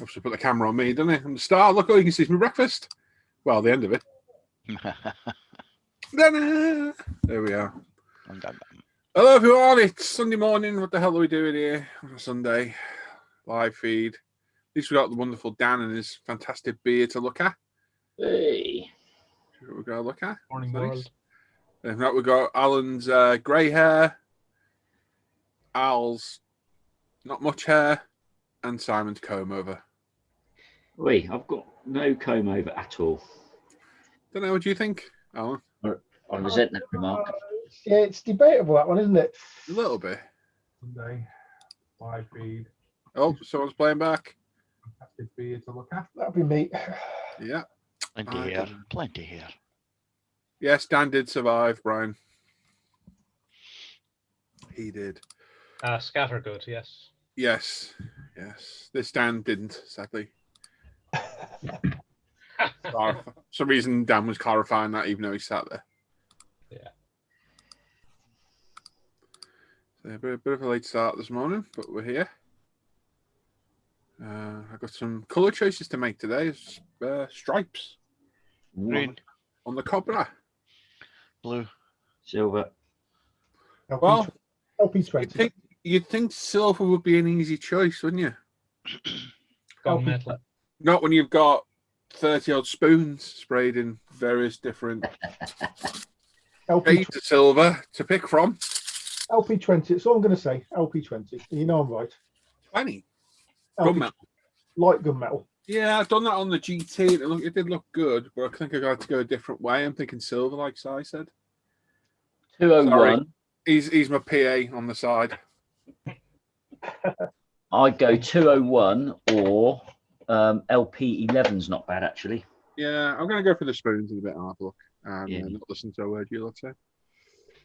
Obviously put the camera on me, doesn't it? From the start, look, you can see my breakfast. Well, the end of it. There we are. Hello, everyone. It's Sunday morning. What the hell are we doing here on a Sunday? Live feed. At least we got the wonderful Dan and his fantastic beard to look at. Hey. What we got to look at? Morning, nice. world. If not, we got Alan's grey hair, Al's not much hair, and Simon's comb over. Wait, I've got no comb over at all. Don't know. What do you think, Alan? I resent that remark. Yeah, it's debatable, that one, isn't it? A little bit. Sunday, live feed. Oh, someone's playing back. Fantastic beard to look at. That'll be me. Yeah. Plenty here. Plenty here. Yes, Dan did survive, Brian. He did. Scattergood, yes. Yes. Yes. This Dan didn't, sadly. For some reason, Dan was clarifying that even though he sat there. Yeah. So a bit of a late start this morning, but we're here. I've got some colour choices to make today. Stripes. Green. On the Cobra. Blue. Silver. Well, LP20. You'd think silver would be an easy choice, wouldn't you? Gunmetal. Not when you've got 30-odd spoons sprayed in various different shades of silver to pick from. LP20, that's all I'm going to say. LP20. You know I'm right. 20. LP, Gunmetal. light gunmetal. Yeah, I've done that on the GT. It did look good, but I think I got to go a different way. I'm thinking silver, like Si said. 201. Sorry. He's my PA on the side. I'd go 201 or LP11's not bad, actually. Yeah, I'm going to go for the spoons in a bit hard look and Yeah. not listen to a word you lot say.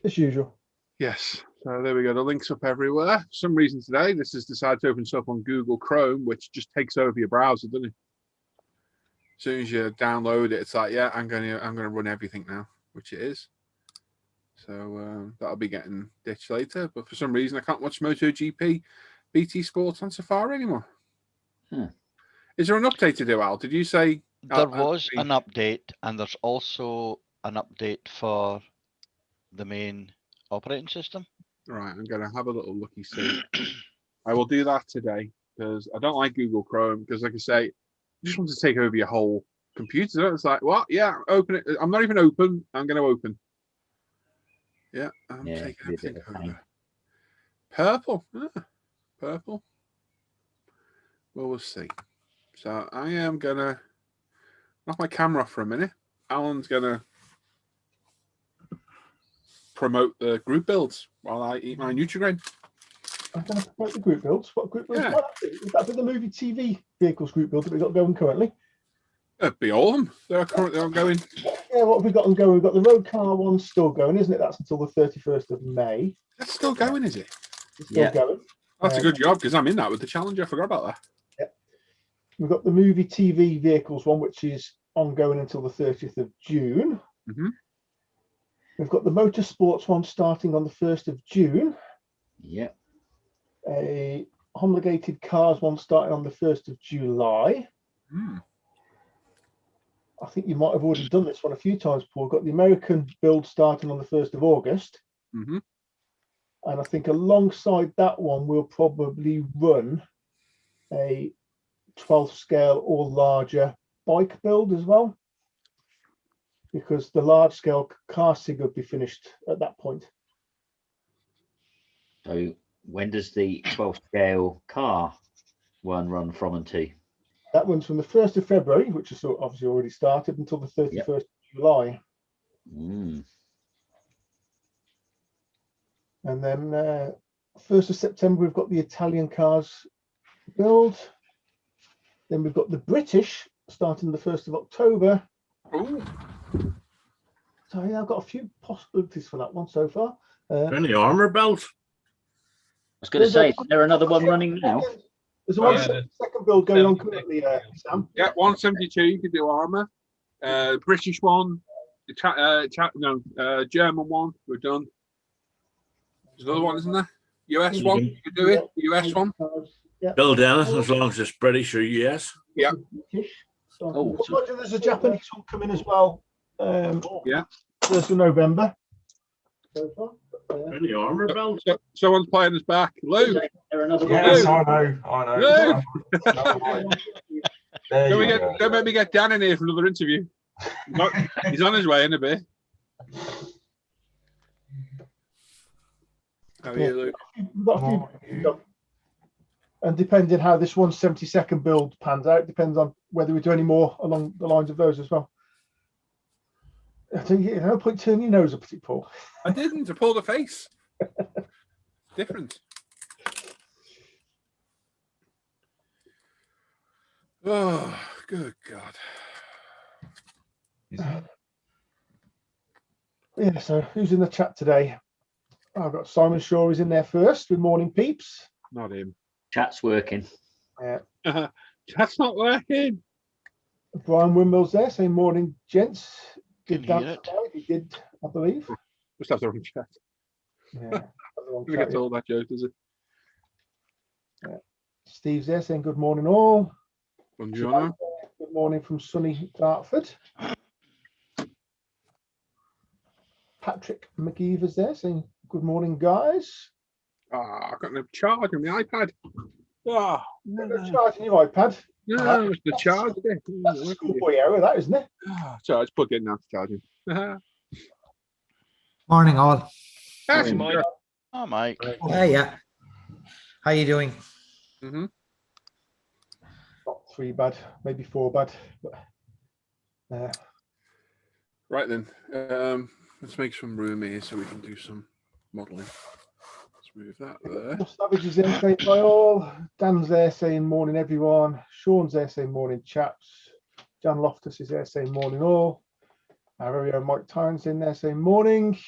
As usual. Yes, so there we go. The link's up everywhere. For some reason today, this has decided to open stuff on Google Chrome, which just takes over your browser, doesn't it? As soon as you download it, it's like, yeah, I'm going to run everything now, which it is. So that'll be getting ditched later. But for some reason, I can't watch MotoGP, BT Sports on Safari anymore. Is there an update to do, Al? Did you say There was an update, and there's also an update for the main operating system. Right, I'm going to have a little looky see. I will do that today because I don't like Google Chrome because, like I say, you just want to take over your whole computer. It's like, what? Yeah, open it. I'm not even open. I'm going to open. Yeah, I'm taking everything over. Purple. Purple. Well, we'll see. So I am going to knock my camera off for a minute. Alan's going to promote the group builds while I eat my Nutri-Grain. I'm going to promote the group builds. What group builds? Yeah. Is that for the movie TV vehicles group build that we've got going currently? It'd be all of them. They're currently ongoing. Yeah, what have we got on going? We've got the road car one still going, isn't it? That's until the 31st of May. That's still going, is it? It's still going. That's a good job because I'm in that with the Challenger. I forgot about that. Yeah. We've got the movie TV vehicles one, which is ongoing until the 30th of June. Mm-hmm. We've got the motorsports one starting on the 1st of June. Yeah. A homologated cars one starting on the 1st of July. I think you might have already done this one a few times, Paul. We've got the American build starting on the 1st of August. Mm-hmm. And I think alongside that one, we'll probably run a 12th scale or larger bike build as well, because the large scale car sig would be finished at that point. So when does the 12 scale car one run from and to? That one's from the 1st of February, which is obviously already started, until the 31st of July. And then 1st of September, we've got the Italian cars build. Then we've got the British starting the 1st of October. Ooh. So yeah, I've got a few possibilities for that one so far. Any armor belt? I was going to say, is there another one running now? There's a second build going on currently, Sam. Yeah, 172. You could do armor. British one. German one. We're done. There's another one, isn't there? US one. You could do it. US one. Bill Dennis, as long as it's British or US. British. Oh, so- There's a Japanese one coming as well. Yeah. 1st of November. So far. Any armor belts? Someone's playing us back. Lou, There another Yes, one? I know. Lou! There don't, you go. don't make me get Dan in here for another interview. He's on his way in a bit. How are you, Luke? We've got a few, and depending how this 172nd build pans out, depends on whether we do any more along the lines of those as well. I think no point turning your nose up at it, Paul. I didn't. I pulled a face. Different. Oh, good God. Yeah, so who's in the chat today? I've got Simon Shaw is in there first. Good morning, peeps. Not him. Chat's working. That's not working. Brian Wimmel's there saying morning, gents. Can Did hear Dan it. survive? He did, I believe. Must have the wrong chat. Yeah. Never get told that joke, does it? Steve's there saying good morning all. Buongiorno. Good morning from sunny Dartford. Patrick McGeever's there saying good morning, guys. I've got no charge on my iPad. Oh, No charging your iPad. no, it's the charge. Boy error, that isn't it? Charge, plug in now to charging. Morning, all. That's Mike. Oh, Mike. Yeah. How you doing? Mm-hmm. Not 3 bad, maybe 4 bad. But, Right then, let's make some room here so we can do some modelling. Let's move that there. Paul Savage is there saying by all. Dan's there saying morning, everyone. Sean's there saying morning, chaps. Jan Loftus is there saying morning, all. Our very own Mike Tynes in there saying morning.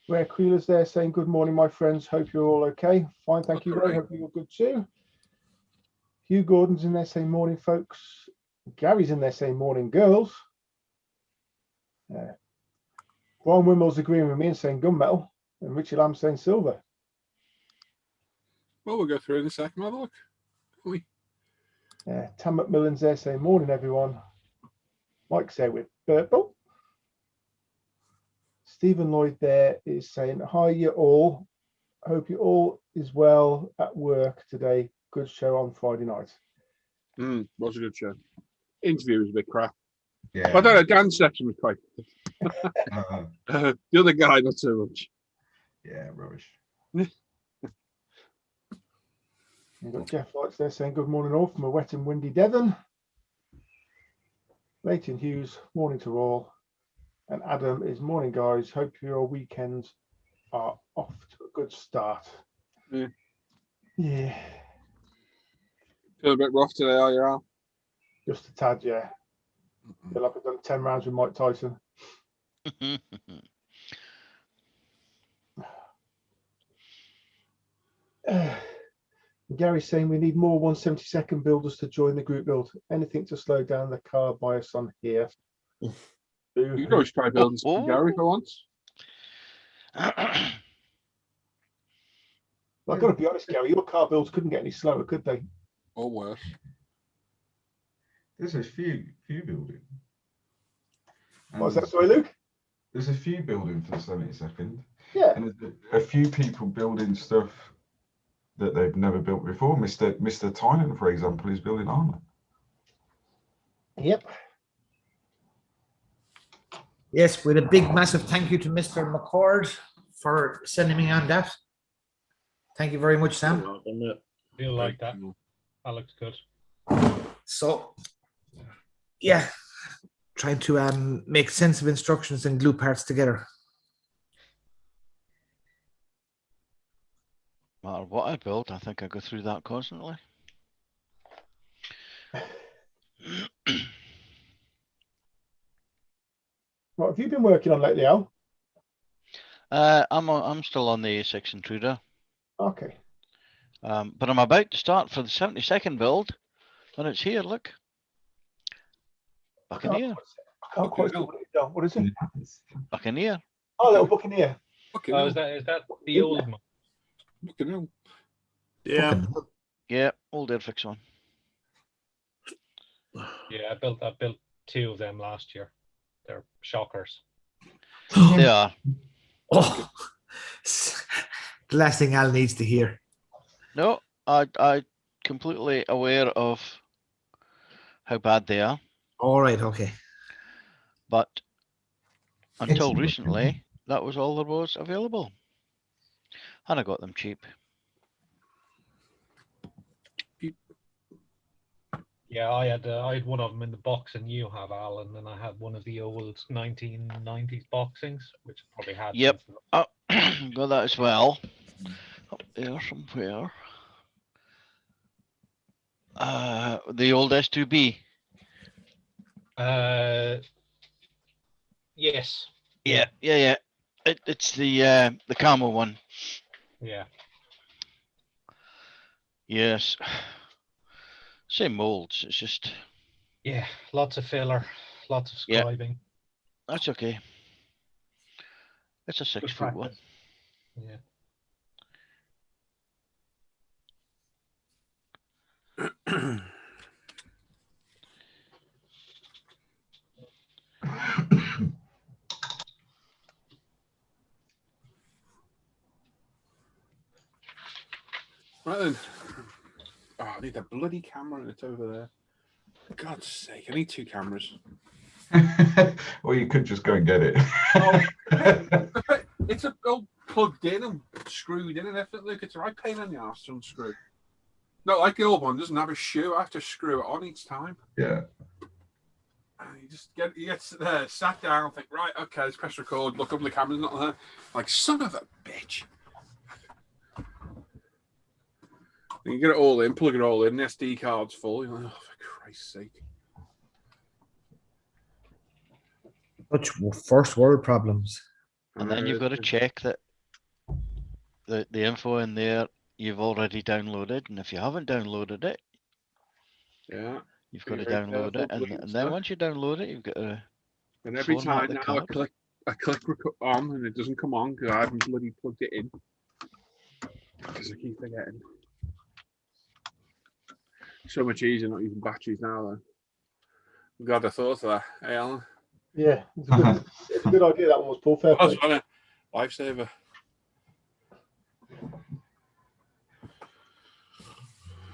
Rare Creeler's there saying good morning, my friends. Hope you're all okay. Fine, thank you, Ray. Hope you're good too. Hugh Gordon's in there saying morning, folks. Gary's in there saying morning, girls. Brian Wimmel's agreeing with me and saying gunmetal, and Richie Lamb saying silver. Well, we'll go through in a second. Have a look. Tam McMillan's there saying morning, everyone. Mike's there with purple. Stephen Lloyd there is saying hi, you all. Hope you all is well at work today. Good show on Friday night. Was a good show. Interview was a bit crap. Yeah. I don't know. Dan's section was quite good. The other guy, not so much. Yeah, rubbish. You've got Jeff Lights there saying good morning all from a wet and windy Devon. Leighton Hughes, morning to all. And Adam is morning, guys. Hope your weekends are off to a good start. Yeah. Feel a bit rough today, are you, Al? Just a tad, yeah. Feel like I've done 10 rounds with Mike Tyson. Gary's saying we need more 172nd builders to join the group build. Anything to slow down the car bias on here. You can always try building some Gary for once. I've got to be honest, Gary, your car builds couldn't get any slower, could they? Or worse. There's a few building. And What was that, sorry, Luke? There's a few building for the 72nd. Yeah. And there's a few people building stuff that they've never built before. Mr. Tynan, for example, is building armor. Yep. Yes, with a big, massive thank you to Mr. McCord for sending me on that. Thank you very much, Sam. Feel like that. That looks good. So, yeah, trying to make sense of instructions and glue parts together. No matter what I build, I think I go through that constantly. What have you been working on lately, Al? I'm still on the A6 Intruder, Okay. but I'm about to start for the 72nd build, and it's here. Look, Buccaneer, I can't quite see what it is. What is it? Buccaneer. Oh, little Buccaneer. Fucking Oh, hell. is that the old one? Fucking hell. Yeah. Yeah, old Airfix one. Yeah, I built 2 of them last year. They're shockers. They are. Oh, the last thing Al needs to hear. No, I completely aware of how bad they are, All right, okay. but until It's- recently, that was all there was available, and I got them cheap. Yeah, I had one of them in the box, and you have, Al, and then I had one of the old 1990s boxings, which I probably had. Yep. since then. Got that as well. Up there somewhere. The old S2B. Yes. Yeah. It's the camo one. Yeah. Yes. Same molds. It's just Yeah. Lots of filler, lots of Yeah. scribing. that's okay. It's a Good 6-foot one. practice. Yeah. Right then. Oh, I need a bloody camera and it's over there. For God's sake, I need 2 cameras. Or you could just go and get it. It's all plugged in and screwed in and everything. Look, it's a right pain in the arse to unscrew. No, like the old one doesn't have a shoe. I have to screw it on each time. Yeah. And you get there, sat down, think, right, okay, let's press record, look up, the camera's not there. Like, son of a bitch. And you get it all in, plug it all in, the SD card's full. You're like, oh, for Christ's sake. Such first world problems. And then you've got to check that the info in there you've already downloaded, and if you haven't downloaded it, Yeah. you've got to Very download careful it, and doing then stuff. once you download it, you've got to And every format time the now card. I click on and it doesn't come on because I haven't bloody plugged it in. Because I keep forgetting. So much easier not using batteries now, though. I'm glad I thought of that. Hey, Alan. Yeah, it's a good idea. That one was Paul. Fair play. Lifesaver.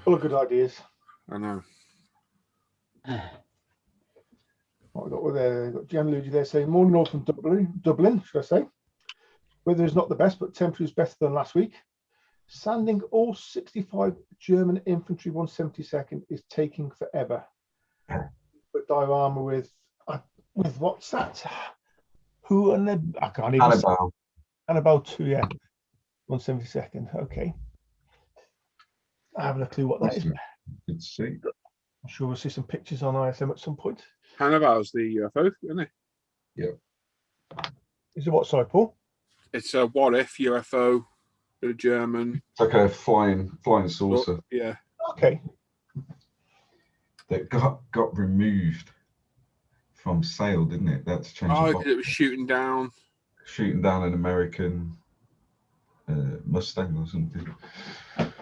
Full of good ideas. I know. What we got with there? Got Gianluigi there saying morning all from Dublin, should I say? Weather is not the best, but temperature is better than last week. Sanding all 65 German infantry 172nd is taking forever. But diorama with what's that? Who and the I can't even say. Annabelle 2, yeah. 172nd. Okay. I haven't a clue what that is. Good to see. I'm sure we'll see some pictures on ISM at some point. Hannibal's the UFO, isn't it? Yeah. Is it what, sorry, Paul? It's a what if UFO, bit of German. It's like a flying saucer Yeah. Okay. that got removed from sale, didn't it? That's changed. Oh, it was shooting down an American Mustang or something. It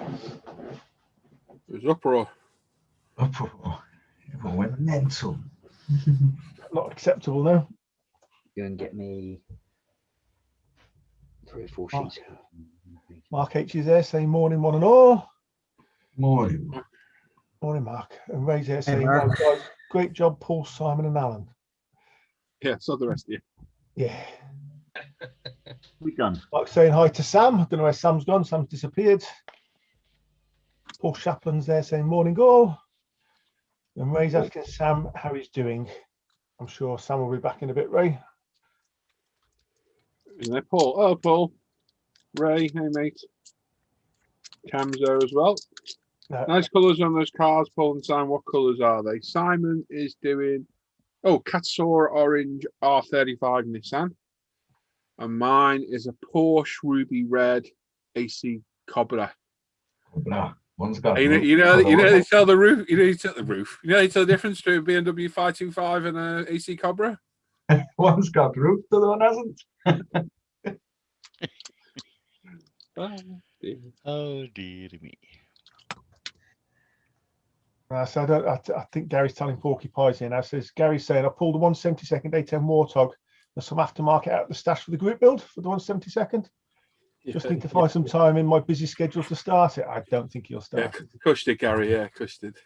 was uproar. Everyone went mental. Not acceptable now. Go and get me 3 or 4 sheets. Mark H is there saying morning, one and all. Morning. Morning, Mark. And Ray's there Hey, saying, Mark. well, guys, great job, Paul, Simon, and Alan. Yeah, so the rest of you. Yeah. We're done. Mark saying hi to Sam. I don't know where Sam's gone. Sam's disappeared. Paul Shapland's there saying morning all. And Ray's asking Sam how he's doing. I'm sure Sam will be back in a bit, Ray. Isn't there Paul? Oh, Paul. Ray, hey mate. Cam's there as well. Nice colours on those cars, Paul and Simon. What colours are they? Simon is doing Katsura orange R35 Nissan. And mine is a Porsche ruby red AC Cobra. Nah, one's got. You know they tell the roof. You know they tell the roof. You know they tell the difference between a BMW 525 and a AC Cobra. One's got roof, the other one hasn't. Oh dear. Oh dear me. So I think Gary's telling porcupines here now. Says Gary's saying I pulled the 172nd A10 Warthog. There's some aftermarket out of the stash for the group build for the 172nd. Just need to find some time in my busy schedule to start it. I don't think he'll start. Yeah, Cushed it, Gary. Yeah, Cushed it.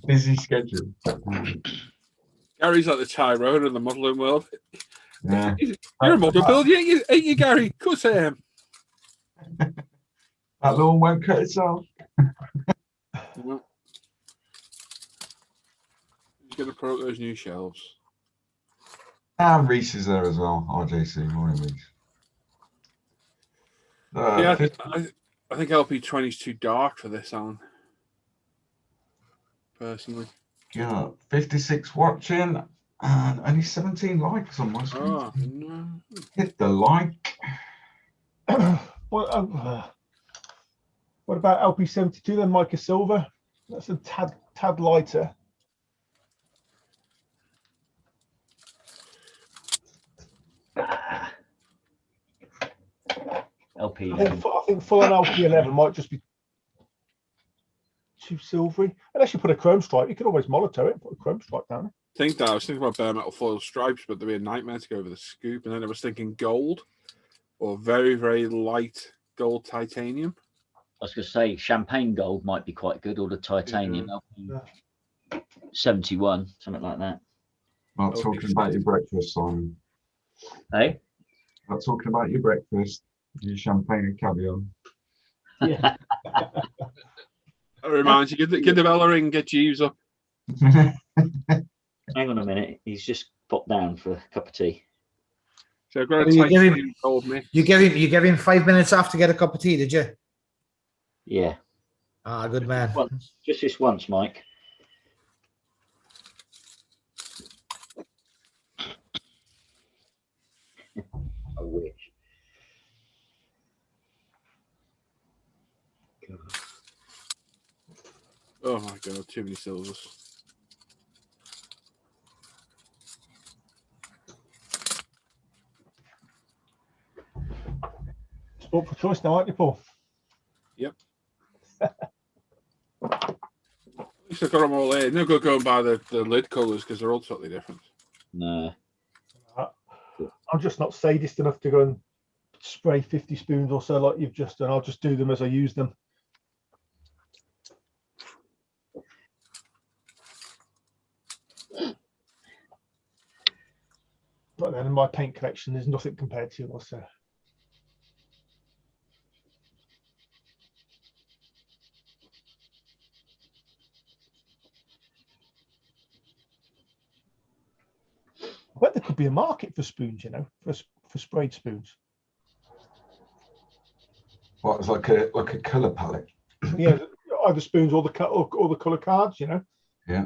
Busy schedule. Gary's like the Tyrone in the modelling world. Yeah. You're a model build, ain't you, Gary? Of course I am. That lawn won't cut itself. Well, he's going to put up those new shelves. And Reese is there as well. RJC, morning Reese. Yeah, I think LP20 is too dark for this, Alan. Personally. Yeah, 56 watching and only 17 likes on my screen. Oh, no. Hit the like. What about LP72 then, Micah Silver? That's a tad lighter. LP. I think full on LP11 might just be too silvery. Unless you put a chrome stripe, you could always monitor it and put a chrome stripe down. I was thinking about bare metal foil stripes, but they'd be a nightmare to go over the scoop. And then I was thinking gold or very, very light gold titanium. I was going to say champagne gold might be quite good, or the titanium. Yeah. 71, something like that. Not talking about your breakfast, Simon. Hey? Not talking about your breakfast, your champagne and caviar. Yeah. I remind you, get the bell ring, get Jeeves up. Hang on a minute, he's just popped down for a cup of tea. So I've got a You give him- titanium gold mix. You gave him 5 minutes off to get a cup of tea, did you? Yeah. Ah, good man. Just this once, Mike. I wish. Oh my god, too many silvers. Sport for choice now, aren't you, Paul? Yep. At least I've got them all there. No good going by the lid colours because they're all totally different. No. I'm just not sadist enough to go and spray 50 spoons or so like you've just done. I'll just do them as I use them. But then in my paint collection, there's nothing compared to yours. So. I bet there could be a market for spoons, you know, for sprayed spoons. What, it's like a colour palette? Yeah, either spoons or the colour cards, you know. Yeah.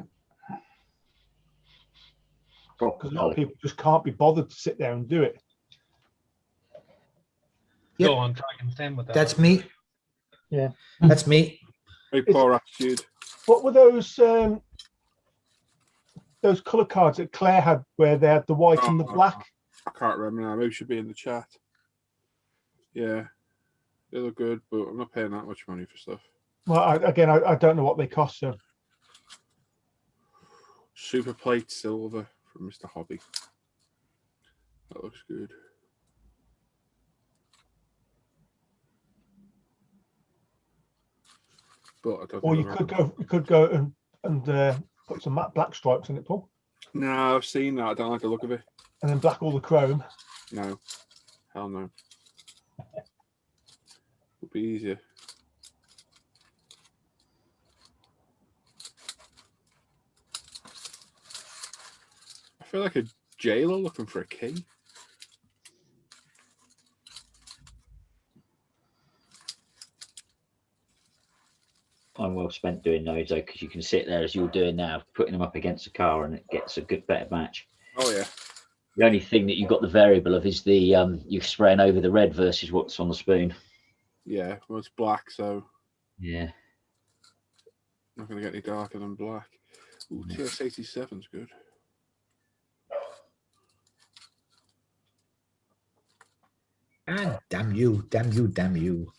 Because a lot of people just can't be bothered to sit there and do it. Yep. Go on, try and stand with that. That's me. Yeah. That's me. Very poor attitude. What were those colour cards that Claire had where they had the white and the black? I can't remember now. Maybe it should be in the chat. Yeah. They look good, but I'm not paying that much money for stuff. Well, I don't know what they cost. So Super plate silver from Mr. Hobby. That looks good. But I don't. Or you could go and put some matte black stripes in it, Paul. No, I've seen that. I don't like the look of it. And then black all the chrome. No, hell no. Would be easier. I feel like a jailer looking for a key. Time well spent doing those though, because you can sit there as you're doing now, putting them up against a car, and it gets a better match. Oh yeah. The only thing that you've got the variable of is the you're spraying over the red versus what's on the spoon. Yeah, well it's black, so Yeah. not going to get any darker than black. Ooh, TS87's good. Ah, damn you, damn you, damn you.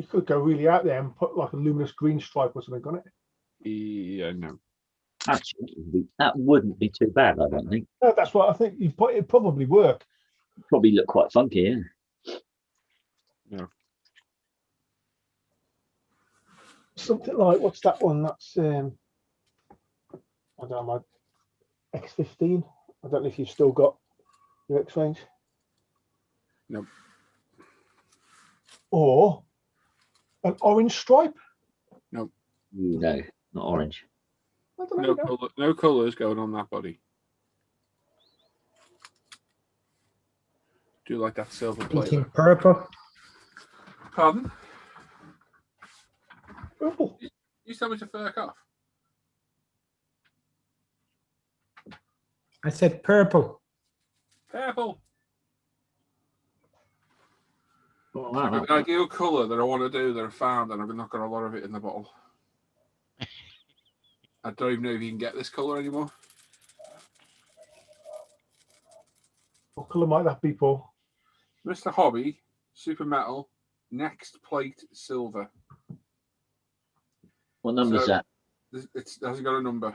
could go really out there and put like a luminous green stripe or something on it. Yeah, no. Actually, that wouldn't be too bad, I don't think. No, that's what I think. It'd probably work. Probably look quite funky, yeah. No. Something like, what's that one? That's I don't know, my X15. I don't know if you've still got your X range. Nope. Or an orange stripe. No, not orange. I don't know. No colours going on that body. Do you like that silver plate? Thinking purple. Pardon? Purple. You tell me to fuck off. I said purple. Purple. Oh, I've wow. got an ideal colour that I want to do that I found, and I've not got a lot of it in the bottle. I don't even know if you can get this colour anymore. What colour might that be, Paul? Mr. Hobby, Super Metal, Next Plate Silver. What number is that? It hasn't got a number.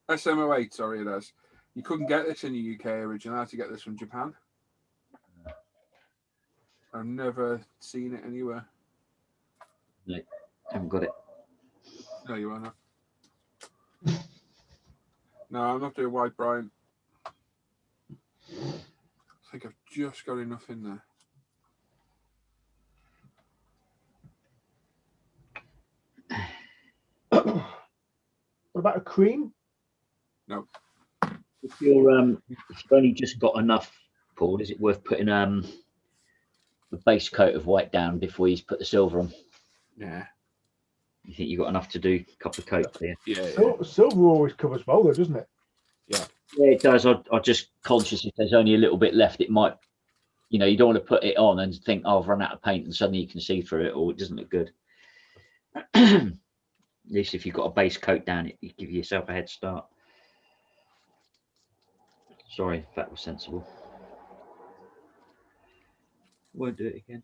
SMO8, sorry, it has. You couldn't get this in the UK originally. I had to get this from Japan. I've never seen it anywhere. No, haven't got it. No, you are not. No, I'm not doing white, Brian. I think I've just got enough in there. What about a cream? No. If you've only just got enough, Paul, is it worth putting the base coat of white down before you put the silver on? Yeah. You think you've got enough to do a couple of coats there? Yeah. Silver always covers well, though, doesn't it? Yeah, it does. I'm just conscious if there's only a little bit left, it might, you don't want to put it on and think, oh, I've run out of paint, and suddenly you can see through it, or it doesn't look good. At least if you've got a base coat down, you give yourself a head start. Sorry if that was sensible. Won't do it again.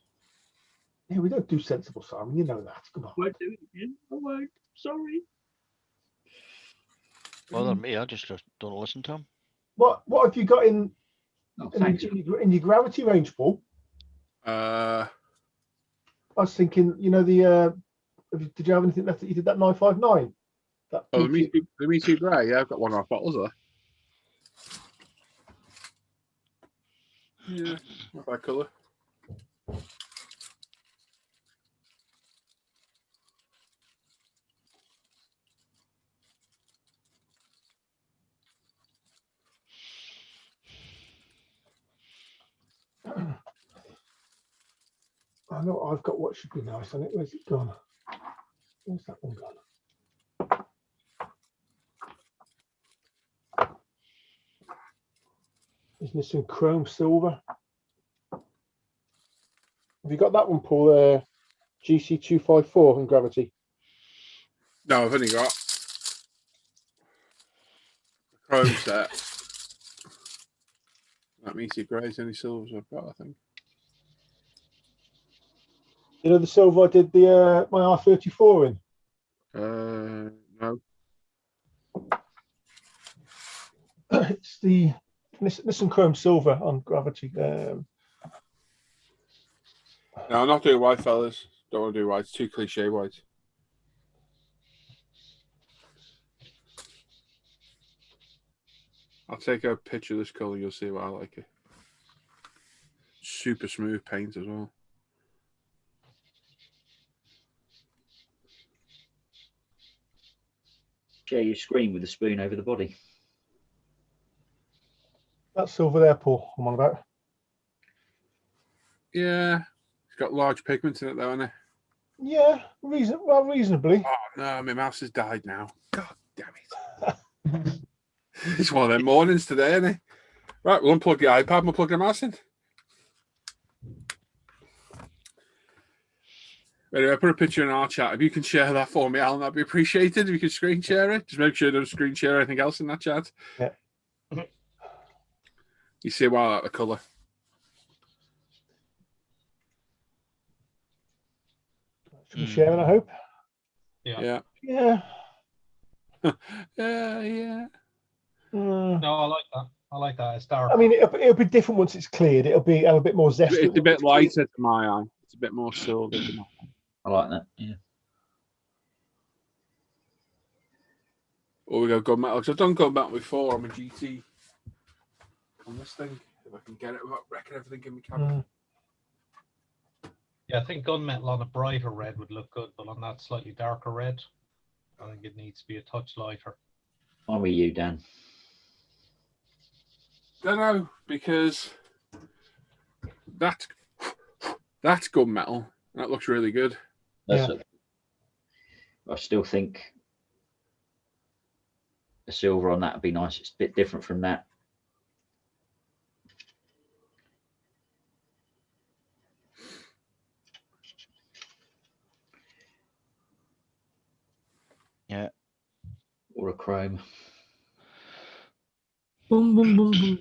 Yeah, we don't do sensible, Simon. You know that. Come on. Won't do it again. I won't. Sorry. Well, than me, I just don't listen to him. What have you got in Thanks. in your gravity range, Paul? Uh, I was thinking, did you have anything left that you did that 959? That the Me Too Grey. Yeah, I've got one of our bottles there. Yeah, not bad colour. I know I've got what should be nice on it. Where's it gone? Where's that one gone? It's missing chrome silver. Have you got that one, Paul? GC254 in gravity. No, I've only got the chrome set. That Me Too Grey's only silvers I've got, I think. You know the silver I did the my R34 in? No. It's the Nissan Chrome Silver on gravity. No, I'm not doing white, fellas. Don't want to do white. It's too cliche white. I'll take a picture of this colour. You'll see why I like it. Super smooth paint as well. Share your screen with a spoon over the body. That silver there, Paul, I'm on about. Yeah. It's got large pigments in it, though, hasn't it? Yeah, reasonably. Oh, no, my mouse has died now. God damn it. It's one of them mornings today, isn't it? Right, we'll unplug the iPad and we'll plug the mouse in. Anyway, I put a picture in our chat. If you can share that for me, Alan, that'd be appreciated. If you could screen share it, just make sure you don't screen share anything else in that chat. Yeah. You see why I like the colour. Should we share it, I hope? Yeah. Yeah. Yeah. Mm. No, I like that. I like that. It's dark. I mean, it'll be different once it's cleared. It'll be have a bit more zest. It's a bit lighter to my eye. It's a bit more silver to my eye. I like that. Yeah. Or we go gunmetal, because I've done gunmetal before. I'm a GT on this thing. If I can get it without wrecking everything in my cabin. Yeah, I think gunmetal on a brighter red would look good, but on that slightly darker red, I think it needs to be a touch lighter. I'm with you, Dan. Don't know, because that's gunmetal. That looks really good. I still think the silver on that would be nice. It's a bit different from that. Yeah. Or a chrome. Boom, boom, boom, boom.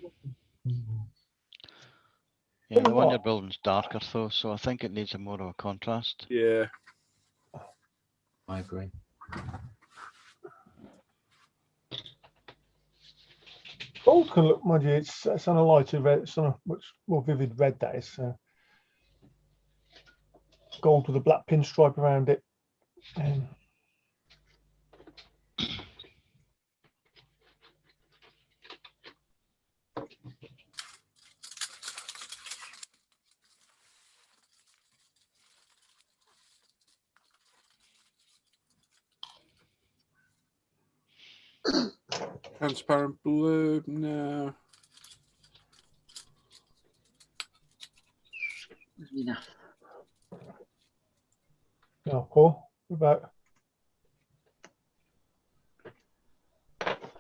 Yeah, the one you're building's darker though, so I think it needs a more of a contrast. Yeah. I agree. Gold can look, mind you, it's on a lighter red. It's on a much more vivid red. That is gold with a black pinstripe around it. Transparent blue, no. Enough. Oh, Paul, what about?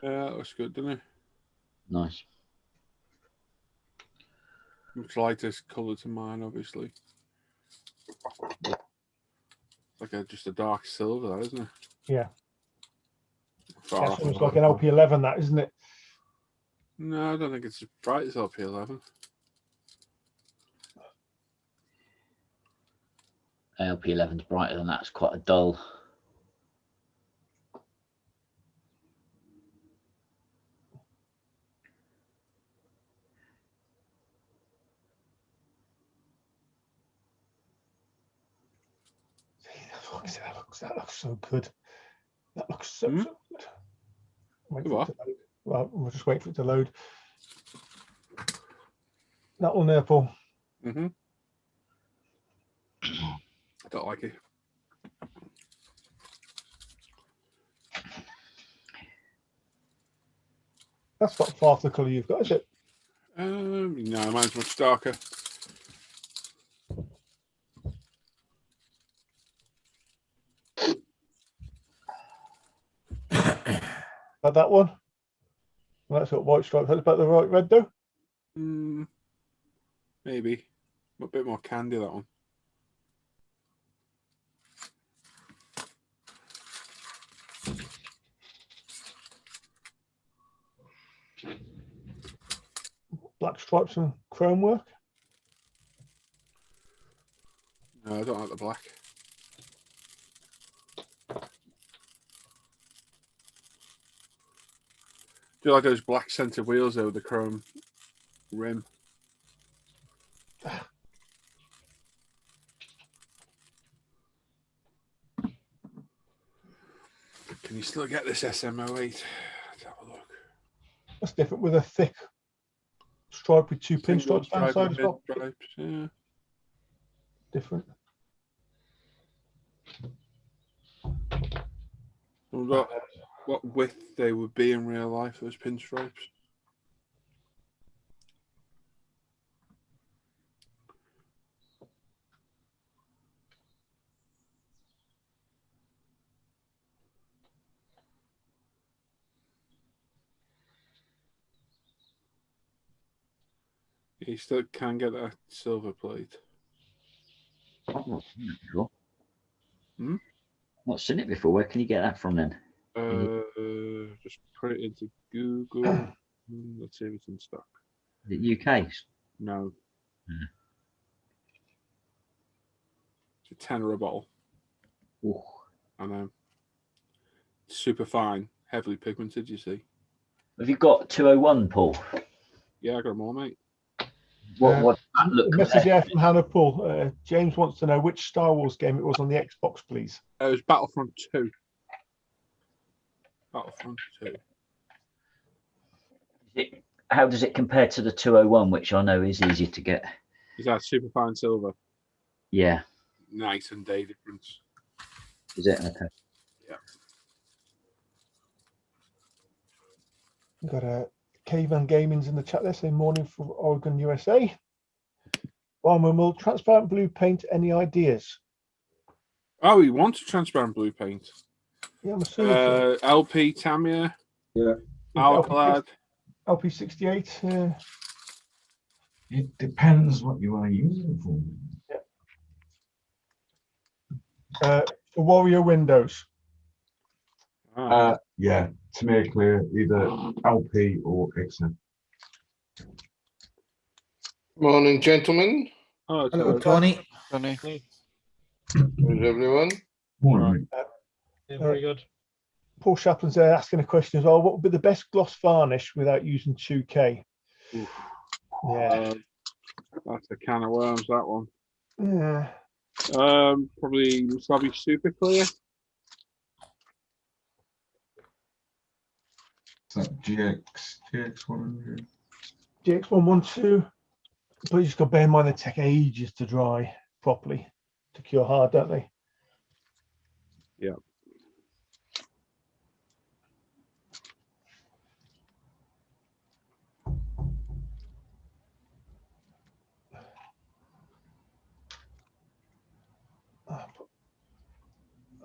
Yeah, that looks good, doesn't it? Nice. Much lighter colour to mine, obviously. Like just a dark silver, that, isn't it? Yeah. Far That's off. almost like an LP11, that, isn't it? No, I don't think it's as bright as LP11. LP11's brighter than that. It's quite a dull. That looks so good. That looks so good. Wait for it to load. Well, we'll just wait for it to load. That one there, Paul. I don't like it. That's not far off the colour you've got, is it? No, mine's much darker. Like that one? Well, that's got white stripes. That's about the right red, though. Maybe. A bit more candy, that one. Black stripes and chrome work. No, I don't like the black. Do you like those black centre wheels though with the chrome rim? Can you still get this SMO8? Let's have a look. That's different with a thick stripe with two pinstripes down the side as well. Pinstripes, yeah. Different. What width they would be in real life, those pinstripes. You still can get that silver plate. I've not seen it before. Hmm? Not seen it before. Where can you get that from then? Just put it into Google. Let's see if it's in stock. Is it UK? No. Yeah. It's a tenner a bottle. Ooh. I know. Super fine, heavily pigmented, you see. Have you got 201, Paul? Yeah, I got them all, mate. What A look message here from Hannah Paul. James wants to know which Star Wars game it was on the Xbox, please. It was Battlefront 2. Battlefront 2. How does it compare to the 201, which I know is easier to get? Is that super fine silver? Yeah. Night and day difference. Is it? Okay. Yeah. Got a Caveman Gaming's in the chat there saying morning from Oregon, USA. One will transparent blue paint. Any ideas? Oh, he wants a transparent blue paint. Yeah, I'm assuming so. LP Tamiya. Yeah. Alcalad. LP68. It depends what you want to use it for. For Warrior Windows. Yeah, to me clear, either LP or XM. Morning, gentlemen. Oh, Hello, Tony. Tony. How's everyone? Morning. Yeah, very good. Paul Shaplin's there asking a question as well. What would be the best gloss varnish without using 2K? Oof. Yeah. That's a can of worms, that one. Yeah. Probably Wasabi Super Clear. Is that GX100? GX112. But you just got to bear in mind they take ages to dry properly, to cure hard, don't they? Yeah.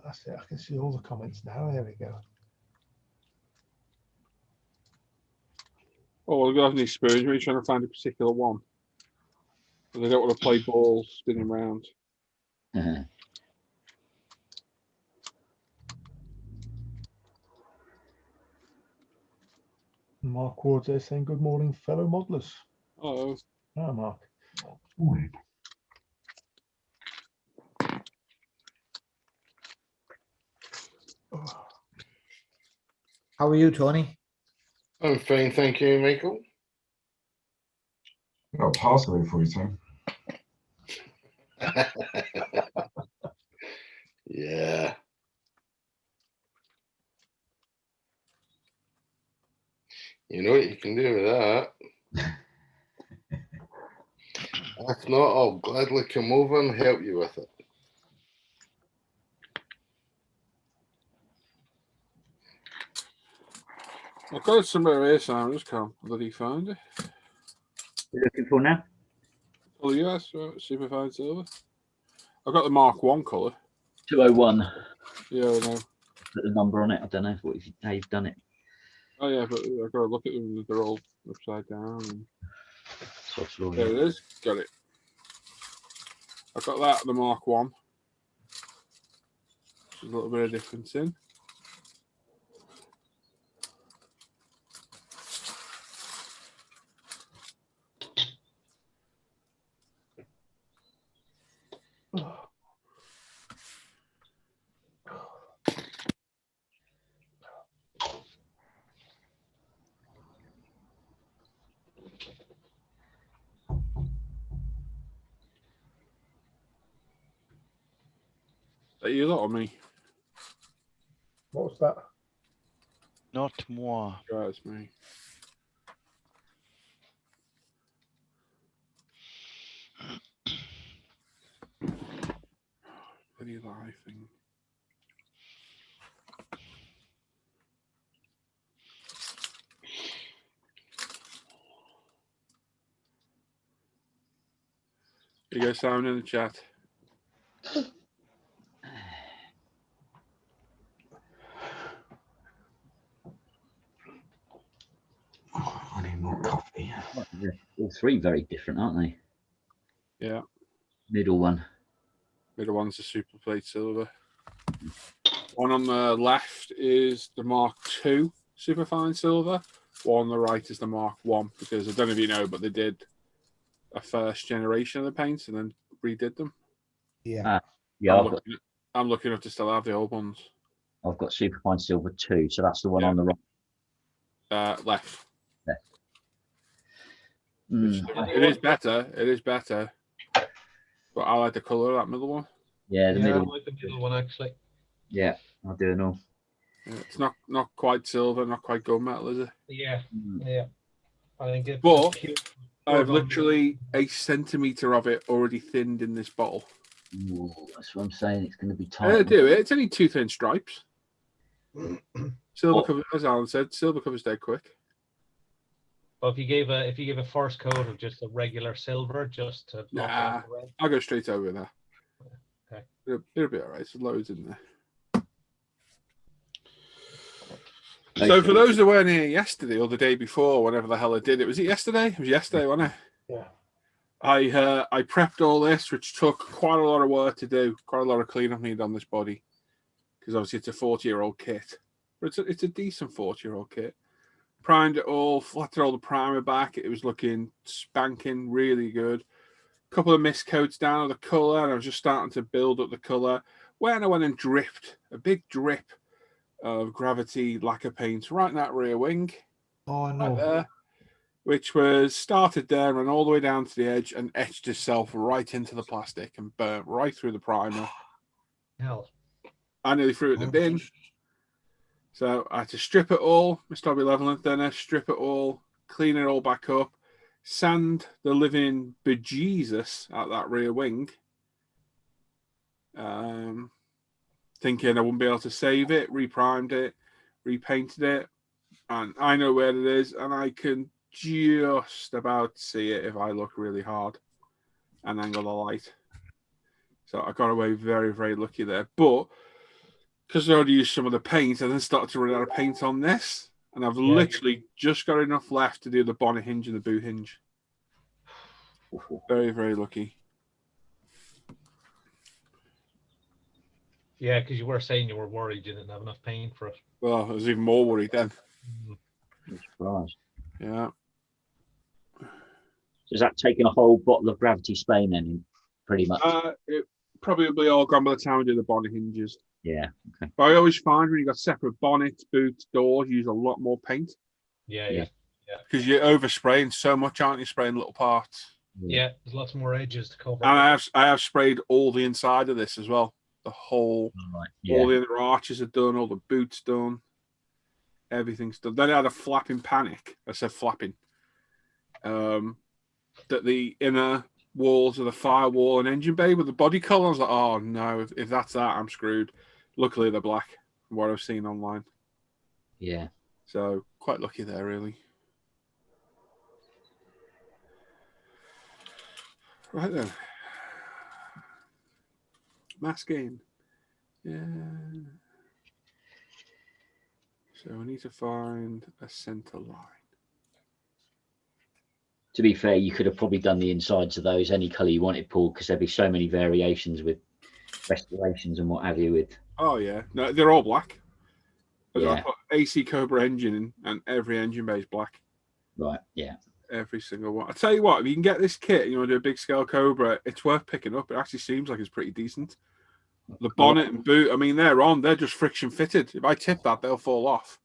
That's it. I can see all the comments now. There we go. Oh, we've got any spoons. We're trying to find a particular one. But they don't want to play ball spinning around. Mark Ward's there saying, good morning, fellow modelers. Oh. Ah, Mark. Morning. How are you, Tony? I'm fine, thank you, Michael. I've got a parcel here for you, Tim. Yeah. You know what you can do with that. If not, I'll gladly come over and help you with it. I've got it somewhere here, Sam. I just can't bloody find it. You're looking for now? Oh, yes, super fine silver. I've got the Mark 1 colour. 201. Yeah, I know. Put the number on it. I don't know how you've done it. Oh, yeah, but I've got to look at them. They're all upside down. And... There it is. Got it. I've got that, the Mark 1. There's a little bit of difference in. Are you lot or me? What was that? Not moi. Yeah, it's me. Bloody live thing. You guys sound in the chat. I need more coffee. All three very different, aren't they? Yeah. Middle one. Middle one's the super plate silver. One on the left is the Mark II superfine silver. One on the right is the Mark 1, because I don't know if you know, but they did a first generation of the paints and then redid them. Yeah. Yeah. I'm looking up to still have the old ones. I've got Superfine Silver 2, so that's the one Yeah. on the right. Left. Mm, It is better. It is better. But I like the colour of that middle one. yeah, the Yeah, I middle. like the middle one actually. Yeah, I do know. Yeah, it's not quite silver, not quite gold metal, is it? Yeah, Mm. yeah. I think it's But pure I've gold literally a centimetre of it already thinned in this bottle. Ooh, that's what I'm saying. It's going to be I tight. do it. It's only 2 thin stripes. Silver Oh. cover, as Alan said, silver covers dead quick. But if you gave a first coat of just a regular silver, just to block out the red. I'll go straight over there. Okay. It'll be alright. There's loads in there. Okay. So for those that weren't here yesterday or the day before, whenever the hell I did it, was it yesterday? It was yesterday, wasn't it? Yeah. I prepped all this, which took quite a lot of work to do, quite a lot of cleanup needed on this body, because obviously it's a 40-year-old kit, but it's a decent 40-year-old kit. Primed it all, flattered all the primer back. It was looking spanking, really good. A couple of mist coats down of the colour, and I was just starting to build up the colour. When I went and dripped a big drip of gravity lacquer paint right in that rear wing, Oh no. right there, which was started there, ran all the way down to the edge and etched itself right into the plastic and burnt right through the primer. Hell. I nearly threw it in the bin. So I had to strip it all, Mr. Hobby Level and Thinner, strip it all, clean it all back up, sand the living bejesus out that rear wing. Thinking I wouldn't be able to save it, reprimed it, repainted it, and I know where it is, and I can just about see it if I look really hard and angle the light. So I got away very, very lucky there. But because I already used some of the paint, I then started to run out of paint on this, and I've literally just got enough left to do the bonnet hinge and the boot hinge. Very, very lucky. Yeah, because you were saying you were worried you didn't have enough paint for it. Well, I was even more worried then. I'm surprised. Yeah. So is that taking a whole bottle of Gravity Spain then, pretty much? It probably all gone by the time we do the bonnet hinges. Yeah. Okay. But I always find when you got separate bonnets, boots, doors, you use a lot more paint. Yeah. Because you're overspraying so much, aren't you? Spraying little parts. Yeah, there's lots more edges to cover. And I have sprayed all the inside of this as well. The whole, all the other arches are done, all the boots done, everything's done. Then I had a flapping panic. I said flapping. That the inner walls of the firewall and engine bay with the body colour, I was like, oh no, if that's that, I'm screwed. Luckily, they're black, from what I've seen online. Yeah. So quite lucky there, really. Right then. Masking. Yeah. So we need to find a centre line. To be fair, you could have probably done the insides of those any colour you wanted, Paul, because there'd be so many variations with restorations and what have you with. Oh yeah, no, they're all black. Yeah. I put AC Cobra engine in, and every engine bay is black. Right. Yeah. Every single one. I tell you what, if you can get this kit and you want to do a big scale Cobra, it's worth picking up. It actually seems like it's pretty decent. The bonnet and boot, I mean, they're just friction fitted. If I tip that, they'll fall off.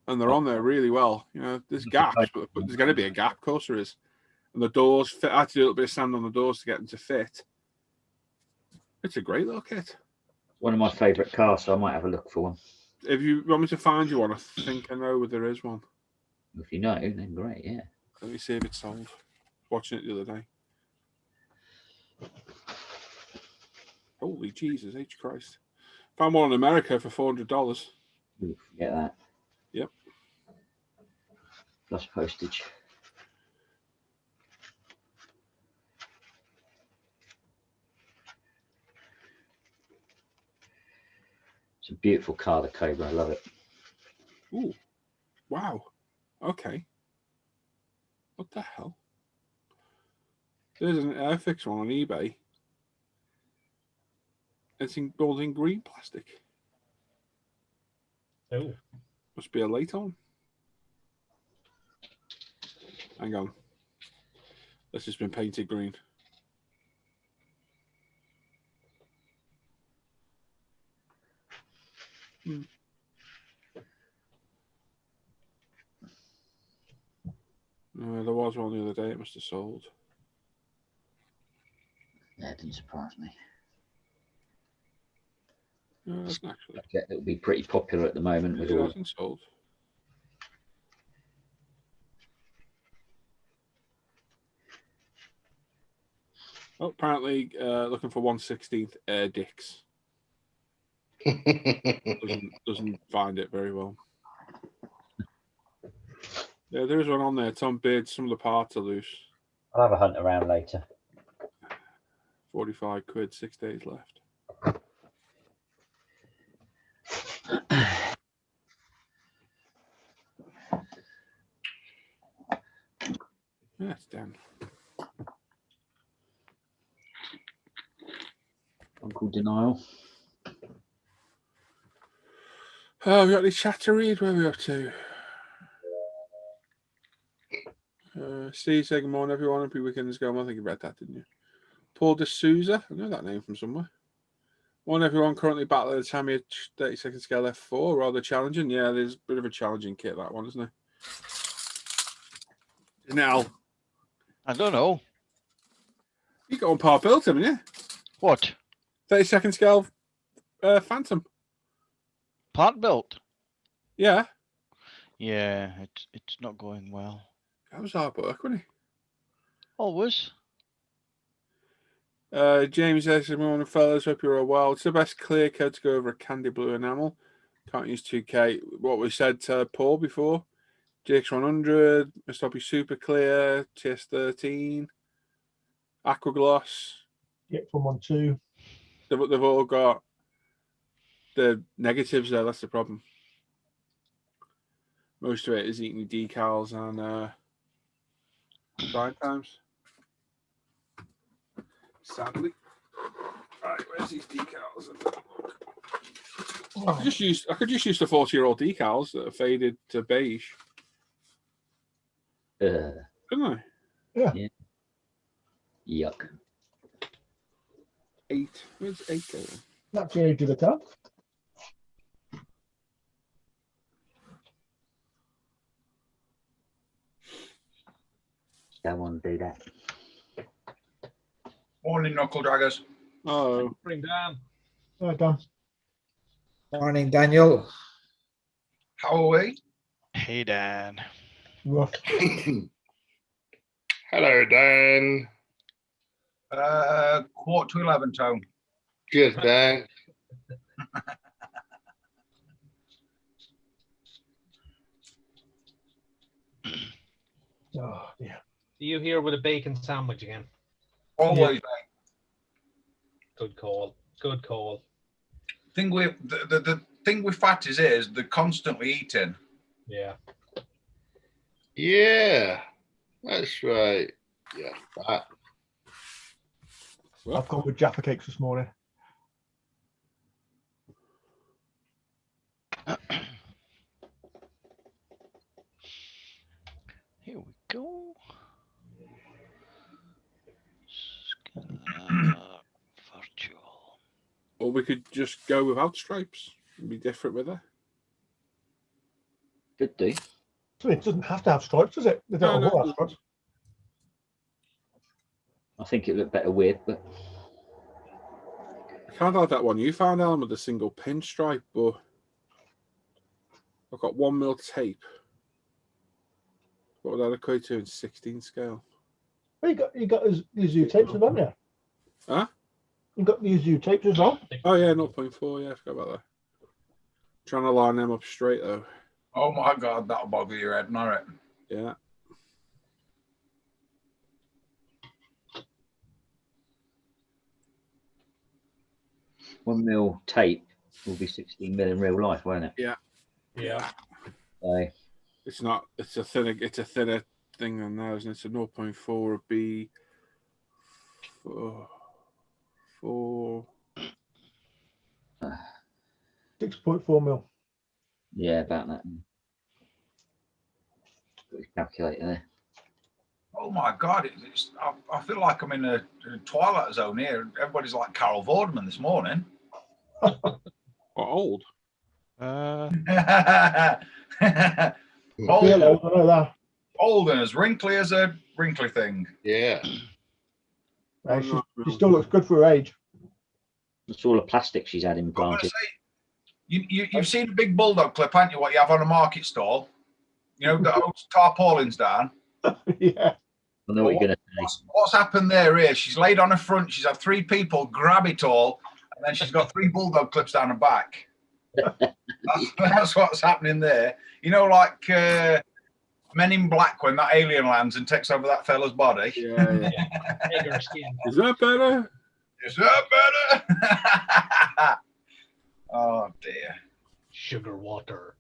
And they're on there really well. You know, there's gaps, but there's going to be a gap. Of course there is. And the doors fit. I had to do a little bit of sand on the doors to get them to fit. It's a great little kit. One of my favourite cars, so I might have a look for one. If you want me to find you one, I think I know where there is one. If you know, then great, yeah. Let me see if it's sold. Watching it the other day. Holy Jesus, H Christ. Found one in America for $400. Ooh, forget that. Yep. Plus postage. It's a beautiful car, the Cobra. I love it. Ooh. Wow. Okay. What the hell? There's an Airfix one on eBay. It's all in green plastic. Oh. Must be a late on. Hang on. This has been painted green. There was one the other day. It must have sold. Yeah, it didn't surprise me. No, that's actually. It will be pretty popular at the moment with It all. hasn't sold. Oh, apparently looking for 1/16th air dicks. Doesn't find it very well. Yeah, there is one on there. Tom Beard, some of the parts are loose. I'll have a hunt around later. 45 quid, 6 days left. Yeah, it's down. Uncle Denial. Oh, we got any chat to read? Where are we up to? Steve saying good morning, everyone. Happy weekend is going on. I think you read that, didn't you? Paul D'Souza. I know that name from somewhere. Morning, everyone. Currently battling the Tamiya 32nd scale F4. Rather challenging. Yeah, there's a bit of a challenging kit, that one, isn't it? Now, I don't know. you got one part built, haven't you? What? 32nd scale Phantom. Part built? Yeah. Yeah, it's not going well. That was hard work, wasn't it? Always. James says, good morning, fellas. Hope you're all well. It's the best clear coat to go over a candy blue enamel. Can't use 2K. What we said to Paul before. GX100, Must Be Super Clear, TS13, Aqua Gloss. GX112. They've all got the negatives there. That's the problem. Most of it is eating decals and drying times. Sadly. Right, where's these decals? I could just use the 40-year-old decals that are faded to beige. Couldn't I? Yeah. Yuck. 8. Where's 8 going? That's the age of the car. Don't want to do that. Morning, knuckle draggers. Oh. Bring down. Right, Dan. Morning, Daniel. How are we? Hey, Dan. Rough. Hello, Dan. 11:15, Tone. Cheers, Dan. Oh, yeah. See you here with a bacon sandwich again. Always, mate. Good call. Good call. The thing with fatties is they're constantly eating. Yeah. Yeah, that's right. Yeah, that. I've gone with Jaffa cakes this morning. Here we go. Virtual. Or we could just go without stripes and be different with it. Could do. So it doesn't have to have stripes, does it? They don't all have stripes. I think it looked better with, but I kind of like that one you found, Alan, with a single pinstripe, but I've got 1mm tape. What would that equate to in 16 scale? Well, you got these U tapes, haven't you? Huh? You got these U tapes as well. Oh yeah, 0.4. Yeah, I forgot about that. Trying to line them up straight though. Oh my God, that'll boggle your head, not it? Yeah. $1 mil tape will be 16 mil in real life, won't it? Yeah. Yeah. So, It's not. It's a thinner thing than that, isn't it? So 0.4 would be 4. 6.4 mil. yeah, about that. Got his calculator there. Oh my God, I feel like I'm in a twilight zone here. Everybody's like Carol Vorderman this morning. Or old. Feel old, I know that. Old and as wrinkly as a wrinkly thing. Yeah. She still looks good for her age. It's all the plastic she's had I'm gonna implanted. say, you've seen a big bulldog clip, haven't you? What you have on a market stall? You know, that holds tarpaulins down. Yeah. I know what you're going to say. What's happened there is she's laid on her front. She's had 3 people grab it all, and then she's got 3 bulldog clips down her back. That's what's happening there. You know, like Men in Black when that alien lands and takes over that fella's body. Yeah. Bigger skin. Is that better? Is that better? Oh dear. Sugar water.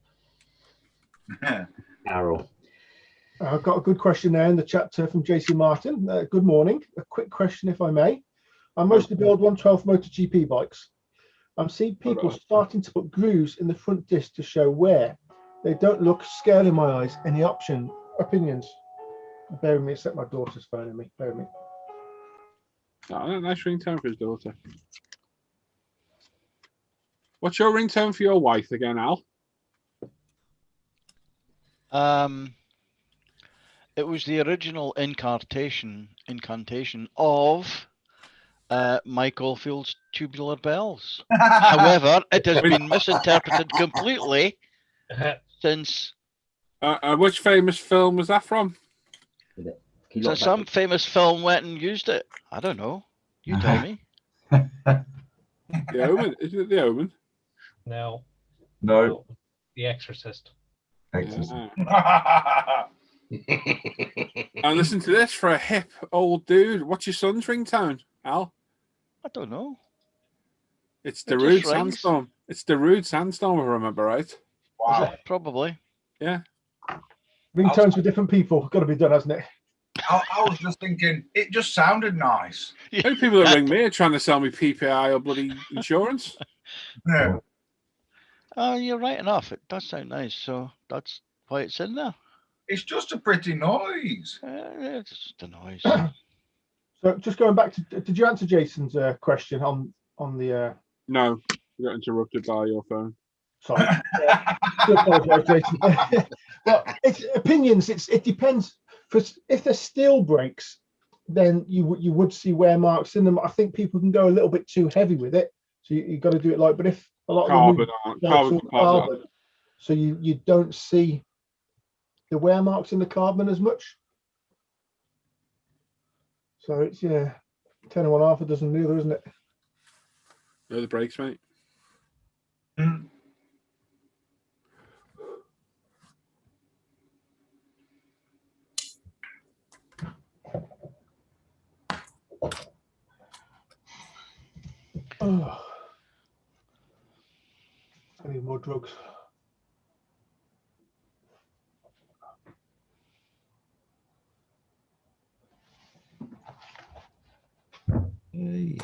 Carol. I've got a good question there in the chat from JC Martin. Good morning. A quick question, if I may. I mostly build 112 MotoGP bikes. I'm seeing people starting to put grooves in the front disc to show wear. They don't look scale in my eyes. Any opinions? Bear with me, except my daughter's phoning me. Bear with me. Oh, nice ringtone for his daughter. What's your ringtone for your wife again, Al? It was the original incantation of Michael Field's Tubular Bells. However, it has been misinterpreted completely since. Which famous film was that from? So some famous film went and used it. I don't know. You tell me. The Omen? Is it The Omen? No. No. The Exorcist. Exorcist. And listen to this for a hip old dude. What's your son's ringtone, Al? I don't know. It's It the just Rude rings. Sandstorm. It's the Rude Sandstorm, if I remember right. Wow. Probably. Yeah. Ringtones for different people. Got to be done, hasn't it? I was just thinking, it just sounded nice. Many people that ring me are trying to sell me PPI or bloody insurance. Yeah. Oh, you're right enough. It does sound nice, so that's why it's in there. It's just a pretty noise. It's just a noise. So just going back to, did you answer Jason's question on the? No, you got interrupted by your phone. Sorry, do apologise, Jason. But it's opinions. It depends. If they're steel brakes, then you would see wear marks in them. I think people can go a little bit too heavy with it, so you got to do it light. But if a lot of them carbon, so you don't see the wear marks in the carbon as much. So it's 10 and 1/2 a dozen the other, isn't it? No, the brakes, mate. Mm. Oh. I need more drugs. Hey.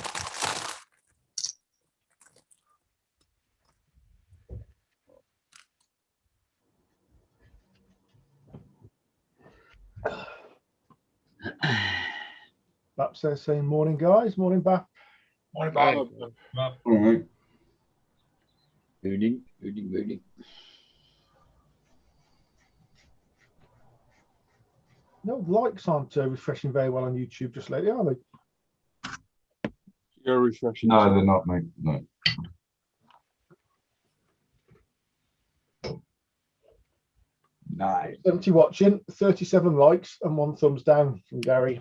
Bap says saying morning, guys. Morning, Bap. Morning, Bob. All right. Morning. No, the likes aren't refreshing very well on YouTube just lately, are they? You're refreshing. No, they're not, mate. No. Nice. 70 watching, 37 likes, and 1 thumbs down from Gary.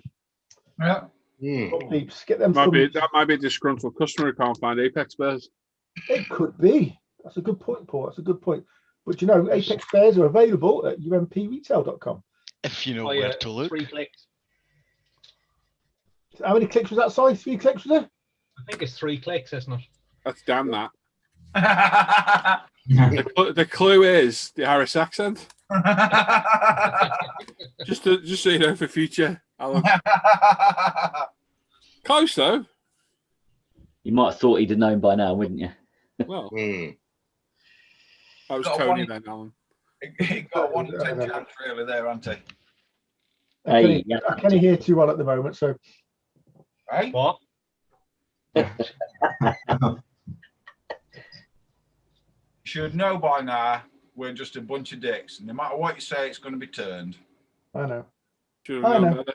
Yeah. Peeps, get them. That might be a disgruntled customer who can't find Apex Bears. It could be. That's a good point, Paul. That's a good point. But you know, Apex Bears are available at umpretail.com. If you know where to look. 3 clicks. How many clicks was that? Sorry, 3 clicks was it? I think it's 3 clicks, isn't it? That's damn that. The clue is the Irish accent. just so you know for future. Close though. You might have thought he'd have known by now, wouldn't you? Well, that was Got Tony one. then, Alan. He got 1 in 10 chance really there, hasn't he? Hey, I can hear too well at the moment, so Hey? What? should know by now we're just a bunch of dicks. No matter what you say, it's going to be turned. I know. Should I have known know. better.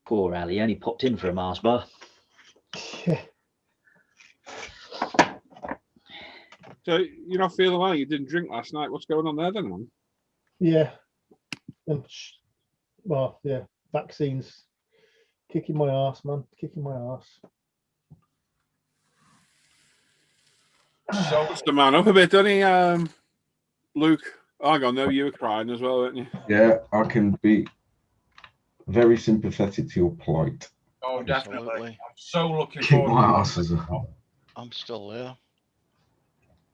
Poor Ali, only popped in for a Mars bar. Yeah. So you're not feeling well? You didn't drink last night. What's going on there then, man? Yeah. And well, yeah, vaccines kicking my ass, man. Kicking my ass. So Puts the man up a bit, doesn't he, Luke? I know you were crying as well, weren't you? Yeah, I can be very sympathetic to your plight. oh, definitely. Absolutely. I'm so looking Kick forward. my ass as a I'm still there.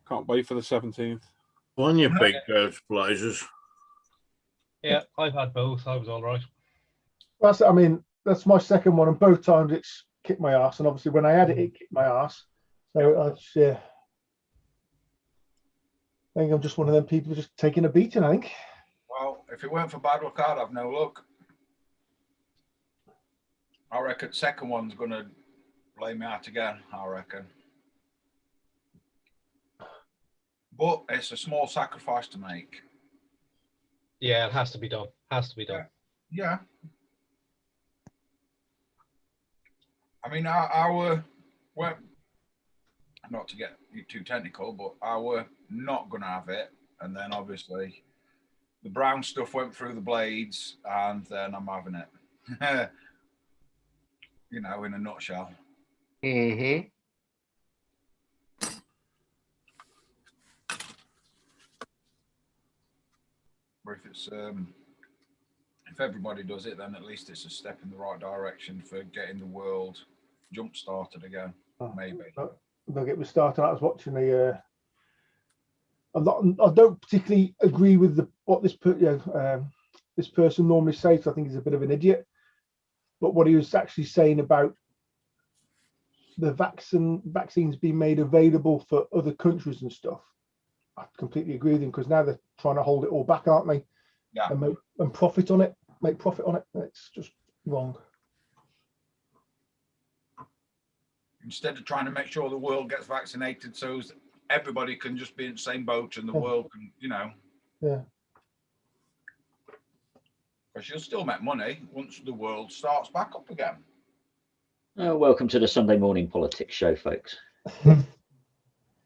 Can't wait for the 17th. On your big birds, blazers. Yeah, I've had both. I was all right. I mean, that's my second one, and both times it's kicked my ass. And obviously, when I had it, it kicked my ass. So yeah, I think I'm just one of them people just taking a beating. I think. Well, if it weren't for bad luck, I'd have no luck. I reckon second one's going to lay me out again. I reckon. But it's a small sacrifice to make. Yeah, it has to be done. Has to be done. Yeah. I mean, our well, not to get too technical, but I were not going to have it. And then obviously the brown stuff went through the blades and then I'm having it. You know, in a nutshell. Mm-hmm. But if it's if everybody does it, then at least it's a step in the right direction for getting the world jump started again. Maybe. They'll get me started. I was watching I don't particularly agree with what this person normally says. I think he's a bit of an idiot. But what he was actually saying about the vaccines being made available for other countries and stuff, I completely agree with him, because now they're trying to hold it all back, aren't they? Yeah. And profit on it, make profit on it. It's just wrong. Instead of trying to make sure the world gets vaccinated so everybody can just be in the same boat and the world can, you know. Yeah. Because you'll still make money once the world starts back up again. Welcome to the Sunday morning politics show, folks.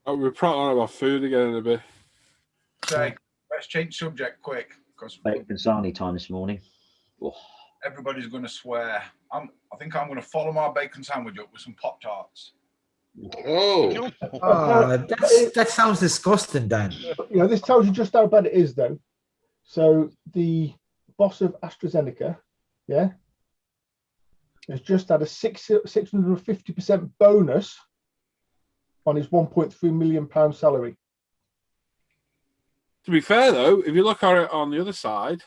Oh, we're probably on about food again in a bit. Say, let's change subject quick, because Bacon sarnie time this morning. Oh. Everybody's going to swear. I think I'm going to follow my bacon sandwich up with some Pop-Tarts. Oh. That sounds disgusting, Dan. You know, this tells you just how bad it is, though. So the boss of AstraZeneca, yeah, has just had a 650% bonus on his £1.3 million salary. To be fair, though, if you look at it on the other side,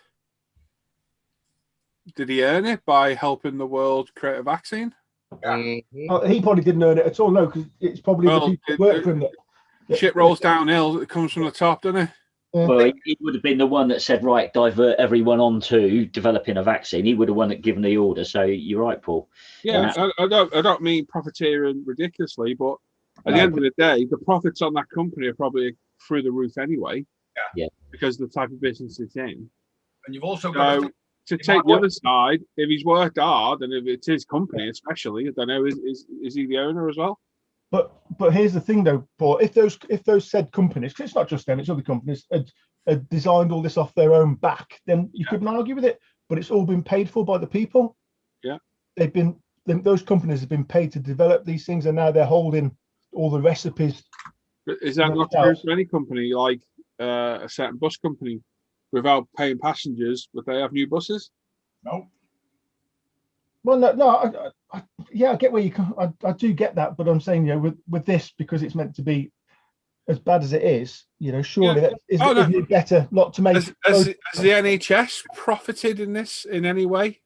did he earn it by helping the world create a vaccine? Yeah. He probably didn't earn it at all, no, because it's probably the people who work for him that shit rolls downhill. It comes from the top, doesn't it? Yeah. Well, he would have been the one that said, right, divert everyone on to developing a vaccine. He would have one that given the order. So you're right, Paul. Yeah, I don't mean profiteering ridiculously, but at the end of the day, the profits on that company are probably through the roof anyway. Yeah. Because of the type of business it's in. And you've also got to take the other side, if he's worked hard and if it's his company, especially, I don't know, is he the owner as well? But here's the thing, though, Paul. If those said companies, because it's not just them, it's other companies, had designed all this off their own back, then you couldn't argue with it. But it's all been paid for by the people. Yeah, those companies have been paid to develop these things, and now they're holding all the recipes. But is that not true for any company, like a certain bus company, without paying passengers, would they have new buses? No. Well, no, I get where you come. I do get that, but I'm saying, you know, with this, because it's meant to be as bad as it is, you know, surely isn't it better not to make? Has the NHS profited in this in any way?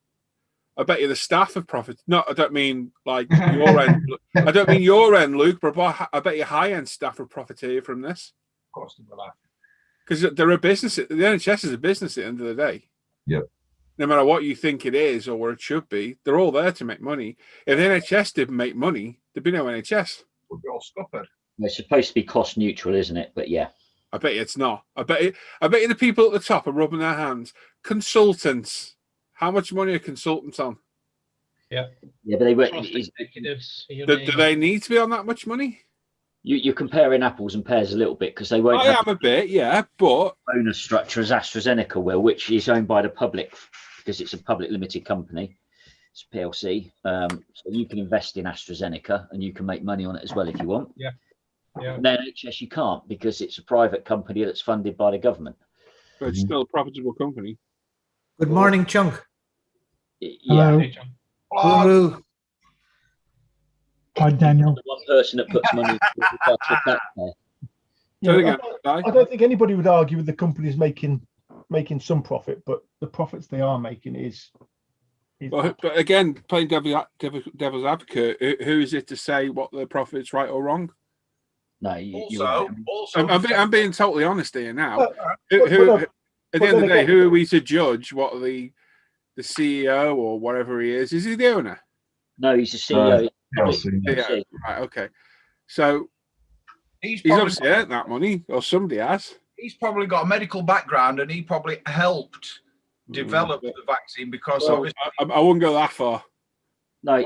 I bet you the staff have profited. No, I don't mean like your end. I don't mean your end, Luke, but I bet you high-end staff have profited from this. Of course they will have. Because they're a business. The NHS is a business at the end of the day. Yep. no matter what you think it is or where it should be, they're all there to make money. If the NHS didn't make money, there'd be no NHS. We'd be all scuppered. It's supposed to be cost neutral, isn't it? But yeah. I bet you it's not. I bet you the people at the top are rubbing their hands. Consultants. How much money are consultants on? Yeah, but they were. Trust executives. Do they need to be on that much money? You're comparing apples and pears a little bit because they won't. I am a bit, yeah, but bonus structure as AstraZeneca will, which is owned by the public because it's a public limited company. It's a PLC, so you can invest in AstraZeneca and you can make money on it as well if you want. Yeah. Yeah. And then NHS you can't because it's a private company that's funded by the government. But it's still a profitable company. Good morning, Chunk. Yeah. Hey, John. Guru. Hi, Daniel. The one person that puts money into Yeah, I don't think anybody would argue with the companies making some profit, but the profits they are making is. But again, playing devil's advocate, who is it to say what the profit's right or wrong? No, I'm being totally honest here now. At the end of the day, who are we to judge what the CEO or whatever he is? Is he the owner? No, he's the CEO. Yeah, right, okay. So he's probably obviously earned that money, or somebody has. He's probably got a medical background, and he probably helped develop the vaccine because obviously I wouldn't go that far. No,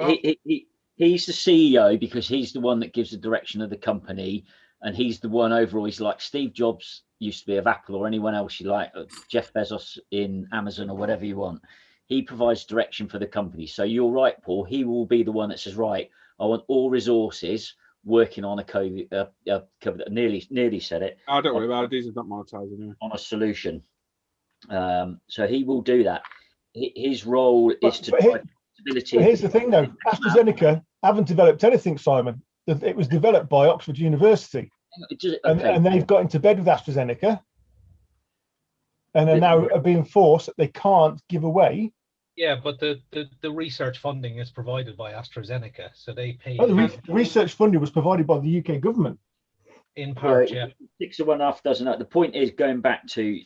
he's the CEO because he's the one that gives the direction of the company, and he's the one overall. He's like Steve Jobs used to be of Apple, or anyone else you like, Jeff Bezos in Amazon, or whatever you want. He provides direction for the company. So you're right, Paul. He will be the one that says, right, I want all resources working on a COVID. Nearly said it. I don't worry about it. These are not monetized anyway. On a solution. So he will do that. His role is to drive stability. Here's the thing, though. AstraZeneca haven't developed anything, Simon. It was developed by Oxford University, and they've got into bed with AstraZeneca, and are now being forced that they can't give away. Yeah, but the research funding is provided by AstraZeneca, so they pay. Oh, the research funding was provided by the UK government. In part, yeah. 6 of 1, half dozen. The point is, going back to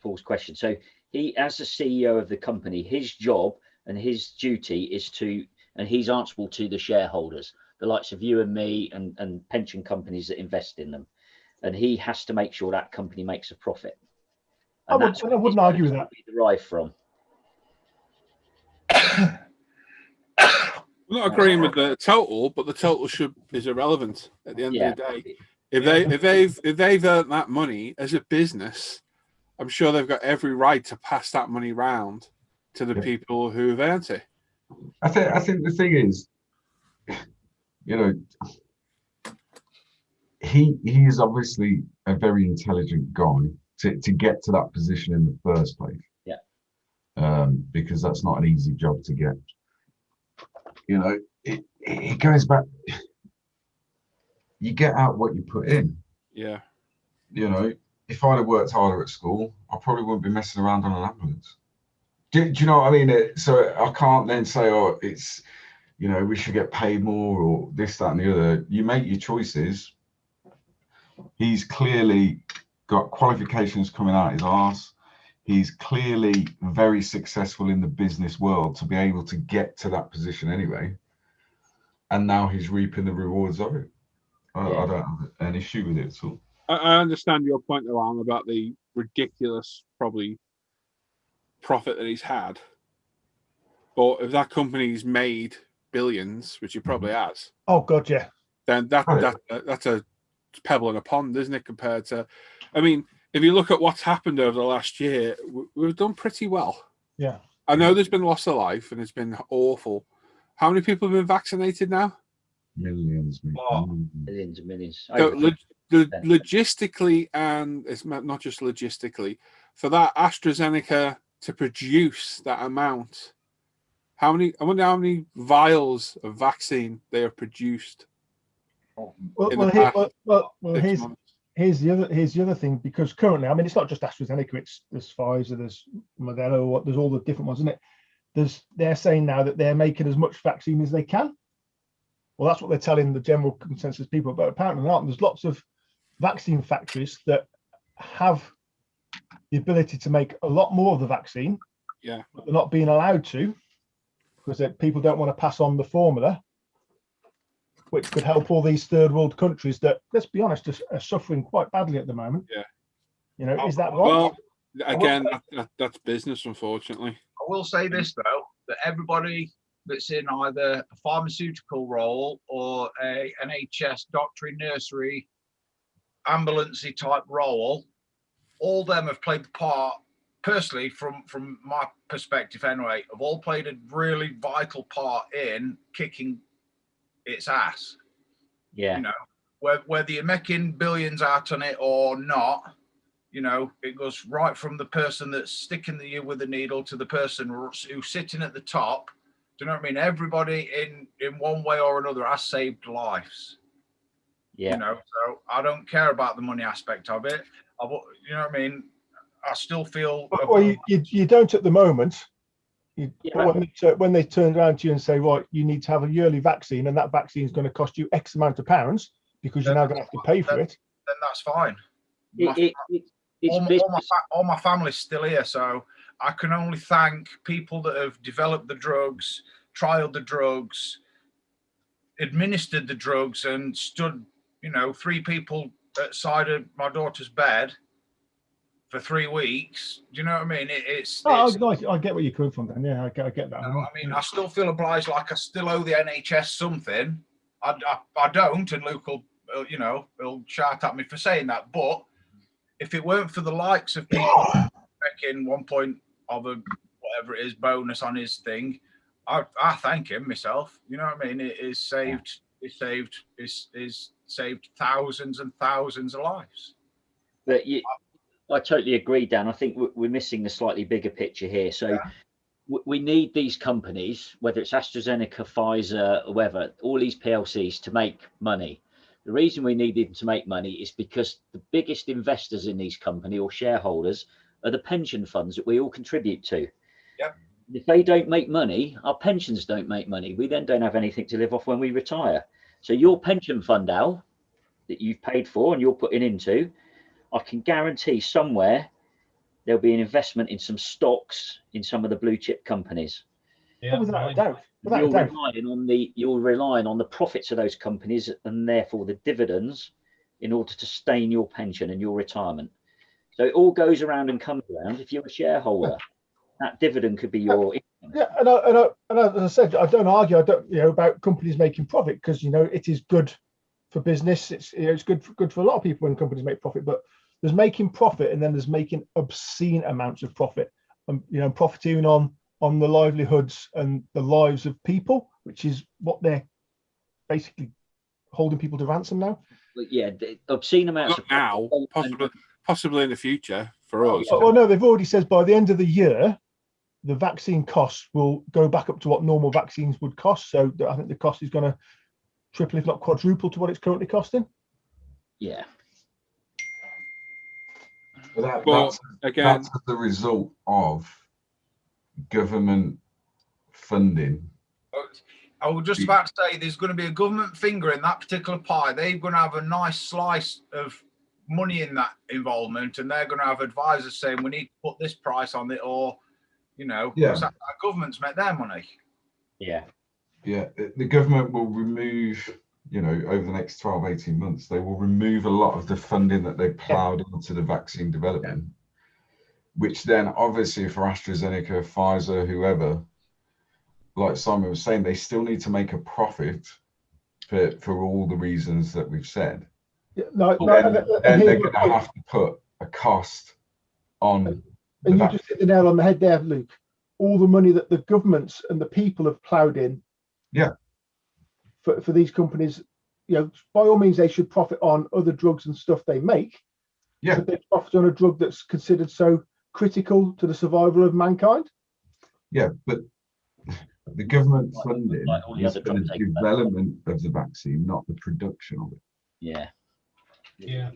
Paul's question. So he, as the CEO of the company, his job and his duty is and he's answerable to the shareholders, the likes of you and me, and pension companies that invest in them, and he has to make sure that company makes a profit. And I wouldn't argue with that. Derived from. I'm not agreeing with the total, but the total is irrelevant at the end of the day. If they've earned that money as a business, I'm sure they've got every right to pass that money round to the people who have earned it. I think the thing is, he is obviously a very intelligent guy to get to that position in the first place. Yeah. Because that's not an easy job to get. It goes back. You get out what you put in. Yeah. If I'd have worked harder at school, I probably wouldn't be messing around on an ambulance. Do you know what I mean? So I can't then say, oh, it's, we should get paid more or this, that, and the other. You make your choices. He's clearly got qualifications coming out his arse. He's clearly very successful in the business world to be able to get to that position anyway. And now he's reaping the rewards of it. I don't have an issue with it at all. I understand your point, Alan, about the ridiculous, probably, profit that he's had. But if that company's made billions, which he probably has. Oh, God, yeah. Then that's a pebble in a pond, isn't it, compared to... I mean, if you look at what's happened over the last year, we've done pretty well. Yeah. I know there's been loss of life and it's been awful. How many people have been vaccinated now? Millions. Millions and millions. So, logistically, and it's not just logistically, for that AstraZeneca to produce that amount, I wonder how many vials of vaccine they have produced. Here's the other thing, because currently, I mean, it's not just AstraZeneca, there's Pfizer, there's Modelo, there's all the different ones, isn't it? They're saying now that they're making as much vaccine as they can. Well, that's what they're telling the general consensus people, but apparently not. There's lots of vaccine factories that have the ability to make a lot more of the vaccine Yeah. But they're not being allowed to because people don't want to pass on the formula, which could help all these third world countries that, let's be honest, are suffering quite badly at the moment. Yeah. You know, is that right? Well, again, that's business, unfortunately. I will say this though, that everybody that's in either a pharmaceutical role or a NHS doctory, nursery, ambulancey type role, all them have played the part, personally, from my perspective anyway, have all played a really vital part in kicking its ass. Yeah. You know, whether you're making billions out on it or not, you know, it goes right from the person that's sticking you with the needle to the person who's sitting at the top. Do you know what I mean? Everybody in one way or another has saved lives. Yeah. You know, so I don't care about the money aspect of it. You know what I mean? I still feel. Well, you don't at the moment. But when they turn around to you and say, right, you need to have a yearly vaccine, and that vaccine is going to cost you X amount of pounds because you're now going to have to pay for it. Then that's fine. All my family's still here, so I can only thank people that have developed the drugs, trialed the drugs, administered the drugs, and stood, you know, 3 people outside of my daughter's bed for 3 weeks. Do you know what I mean? I get where you're coming from then. Yeah, I get that. You know, I mean, I still feel obliged, like I still owe the NHS something. I don't, and Luke will, you know, he'll shout at me for saying that. But if it weren't for the likes of people making 1 point of a whatever it is bonus on his thing, I thank him myself. You know what I mean? It is saved. It's saved thousands and thousands of lives. But I totally agree, Dan. I think we're missing the slightly bigger picture here. So we need these companies, whether it's AstraZeneca, Pfizer, whoever, all these PLCs to make money. The reason we need them to make money is because the biggest investors in these companies or shareholders are the pension funds that we all contribute to. Yep. If they don't make money, our pensions don't make money. We then don't have anything to live off when we retire. So your pension fund, Al, that you've paid for and you're putting into, I can guarantee somewhere there'll be an investment in some stocks in some of the blue chip companies. Yeah, without a doubt. You're relying on the profits of those companies and therefore the dividends in order to sustain your pension and your retirement. So it all goes around and comes around. If you're a shareholder, that dividend could be your income. Yeah, and as I said, I don't argue. I don't, you know, about companies making profit because, you know, it is good for business. It's, you know, it's good for a lot of people when companies make profit. But there's making profit, and then there's making obscene amounts of profit, and, you know, profiting on the livelihoods and the lives of people, which is what they're basically holding people to ransom now. But yeah, obscene amounts of now, possibly in the future for us. Well, no, they've already said by the end of the year, the vaccine costs will go back up to what normal vaccines would cost. So I think the cost is going to triple, if not quadruple, to what it's currently costing. Yeah. But that's the result of government funding. I was just about to say there's going to be a government finger in that particular pie. They're going to have a nice slice of money in that involvement, and they're going to have advisors saying we need to put this price on it, or, you know, our government's make their money. Yeah. Yeah, the government will remove, you know, over the next 12, 18 months, they will remove a lot of the funding that they ploughed into the vaccine development, which then obviously for AstraZeneca, Pfizer, whoever, like Simon was saying, they still need to make a profit for all the reasons that we've said. Yeah, then they're going to have to put a cost on. And you just hit the nail on the head there, Luke. All the money that the governments and the people have ploughed in. Yeah. For these companies, you know, by all means, they should profit on other drugs and stuff they make. Yeah. But they profit on a drug that's considered so critical to the survival of mankind. Yeah, but the government funding is for the development of the vaccine, not the production of it. Yeah. Yeah.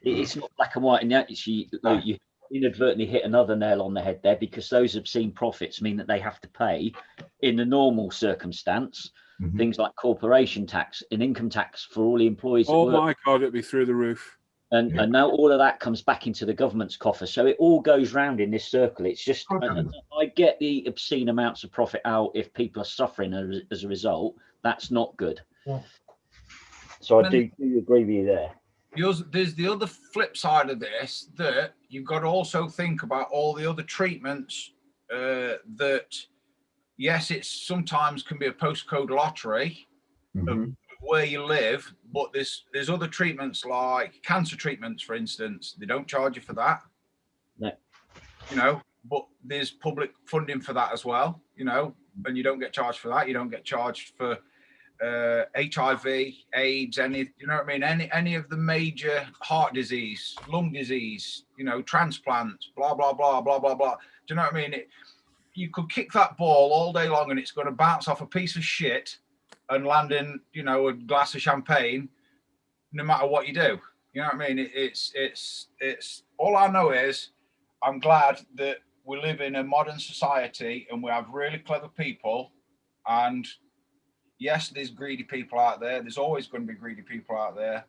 It's not black and white, and actually, you inadvertently hit another nail on the head there, because those obscene profits mean that they have to pay, in the normal circumstance, things like corporation tax and income tax for all the employees. Oh my God, it'd be through the roof. And now all of that comes back into the government's coffer. So it all goes round in this circle. It's just, I get the obscene amounts of profit out if people are suffering as a result. That's not good. Yeah. So I do agree with you there. There's the other flip side of this, that you've got to also think about all the other treatments that, yes, it sometimes can be a postcode lottery of where you live, but there's other treatments like cancer treatments, for instance. They don't charge you for that. No. You know, but there's public funding for that as well, you know, and you don't get charged for that. You don't get charged for HIV, AIDS, any, you know what I mean? Any of the major heart disease, lung disease, you know, transplant, blah, blah, blah, blah, blah, blah. Do you know what I mean? You could kick that ball all day long and it's going to bounce off a piece of shit and land in, you know, a glass of champagne, no matter what you do. You know what I mean? It's all I know is I'm glad that we live in a modern society and we have really clever people. And yes, there's greedy people out there. There's always going to be greedy people out there,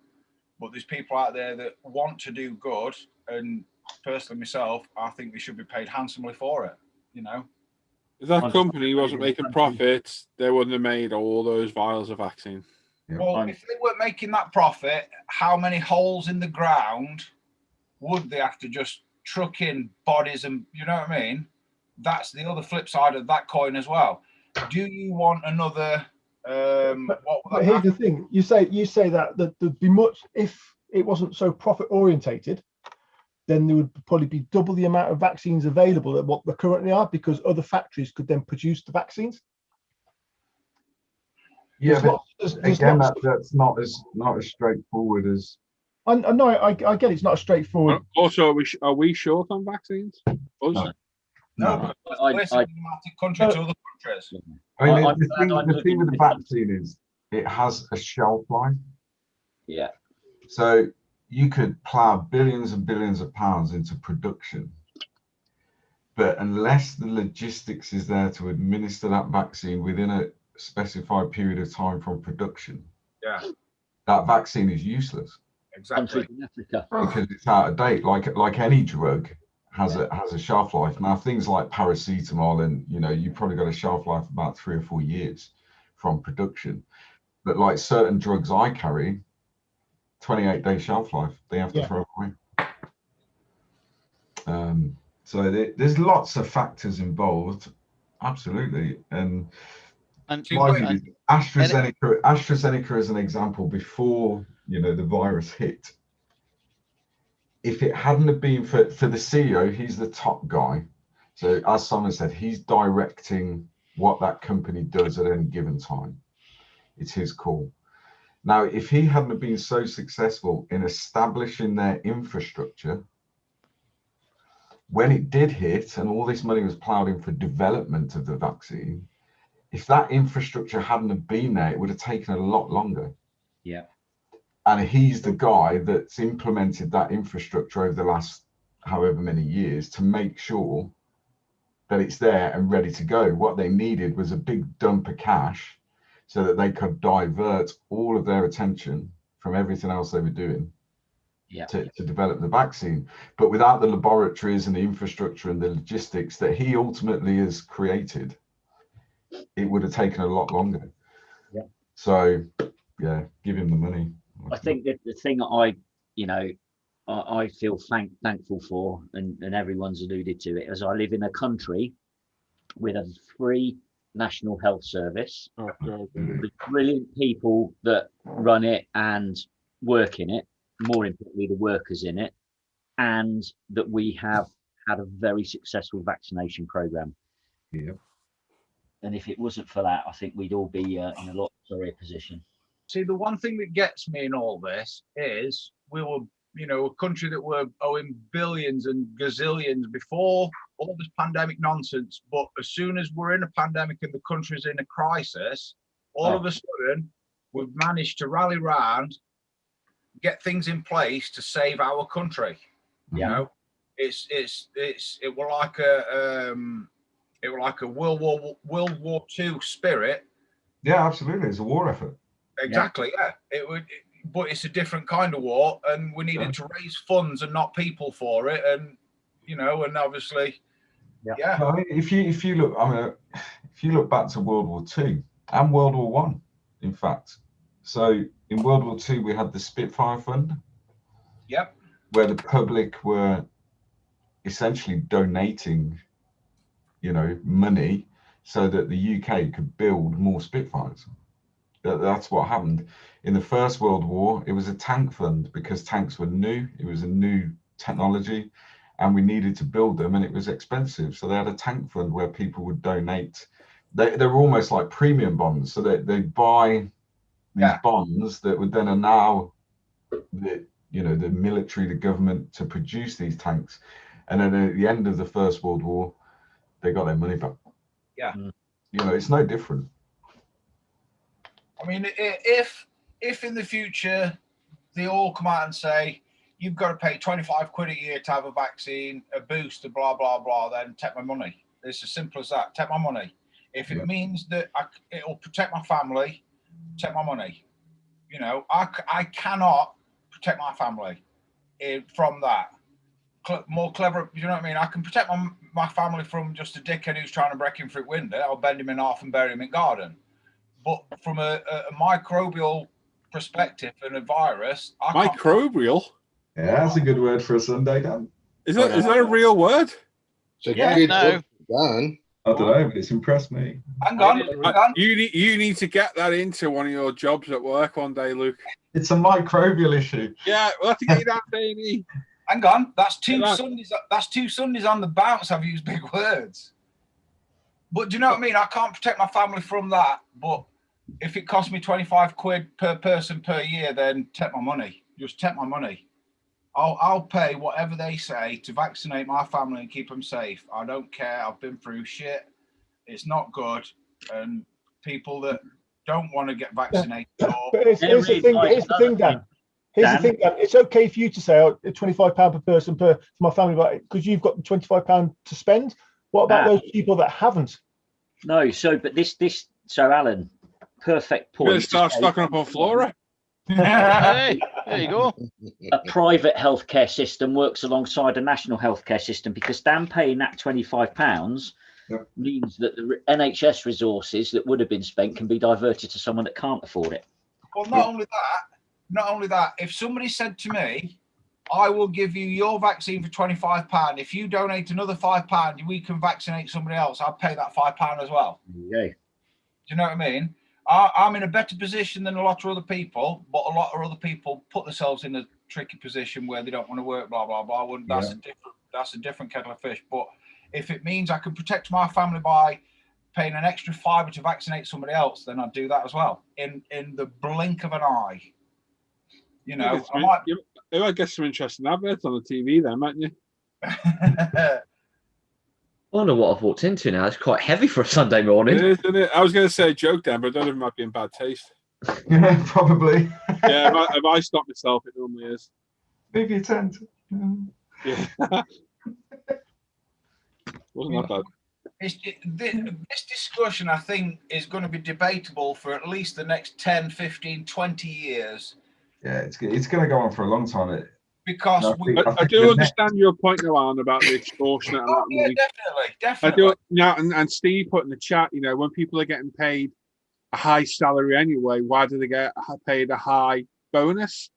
but there's people out there that want to do good. And personally, myself, I think they should be paid handsomely for it. You know, if that company wasn't making profits, they wouldn't have made all those vials of vaccine. Well, if they weren't making that profit, how many holes in the ground would they have to just truck in bodies? And you know what I mean? That's the other flip side of that coin as well. Do you want another? But here's the thing: you say that there'd be much, if it wasn't so profit orientated, then there would probably be double the amount of vaccines available at what there currently are, because other factories could then produce the vaccines. Yeah, but again, that's not as straightforward as. I know. I get it's not as straightforward. Also, are we short on vaccines? No. Country to other countries. I mean, the thing with the vaccine is it has a shelf life. Yeah. So you could plow billions and billions of pounds into production, but unless the logistics is there to administer that vaccine within a specified period of time from production, that vaccine is useless. Exactly. Because it's out of date. Like any drug has a shelf life. Now things like paracetamol, and you know, you probably got a shelf life of about 3 or 4 years from production. But like certain drugs I carry, 28-day shelf life, they have to throw away. So there's lots of factors involved, absolutely. And AstraZeneca as an example, before, you know, the virus hit, if it hadn't have been for the CEO, he's the top guy. So as Simon said, he's directing what that company does at any given time. It's his call. Now, if he hadn't have been so successful in establishing their infrastructure, when it did hit and all this money was plowed in for development of the vaccine, if that infrastructure hadn't have been there, it would have taken a lot longer. Yeah. And he's the guy that's implemented that infrastructure over the last however many years to make sure that it's there and ready to go. What they needed was a big dump of cash so that they could divert all of their attention from everything else they were doing to develop the vaccine. But without the laboratories and the infrastructure and the logistics that he ultimately has created, it would have taken a lot longer. Yeah. So, yeah, give him the money. I think that the thing I feel thankful for, and everyone's alluded to it, as I live in a country with a free national health service, with brilliant people that run it and work in it, more importantly, the workers in it, and that we have had a very successful vaccination program. Yeah. And if it wasn't for that, I think we'd all be in a lot sorrier position. See, the one thing that gets me in all this is we were, you know, a country that were owing billions and gazillions before all this pandemic nonsense. But as soon as we're in a pandemic and the country's in a crisis, all of a sudden we've managed to rally round, get things in place to save our country. You know, it were like a World War II spirit. Yeah, absolutely. It's a war effort. Exactly. Yeah. It would. but it's a different kind of war, and we needed to raise funds and not people for it, and and obviously, yeah. I mean, if you look, if you look back to World War II and World War One, in fact, so in World War II we had the Spitfire Fund, Yep, where the public were essentially donating, money so that the UK could build more Spitfires. That's what happened. In the First World War, it was a tank fund because tanks were new. It was a new technology and we needed to build them, and it was expensive. So they had a tank fund where people would donate. They were almost like premium bonds. So they buy these bonds that would then allow the military, the government, to produce these tanks. And then at the end of the First World War, they got their money back. Yeah. It's no different. I mean, if in the future they all come out and say you've got to pay 25 quid a year to have a vaccine, a booster, blah blah blah, then take my money. It's as simple as that. Take my money. If it means that it'll protect my family, take my money. I cannot protect my family from that. More clever, you know what I mean? I can protect my family from just a dickhead who's trying to break in through the window. I'll bend him in half and bury him in garden. But from a microbial perspective and a virus, microbial. Yeah, that's a good word for a Sunday, Dan. Is that a real word? No. I don't know, but it's impressed me. Hang on. You need to get that into one of your jobs at work one day, Luke. It's a microbial issue. Yeah, we'll have to get you down, Amy. Hang on. That's two Sundays. That's 2 Sundays on the bounce. I've used big words. But do you know what I mean? I can't protect my family from that. But if it costs me 25 quid per person per year, then take my money. Just take my money. I'll pay whatever they say to vaccinate my family and keep them safe. I don't care. I've been through shit. It's not good. And people that don't want to get vaccinated. But here's the thing, Dan. Here's the thing, Dan. It's okay for you to say, £25 per person for my family, because you've got £25 to spend. What about those people that haven't? No, so Alan, perfect point. You're going to start stocking up on Flora. Hey, there you go. A private healthcare system works alongside a national healthcare system, because Dan paying that £25 means that the NHS resources that would have been spent can be diverted to someone that can't afford it. Well, not only that, if somebody said to me, I will give you your vaccine for £25. If you donate another £5, we can vaccinate somebody else. I'll pay that £5 as well. Okay. Do you know what I mean? I'm in a better position than a lot of other people, but a lot of other people put themselves in a tricky position where they don't want to work, blah, blah, blah. That's a different kettle of fish. But if it means I can protect my family by paying an extra £5 to vaccinate somebody else, then I'd do that as well. In the blink of an eye. You know, you might get some interesting adverts on the TV then, mightn't you? I wonder what I've walked into now. It's quite heavy for a Sunday morning. It is, isn't it? I was going to say a joke then, but I don't know if it might be in bad taste. Yeah, probably. Yeah, if I stop myself, it normally is. Maybe a tent. Yeah. Wasn't that bad. This discussion, I think, is going to be debatable for at least the next 10, 15, 20 years. Yeah, it's going to go on for a long time. Because I do understand your point, Alan, about the extortionate amount of money. Definitely. I do. Now, and Steve put in the chat, you know, when people are getting paid a high salary anyway, why do they get paid a high bonus?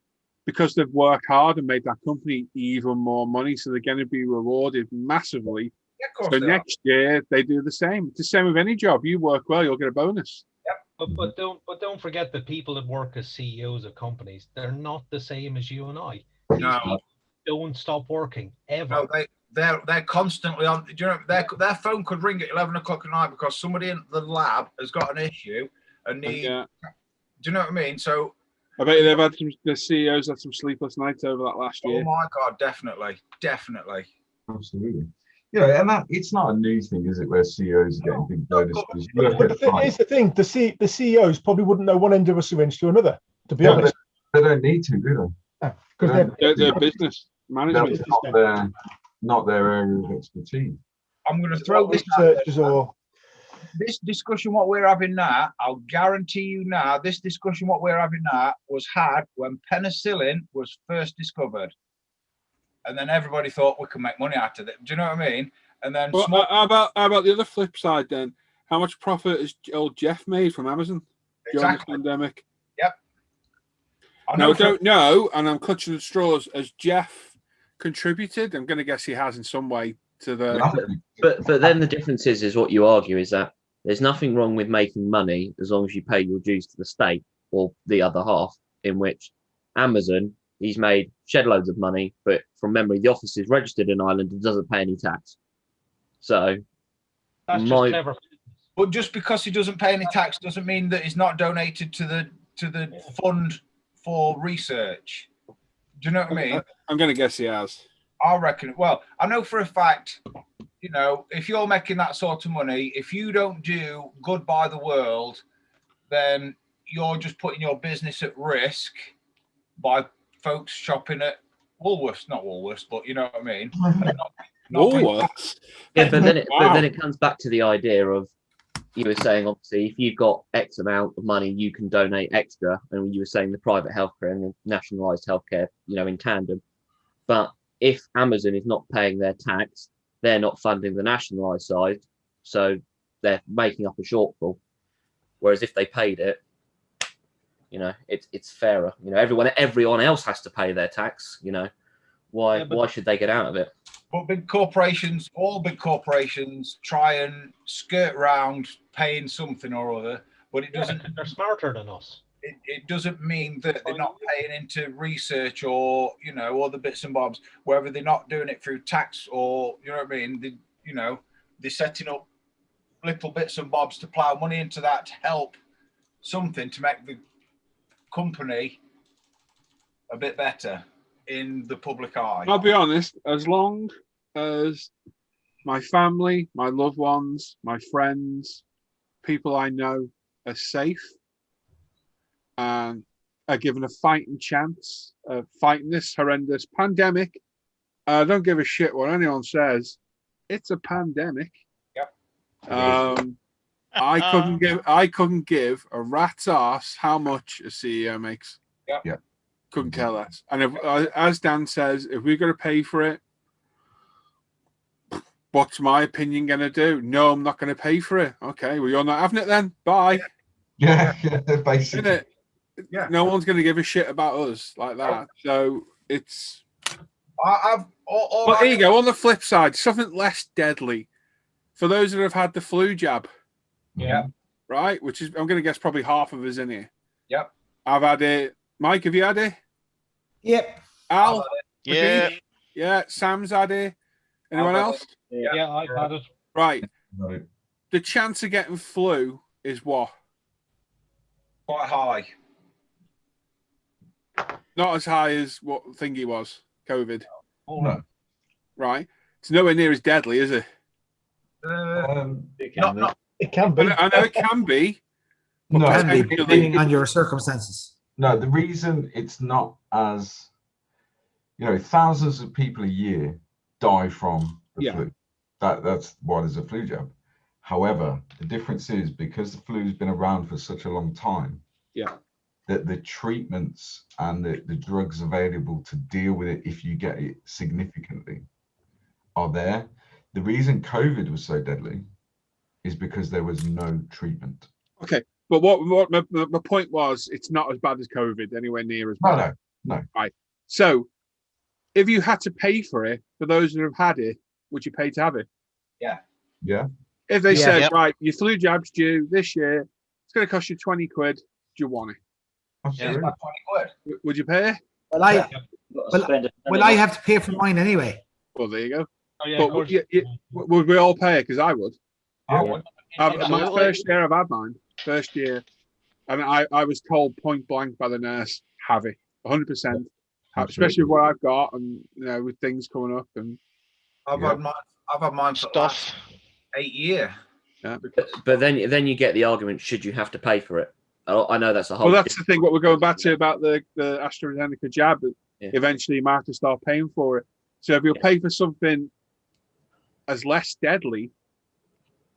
Because they've worked hard and made that company even more money, so they're going to be rewarded massively. Yeah, so next year they do the same. It's the same with any job. You work well, you'll get a bonus. Yep. But don't forget the people that work as CEOs of companies. They're not the same as you and I. No. Don't stop working ever. No, they're constantly on. Do you know their phone could ring at 11 o'clock at night because somebody in the lab has got an issue and need. Do you know what I mean? So I bet they've had the CEOs had some sleepless nights over that last year. Oh my God, definitely. Absolutely. Yeah, and it's not a new thing, is it? Where CEOs are getting big bonuses. Here's the thing: the CEOs probably wouldn't know one end of a syringe to another. To be honest, they don't need to, do they? Because they're business management. Not their area of expertise. I'm going to throw this. Researchers or this discussion, what we're having now, I'll guarantee you now, this discussion, what we're having now, was had when penicillin was first discovered. And then everybody thought we could make money out of it. Do you know what I mean? And then Well, how about the other flip side then? How much profit has old Jeff made from Amazon during the pandemic? Yep. I don't know, and I'm clutching at straws. Has Jeff contributed? I'm going to guess he has in some way to the. But then the difference is what you argue is that there's nothing wrong with making money as long as you pay your dues to the state, or the other half, in which Amazon, he's made shed loads of money, but from memory, the office is registered in Ireland and doesn't pay any tax. So that's just clever. But just because he doesn't pay any tax doesn't mean that he's not donated to the fund for research. Do you know what I mean? I'm going to guess he has. I reckon. Well, I know for a fact, you know, if you're making that sort of money, if you don't do good by the world, then you're just putting your business at risk by folks shopping at Woolworths, not Woolworths, but you know what I mean. Woolworths. Yeah, but then it comes back to the idea of, you were saying, obviously, if you've got X amount of money, you can donate extra. And you were saying the private healthcare and the nationalised healthcare, you know, in tandem. But if Amazon is not paying their tax, they're not funding the nationalised side. So they're making up a shortfall. Whereas if they paid it, you know, it's fairer. You know, everyone else has to pay their tax. You know, why should they get out of it? But big corporations, all big corporations, try and skirt around paying something or other, but it doesn't. They're smarter than us. It doesn't mean that they're not paying into research or, you know, other bits and bobs. Whether they're not doing it through tax or, you know what I mean, they're setting up little bits and bobs to plow money into that to help something to make the company a bit better in the public eye. I'll be honest, as long as my family, my loved ones, my friends, people I know are safe and are given a fighting chance of fighting this horrendous pandemic, I don't give a shit what anyone says. It's a pandemic. Yep. I couldn't give a rat's ass how much a CEO makes. Yep. Couldn't care less. And if, as Dan says, if we're going to pay for it, what's my opinion going to do? No, I'm not going to pay for it. Okay, well, you're not having it then. Bye. Yeah, basically. Yeah. No one's going to give a shit about us like that. So it's. But here you go. On the flip side, something less deadly for those that have had the flu jab. Yeah. Right, which is, I'm going to guess, probably half of us in here. Yep. I've had it. Mike, have you had it? Yep. Al? Yeah. Yeah. Sam's had it. Anyone else? Yeah, I've had it. Right. The chance of getting flu is what? Quite high. Not as high as what thingy was, COVID. No. Right. It's nowhere near as deadly, is it? It can be. I know it can be. No, Can be, depending on your circumstances. No, the reason it's not as, you know, thousands of people a year die from the flu. That's why there's a flu jab. However, the difference is because the flu's been around for such a long time. Yeah. That the treatments and the drugs available to deal with it if you get it significantly are there. The reason COVID was so deadly is because there was no treatment. Okay. But what my point was, it's not as bad as COVID, anywhere near as bad. No. Right. So, if you had to pay for it, for those that have had it, would you pay to have it? Yeah. Yeah. If they said, right, your flu jab's due this year, it's going to cost you 20 quid. Do you want it? It's about 20 quid. Would you pay? Well, I have to pay for mine anyway. Well, there you go. Oh, yeah, but would we all pay it? Because I would. I would. My first year I've had mine. First year, and I was told point blank by the nurse, have it 100%, especially with what I've got, and you know, with things coming up. And I've had mine for stuff 8 years. Yeah. But then you get the argument: should you have to pay for it? I know that's a whole. Well, that's the thing. What we're going back to about the AstraZeneca jab. Eventually, you might have to start paying for it. So if you'll pay for something as less deadly,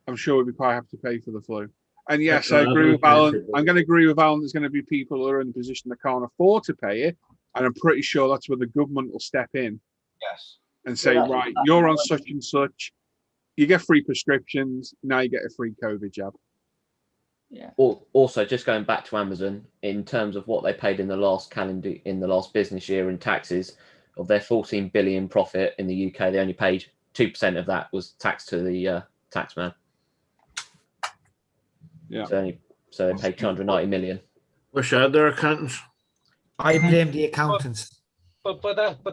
I'm sure we'd be quite happy to pay for the flu. And yes, That's I agree with what I was Alan. I'm going to agree with Alan. There's going to be people who are in a position that can't afford to pay it, and I'm pretty sure that's where the government will step in. Yes. And say, right, you're on such and such. You get free prescriptions. Now you get a free COVID jab. Yeah. Also, just going back to Amazon, in terms of what they paid in the last business year in taxes, of their 14 billion profit in the UK, they only paid 2% of that was taxed to the taxman. Yeah. So they paid 290 million. Wish I had their accountants. I blame the accountants. But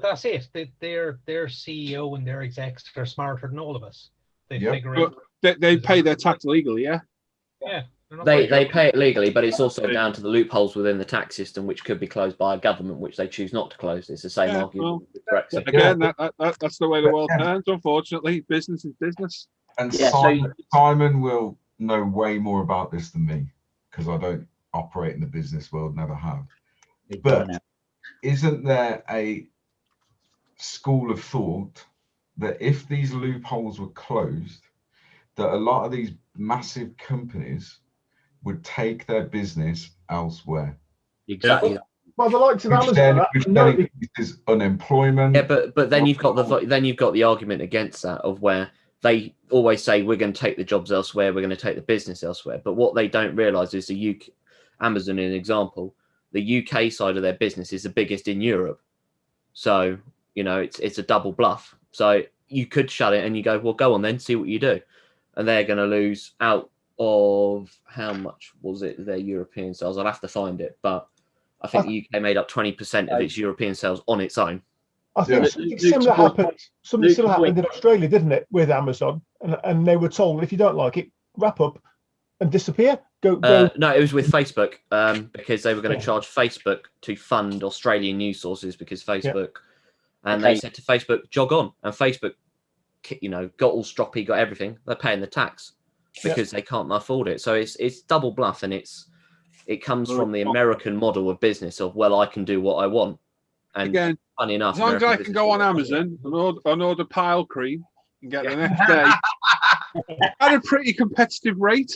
that's it. Their CEO and their execs are smarter than all of us. They figure out. They pay their tax legally, yeah. Yeah. They pay it legally, but it's also down to the loopholes within the tax system, which could be closed by a government, which they choose not to close. It's the same argument with Brexit. Again, that's the way the world turns, unfortunately. Business is business. And Simon will know way more about this than me, because I don't operate in the business world, never have. But isn't there a school of thought that if these loopholes were closed, that a lot of these massive companies would take their business elsewhere? Exactly. Well, the likes of Amazon, is unemployment. Yeah, but then you've got the argument against that of where they always say we're going to take the jobs elsewhere, we're going to take the business elsewhere. But what they don't realise is the UK, Amazon, an example, the UK side of their business is the biggest in Europe. So it's a double bluff. So you could shut it and you go, well, go on then, see what you do, and they're going to lose out of how much was it their European sales? I'll have to find it, but I think the UK made up 20% of its European sales on its own. I think something similar happened. Something similar happened in Australia, didn't it, with Amazon? And they were told, if you don't like it, wrap up and disappear. Go. No, it was with Facebook, because they were going to charge Facebook to fund Australian news sources because Facebook, and they said to Facebook, jog on, and Facebook, got all stroppy, got everything. They're paying the tax because they can't afford it. So it's double bluff, and it comes from the American model of business of, well, I can do what I want. And again, funny enough, as long as I can go on Amazon and order pile cream and get the next day at a pretty competitive rate.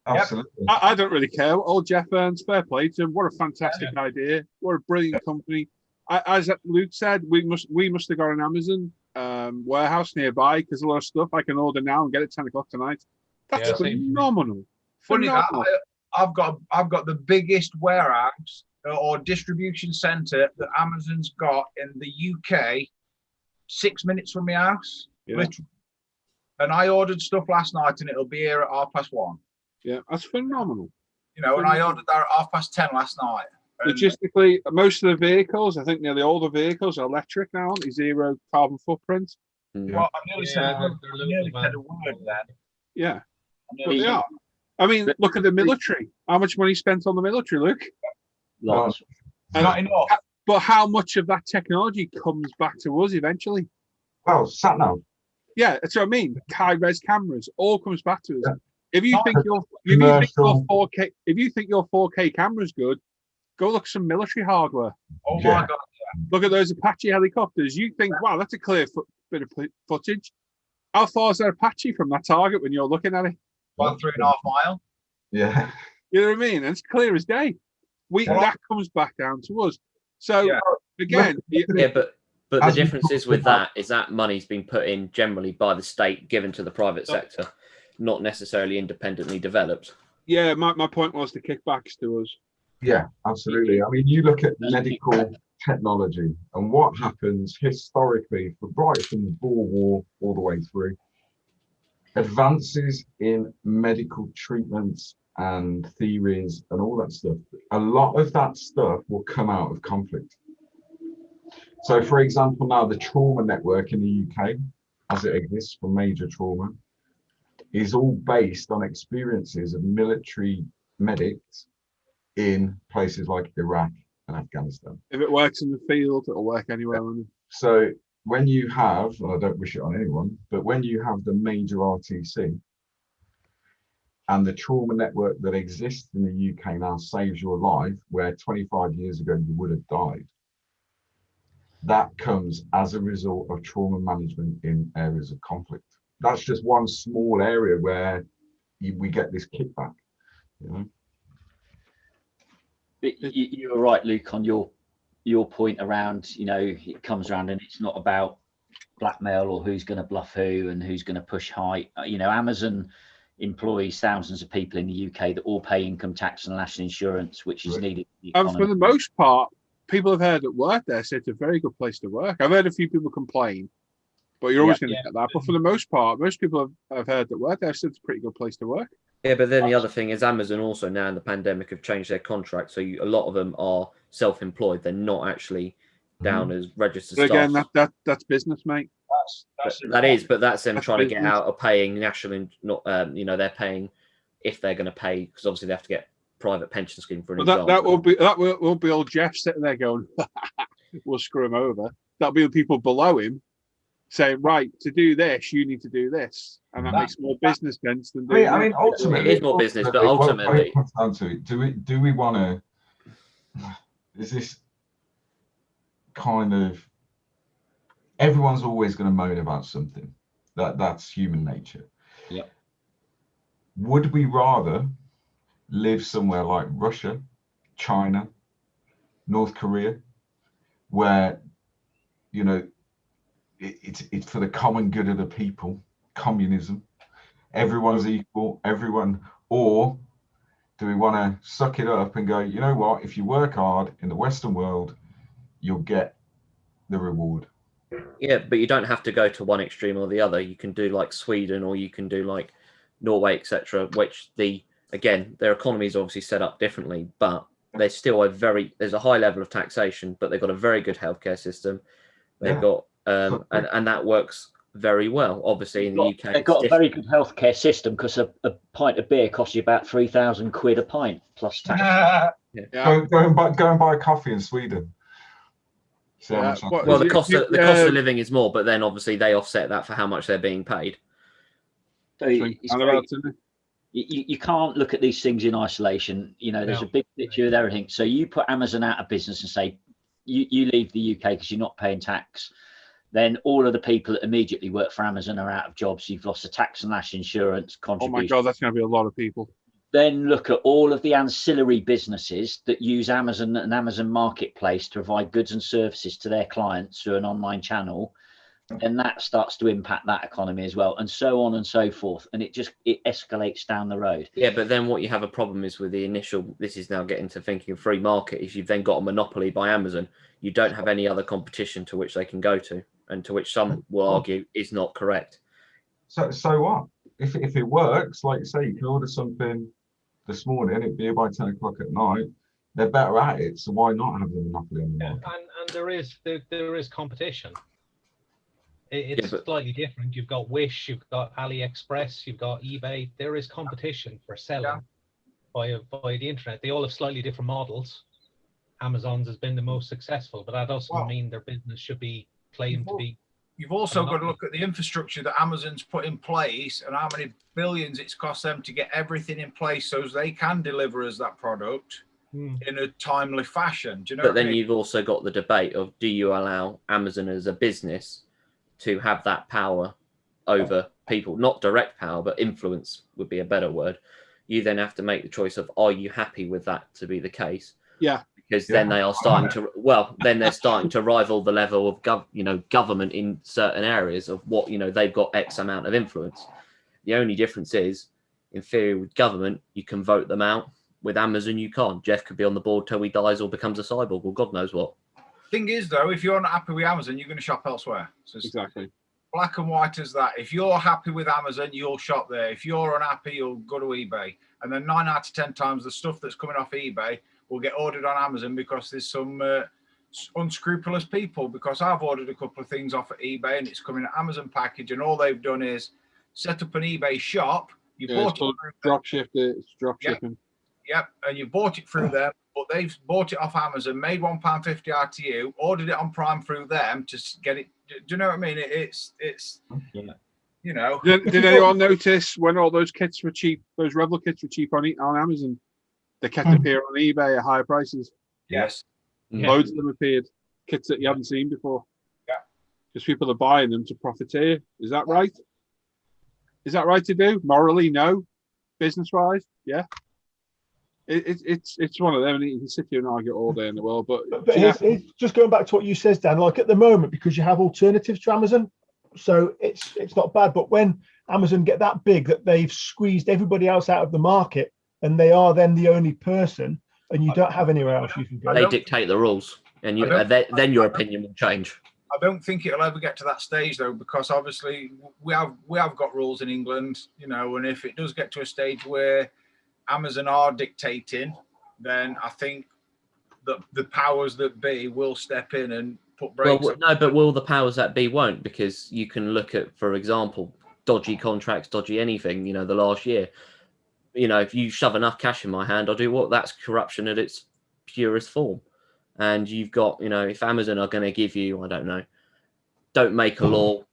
Absolutely. I don't really care what old Jeff earns. Fair play to him. What a fantastic idea. What a brilliant company. As Luke said, we must have got an Amazon warehouse nearby, because a lot of stuff I can order now and get it 10 o'clock tonight. That's phenomenal. Funny that I've got the biggest warehouse or distribution centre that Amazon's got in the UK, 6 minutes from my house, literally. And I ordered stuff last night, and it'll be here at 1:30. Yeah, that's phenomenal. And I ordered that at 10:30 last night. Logistically, most of the vehicles, I think nearly all the vehicles are electric now, aren't they? Zero carbon footprint. Well, I nearly said a word then. Yeah, but they are. I mean, look at the military. How much money spent on the military, Luke? Lots. Not enough. But how much of that technology comes back to us eventually? Well, sat nav. Yeah, that's what I mean. High-res cameras all comes back to us. Yeah. If you think your 4K camera's good, go look at some military hardware. Oh my God! Yeah. Look at those Apache helicopters. You think, wow, that's a clear bit of footage. How far is that Apache from that target when you're looking at it? About 3.5 miles. Yeah. You know what I mean? And it's clear as day. That comes back down to us. So again, but the difference is with that is that money's been put in generally by the state, given to the private sector, not necessarily independently developed. Yeah, my point was the kickbacks to us. Yeah, absolutely. I mean, you look at medical technology and what happens historically, right from the Boer War all the way through. Advances in medical treatments and theories and all that stuff. A lot of that stuff will come out of conflict. So, for example, now the trauma network in the UK, as it exists for major trauma, is all based on experiences of military medics in places like Iraq and Afghanistan. If it works in the field, it'll work anywhere. So when you have, and I don't wish it on anyone, but when you have the major RTC and the trauma network that exists in the UK now saves your life, where 25 years ago you would have died, that comes as a result of trauma management in areas of conflict. That's just one small area where we get this kickback. You know? But you're right, Luke, on your point around, you know, it comes around and it's not about blackmail or who's going to bluff who and who's going to push height. You know, Amazon employs thousands of people in the UK that all pay income tax and national insurance, which is needed. And for the most part, people have heard at work there say it's a very good place to work. I've heard a few people complain, but you're always going to get that. But for the most part, most people have heard that work there said it's a pretty good place to work. Yeah, but then the other thing is Amazon also now in the pandemic have changed their contract, so a lot of them are self-employed. They're not actually down as registered But staff. again, that's business, mate. But that's them trying to get out of paying national, not you know, they're paying if they're going to pay, because obviously they have to get private pension scheme for an example. That won't be old Jeff sitting there going, we'll screw him over. That'll be the people below him saying, right, to do this, you need to do this, and that makes more business sense than doing. I mean, ultimately, it is more business, but ultimately, it comes down to it. Do we want to? Is this kind of? Everyone's always going to moan about something. That's human nature. Yeah. Would we rather live somewhere like Russia, China, North Korea, where, you know, it's for the common good of the people, communism, everyone's equal, or do we want to suck it up and go, you know what, if you work hard in the Western world, you'll get the reward? Yeah, but you don't have to go to one extreme or the other. You can do like Sweden, or you can do like Norway, etc. Which again, their economy is obviously set up differently, but there's still there's a high level of taxation, but they've got a very good healthcare system. They've got and that works very well. Obviously, in the UK, they've got a very good healthcare system because a pint of beer costs you about £3,000 a pint plus tax. Go and buy a coffee in Sweden. Well, the cost of living is more, but then obviously they offset that for how much they're being paid. So you can't look at these things in isolation. You know, there's a big picture with everything. So you put Amazon out of business and say you leave the UK because you're not paying tax. Then all of the people that immediately work for Amazon are out of jobs. You've lost the tax and national insurance contribution. Oh my God, that's going to be a lot of people. Then look at all of the ancillary businesses that use Amazon and Amazon Marketplace to provide goods and services to their clients through an online channel. And that starts to impact that economy as well, and so on and so forth. And it escalates down the road. Yeah, but then what you have a problem is with the initial, this is now getting to thinking of free market, is you've then got a monopoly by Amazon. You don't have any other competition to which they can go to, and to which some will argue is not correct. So what? If it works, like you say, you can order something this morning, it'd be by 10 o'clock at night. They're better at it, so why not have the monopoly on the market? And there is competition. It's slightly different. You've got Wish, you've got AliExpress, you've got eBay. There is competition for selling via the internet. They all have slightly different models. Amazon's has been the most successful, but that doesn't mean their business should be claimed to be. You've also got to look at the infrastructure that Amazon's put in place and how many billions it's cost them to get everything in place so they can deliver us that product in a timely fashion. Do you know? But then you've also got the debate of, do you allow Amazon as a business to have that power over people? Not direct power, but influence would be a better word. You then have to make the choice of, are you happy with that to be the case? Yeah. Because then they are starting to, then they're starting to rival the level of government in certain areas of what, they've got X amount of influence. The only difference is, in theory, with government, you can vote them out. With Amazon, you can't. Jeff could be on the board till he dies or becomes a cyborg, or God knows what. Thing is, though, if you're not happy with Amazon, you're going to shop elsewhere. So exactly. Black and white as that. If you're happy with Amazon, you'll shop there. If you're unhappy, you'll go to eBay. And then 9 out of 10 times, the stuff that's coming off eBay will get ordered on Amazon because there's some unscrupulous people. Because I've ordered a couple of things off at eBay and it's coming in an Amazon package, and all they've done is set up an eBay shop. You bought it drop shipping. Yep, and you bought it through them, but they've bought it off Amazon, made £1.50 out to you, ordered it on Prime through them to get it. Do you know what I mean? It's you know. Did anyone notice when all those kits were cheap? Those Rebel kits were cheap on Amazon. They kept appearing on eBay at higher prices. Yes. Loads of them appeared. Kits that you haven't seen before. Yeah. Because people are buying them to profiteer. Is that right? Is that right to do? Morally, no. business-wise, yeah. It's one of them, and you can sit here and argue all day in the world. But here's just going back to what you says, Dan. Like at the moment, because you have alternatives to Amazon, so it's not bad. But when Amazon get that big that they've squeezed everybody else out of the market, and they are then the only person, and you don't have anywhere else you can go. They dictate the rules, and then your opinion will change. I don't think it'll ever get to that stage though, because obviously we have got rules in England, you know, and if it does get to a stage where Amazon are dictating, then I think that the powers that be will step in and put brakes. Well, no, but will the powers that be won't, because you can look at, for example, dodgy contracts, dodgy anything, you know, the last year. You know, if you shove enough cash in my hand, I'll do what? That's corruption at its purest form. And you've got, you know, if Amazon are going to give you, I don't know, don't make a law,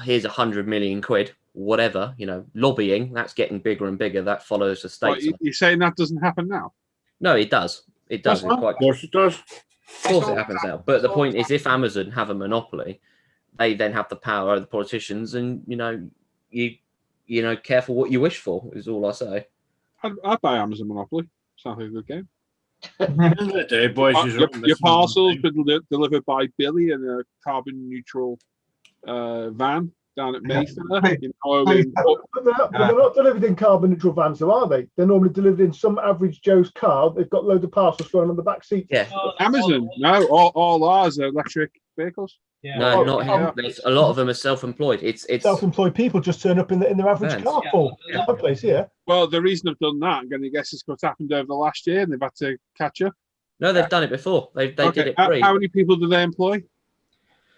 here's 100 million quid, whatever, you know, lobbying, that's getting bigger and bigger. That follows the states. You're saying that doesn't happen now? No, it does. It does. Of course it does. Of course it happens now. But the point is, if Amazon have a monopoly, they then have the power over the politicians, and, you know, careful what you wish for, is all I say. I'd buy Amazon Monopoly. Sounds like a good game. Your your parcels been delivered by Billy in a carbon neutral van down at Mayfair. You know, but they're not delivered in carbon neutral vans, though, are they? They're normally delivered in some average Joe's car. They've got loads of parcels thrown on the back seat. Yeah. Amazon, no, all ours are electric vehicles. Yeah. No, not here. A lot of them are self-employed. It's self-employed people just turn up in their average vans. car full. Yeah. My place here. Well, the reason I've done that, I'm going to guess it's what's happened over the last year, and they've had to catch up. No, they've done it before. They did it free. How many people do they employ?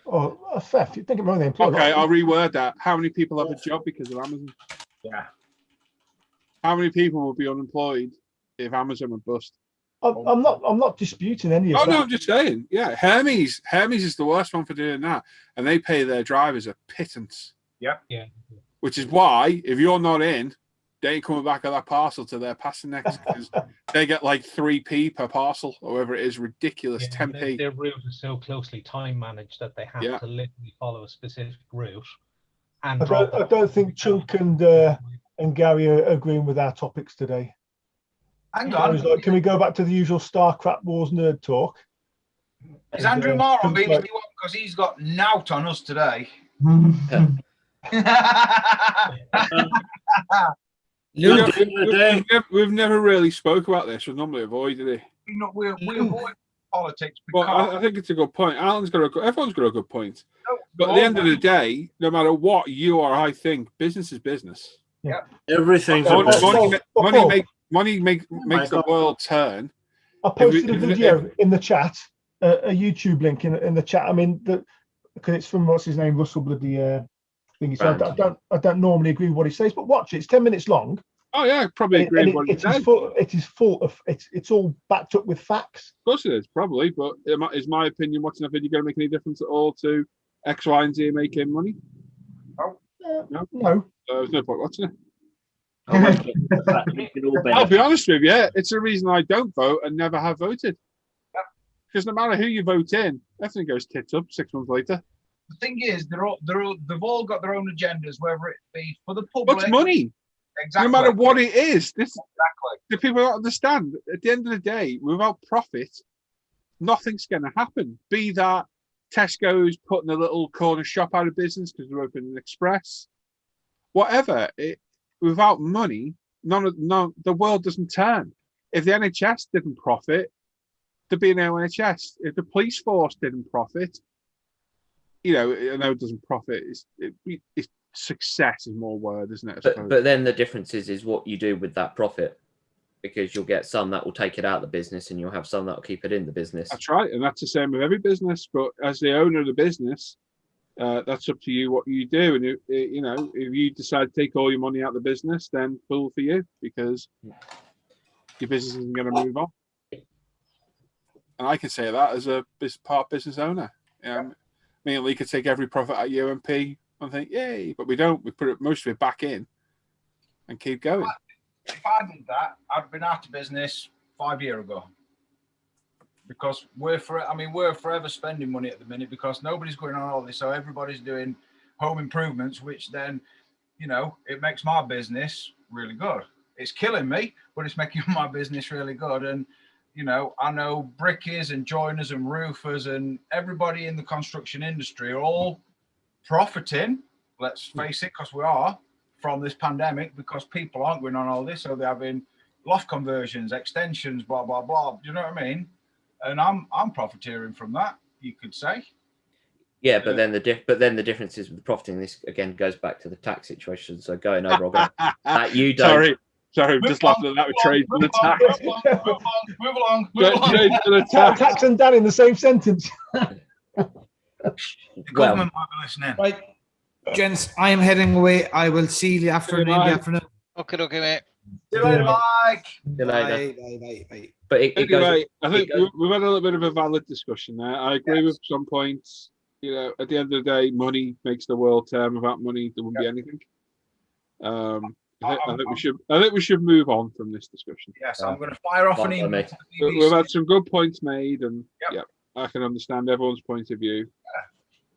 Oh, a theft. You think about they employ. Okay, I'll reword that. How many people have a job because of Amazon? Yeah. How many people will be unemployed if Amazon would bust? I'm not disputing any of that. Oh no, I'm just saying. Yeah, Hermes is the worst one for doing that, and they pay their drivers a pittance. Yeah. Which is why if you're not in, they ain't coming back at that parcel till they're passing next, because they get like 3p per parcel, or whatever it is, ridiculous. 10p. Their route is so closely time managed that they have to literally follow a specific route. And I don't think Chunk and Gary are agreeing with our topics today. Hang on. Like, can we go back to the usual StarCraft Wars nerd talk? Is Andrew Moore on BBC One? Because he's got nout on us today. We've never really spoke about this. We've normally avoided it. We avoid politics. Well, I think it's a good point. Everyone's got a good point. But at the end of the day, no matter what you or I think, business is business. Yeah. Everything's money makes the world turn. I posted a video in the chat, a YouTube link in the chat. I mean, because it's from what's his name, Russell Bloody thingy. So I don't normally agree with what he says, but watch it. It's 10 minutes long. Oh yeah, probably agree with what he says. It is full of it's all backed up with facts. Of course it is, probably. But is my opinion watching that video going to make any difference at all to X, Y, and Z making money? No. There's no point watching it. I'll be honest with you, it's the reason I don't vote and never have voted. Because no matter who you vote in, everything goes tits up 6 months later. The thing is, they've all got their own agendas, whether it be for the public. What's money? Exactly. No matter what it is, exactly. The people don't understand. At the end of the day, without profit, nothing's going to happen. Be that Tesco's putting a little corner shop out of business because they're opening an express, whatever. Without money, the world doesn't turn. If the NHS didn't profit, there'd be no NHS. If the police force didn't profit, I know it doesn't profit. It's success is more word, isn't it? But then the difference is what you do with that profit, because you'll get some that will take it out of the business, and you'll have some that will keep it in the business. That's right, and that's the same with every business. But as the owner of the business, that's up to you what you do. And if you decide to take all your money out of the business, then cool for you, because your business isn't going to move on. And I can say that as a business owner. Me and Lee could take every profit at UMP and think, yay, but we don't. We put most of it back in and keep going. If I did that, I'd been out of business 5 years ago. Because we're forever spending money at the minute, because nobody's going on all this, so everybody's doing home improvements, which then, it makes my business really good. It's killing me, but it's making my business really good. And you know, I know brickies and joiners and roofers and everybody in the construction industry are all profiting. Let's face it, because we are, from this pandemic, because people aren't going on all this, so they're having loft conversions, extensions, blah blah blah. Do you know what I mean? And I'm profiteering from that, you could say. Yeah, but then the difference is with the profiting. This again goes back to the tax situation. So going over that you don't. Sorry, just laughing at that with trade and the tax. Move along. Trade and the tax. Tax and Dan in the same sentence. The government might be listening. Right, gents, I am heading away. I will see you after in the afternoon. Okay, mate. See you later, Mike. See you later. Bye. But it Anyway, goes, I think we've had a little bit of a valid discussion there. I agree with some points. You know, at the end of the day, money makes the world turn. Without money, there wouldn't be anything. I think we should move on from this discussion. Yes, I'm going to fire off an email. We've had some good points made, and I can understand everyone's point of view.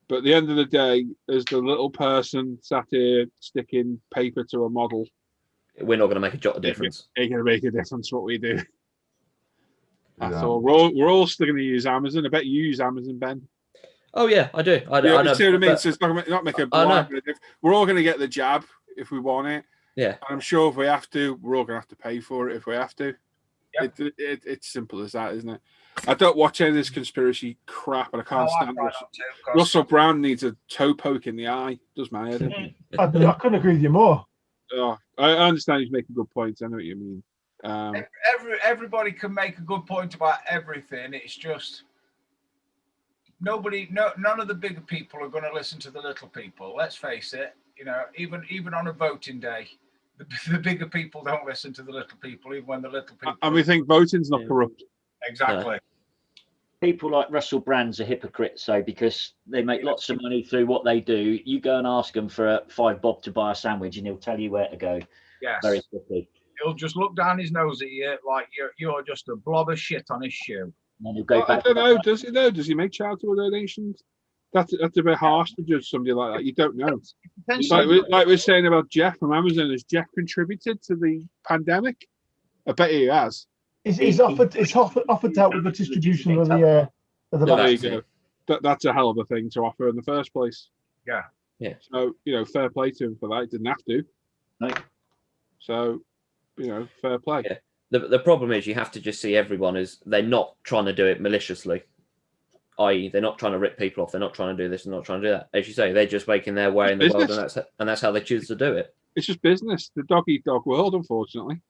But at the end of the day, as the little person sat here sticking paper to a model, we're not going to make a jot of difference. It's going to make a difference what we do. That's all. We're all still going to use Amazon. I bet you use Amazon, Ben. Oh yeah, I do. I know. See what I mean? So it's not make a blind difference. We're all going to get the jab if we want it. Yeah. And I'm sure if we have to, we're all going to have to pay for it if we have to. Yep. It's simple as that, isn't it? I don't watch any of this conspiracy crap, and I can't stand it. Russell Brand needs a toe poke in the eye. Does my head in. I couldn't agree with you more. Oh, I understand he's making good points. I know what you mean. Everybody can make a good point about everything. It's just none of the bigger people are going to listen to the little people. Let's face it. You know, even on a voting day, the bigger people don't listen to the little people, even when the little people. And we think voting's not corrupt. Exactly. People like Russell Brand's a hypocrite, so because they make lots of money through what they do, you go and ask him for $5 bob to buy a sandwich, and he'll tell you where to go. Yes. Very quickly. He'll just look down his nose at you like you're just a blob of shit on his shoe. And then he'll go back. I don't know. Does he know? Does he make charitable donations? That's a bit harsh to judge somebody like that. You don't know. Like we're saying about Jeff from Amazon, has Jeff contributed to the pandemic? I bet he has. It's offered to help with the distribution of the there you go. That's a hell of a thing to offer in the first place. Yeah. Yeah. So, fair play to him for that. He didn't have to. No. So, fair play. Yeah. The problem is you have to just see everyone as they're not trying to do it maliciously. I.e., they're not trying to rip people off. They're not trying to do this and not trying to do that. As you say, they're just making their way in the world, and that's how they choose to do it. It's just business. The dog-eat-dog world, unfortunately.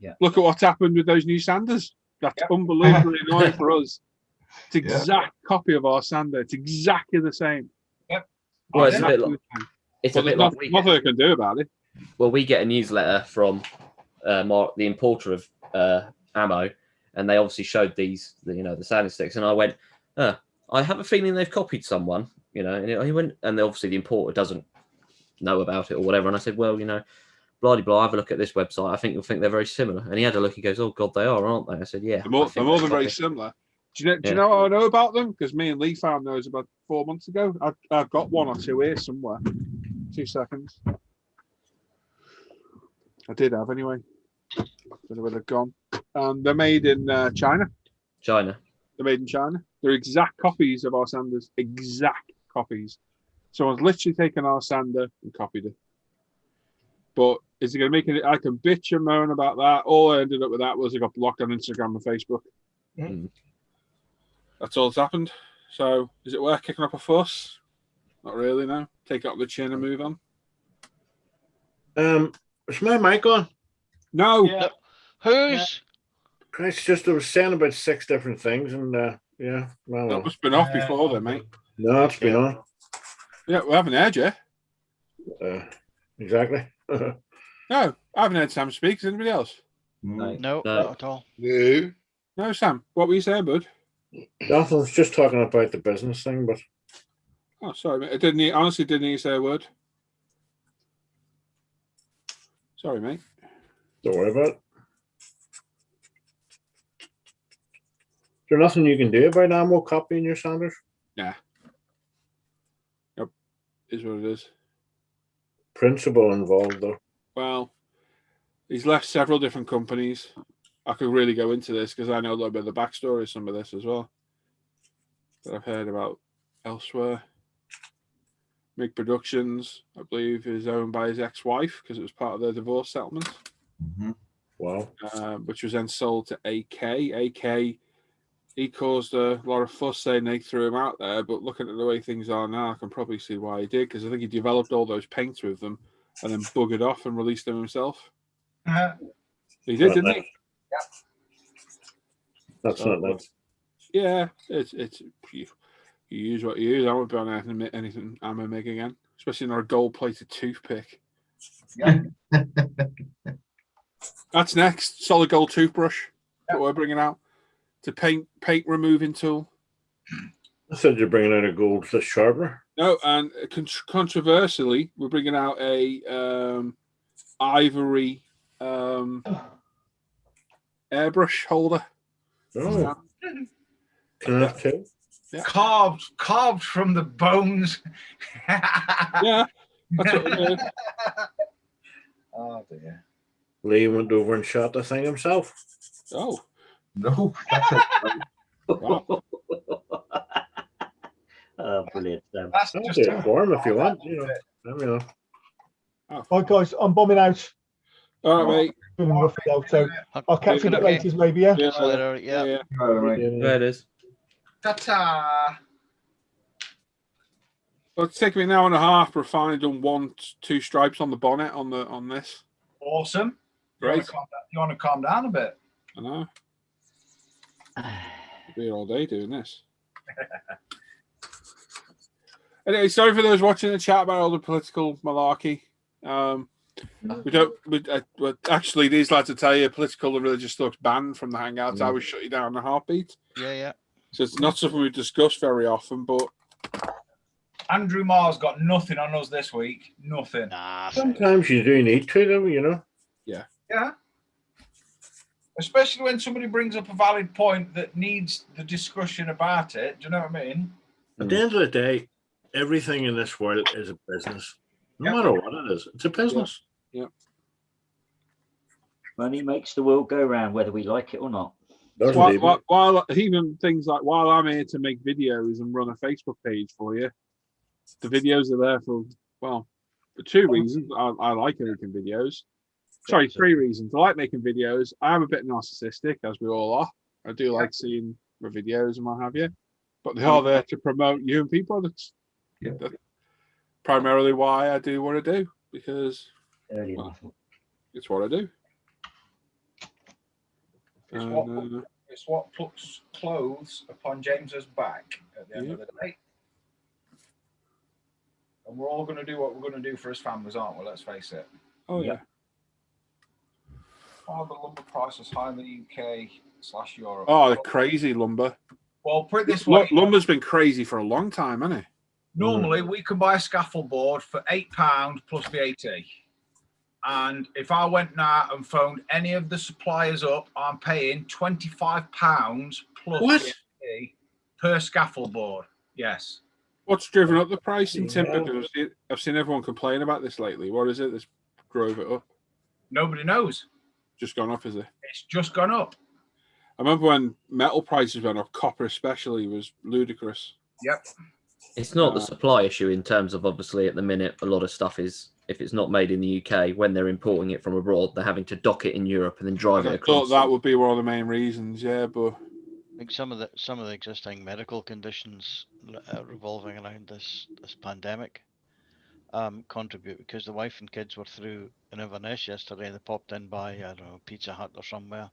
Yeah. Look at what's happened with those new Sanders. That's unbelievably annoying for us. It's exact copy of our Sander. It's exactly the same. Yep. Well, it's a bit like nothing they can do about it. Well, we get a newsletter from the importer of ammo, and they obviously showed the Sander sticks, and I went, I have a feeling they've copied someone, and he went, and obviously the importer doesn't know about it or whatever. And I said, well, blah, blah, blah, have a look at this website. I think you'll think they're very similar. And he had a look. He goes, oh, God, they are, aren't they? I said, yeah. They're more than very similar. Do you know how I know about them? Because me and Lee found those about 4 months ago. I've got one or two here somewhere. 2 seconds. I did have anyway. I don't know where they've gone. They're made in China. China. They're made in China. They're exact copies of our Sanders. Exact copies. Someone's literally taken our Sander and copied it. But is it going to make it? I can bitch and moan about that. All I ended up with that was I got blocked on Instagram and Facebook. Mm. That's all that's happened. So is it worth kicking up a fuss? Not really, no. Take it up the chin and move on. Is my mic on? No. Yeah. Who's? It's just I was saying about 6 different things, and that must have been off before then, mate. No, it's been on. Yeah, we haven't heard you. Exactly. No, I haven't heard Sam speak. Is anybody else? No, not at all. No, Sam. What were you saying, bud? Nothing. I was just talking about the business thing, but. Oh, sorry, mate. Honestly didn't hear you say a word. Sorry, mate. Don't worry about it. Is there nothing you can do about ammo copying your Sanders? Yeah. Yep. Is what it is. Principle involved, though. Well, He's left several different companies. I could really go into this because I know a little bit of the backstory of some of this as well that I've heard about elsewhere. MIG Productions, I believe, is owned by his ex-wife because it was part of their divorce settlement. Mm-hmm. Wow. Which was then sold to AK. AK, he caused a lot of fuss saying they threw him out there, but looking at the way things are now, I can probably see why he did, because I think he developed all those paints with them and then buggered off and released them himself. He did, didn't he? Yeah. That's not nice. Yeah, it's you use what you use. I won't be on anything ammo MIG again, especially not a gold-plated toothpick. Yeah. That's next. Solid gold toothbrush. What we're bringing out. To paint removing tool. I said you're bringing out a gold sharpener. No, and controversially, we're bringing out a ivory airbrush holder. Oh, can I have two? Yeah. Carved from the bones. Yeah, that's what we're doing. Oh dear. Lee went over and shot the thing himself. Oh no, that's it. Wow. Oh, brilliant. That's I'll just do it for him if you want. You know, let me know. Right, guys, I'm bombing out. All right, mate. Feeling roughly out, so I'll catch you a bit later, maybe. Yeah. Catch you later. Yeah. There it is. Ta-ta. Well, it's taken me an hour and a half. We've finally done 2 stripes on the bonnet on this. Awesome. Great. You want to calm down a bit? I know. I'll be here all day doing this. Anyway, sorry for those watching the chat about all the political malarkey. Actually, these lads will tell you political and religious stuff's banned from the Hangouts. I would shut you down in a heartbeat. Yeah. So it's not something we discuss very often, but Andrew Marr's got nothing on us this week. Nothing. Nah. Sometimes you do need to, though, you know. Yeah. Yeah. Especially when somebody brings up a valid point that needs the discussion about it. Do you know what I mean? At the end of the day, everything in this world is a business. No matter what it is, it's a business. Yeah. Money makes the world go round, whether we like it or not. While even things like while I'm here to make videos and run a Facebook page for you, the videos are there for 2 reasons. I like making videos. Sorry, 3 reasons. I like making videos. I am a bit narcissistic, as we all are. I do like seeing my videos and what have you. But they are there to promote UMP products. Yeah. That's primarily why I do what I do, because it's what I do. It's what puts clothes upon James's back at the end of the day. And we're all going to do what we're going to do for his families, aren't we? Let's face it. Oh, yeah. Oh, the lumber price is high in the UK/Europe. Oh, the crazy lumber. Well, put it this way. Lumber's been crazy for a long time, hasn't it? Normally, we can buy a scaffold board for £8 plus VAT. And if I went now and phoned any of the suppliers up, I'm paying £25 plus VAT per scaffold board. Yes. What's driven up the price in timber? I've seen everyone complain about this lately. What is it that's drove it up? Nobody knows. Just gone up, is it? It's just gone up. I remember when metal prices went up, copper especially was ludicrous. Yep. It's not the supply issue in terms of, obviously, at the minute, a lot of stuff is, if it's not made in the UK, when they're importing it from abroad, they're having to dock it in Europe and then drive it across. I thought that would be one of the main reasons, yeah, but I think some of the existing medical conditions revolving around this pandemic contribute, because the wife and kids were through in Inverness yesterday and they popped in by, I don't know, Pizza Hut or somewhere,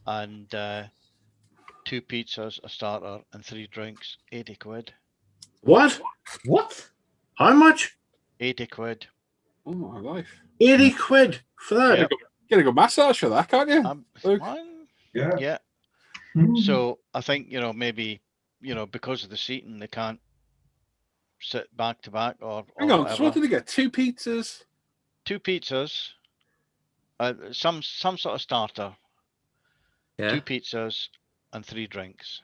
and 2 pizzas, a starter and 3 drinks, 80 quid. What? How much? 80 quid. Oh my life. 80 quid for that? Yep. Get a good massage for that, can't you? Yeah. So I think, maybe, because of the seating, they can't sit back to back or Hang on, whatever. so what did they get? 2 pizzas? 2 pizzas, some sort of starter, 2 pizzas and 3 drinks.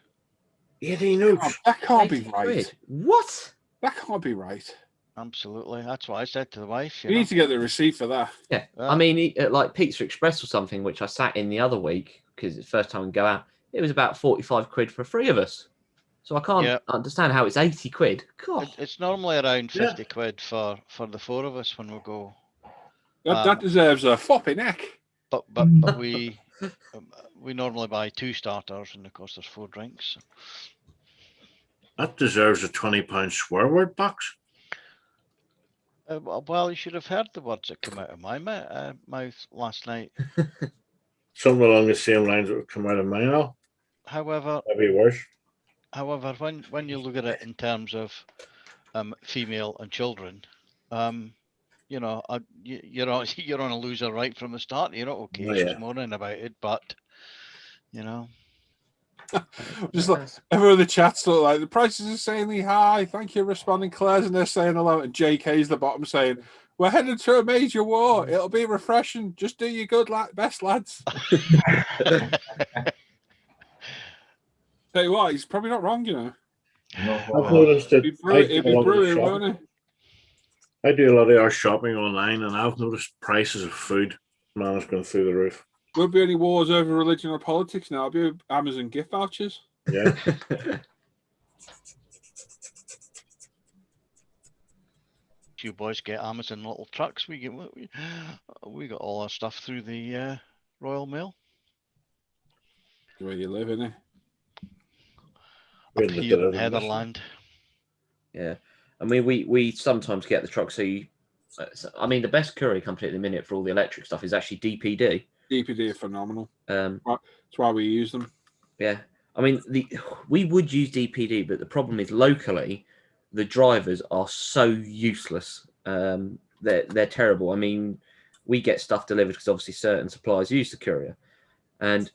80 notes. That can't be right. Quid. What? That can't be right. Absolutely. That's what I said to the wife. You need to get the receipt for that. Yeah, I mean, like Pizza Express or something, which I sat in the other week because it's the first time we go out. It was about 45 quid for 3 of us. So I can't understand how it's 80 quid. God. It's normally around 50 quid for the 4 of us when we go. That deserves a floppy neck. But we normally buy 2 starters, and of course there's 4 drinks. That deserves a £20 swear word box. Well, you should have heard the words that came out of my mouth last night. Something along the same lines that would come out of mine. Now. However, that'd be worse. However, when you look at it in terms of female and children, you know, you're on a loser right from the start. You're not okay. She's moaning about it, but you know. Just like everyone in the chat's like the prices are insanely high. Thank you for responding, Claire's, and they're saying hello. And JK's the bottom saying, "We're headed to a major war. It'll be refreshing. Just do your best, lads." Tell you what, he's probably not wrong, you know. I've noticed that it'd be brilliant, won't it? I do a lot of our shopping online, and I've noticed prices of food, man, it's going through the roof. Won't be any wars over religion or politics now. It'll be Amazon gift vouchers. Yeah. You boys get Amazon little trucks. We got all our stuff through the Royal Mail. Where you live, innit? Up here in Heatherland. Yeah, I mean, we sometimes get the truck. So I mean, the best courier company at the minute for all the electric stuff is actually DPD. DPD are phenomenal. That's why we use them. Yeah, I mean, we would use DPD, but the problem is locally, the drivers are so useless. They're terrible. I mean, we get stuff delivered because obviously certain suppliers use the courier, and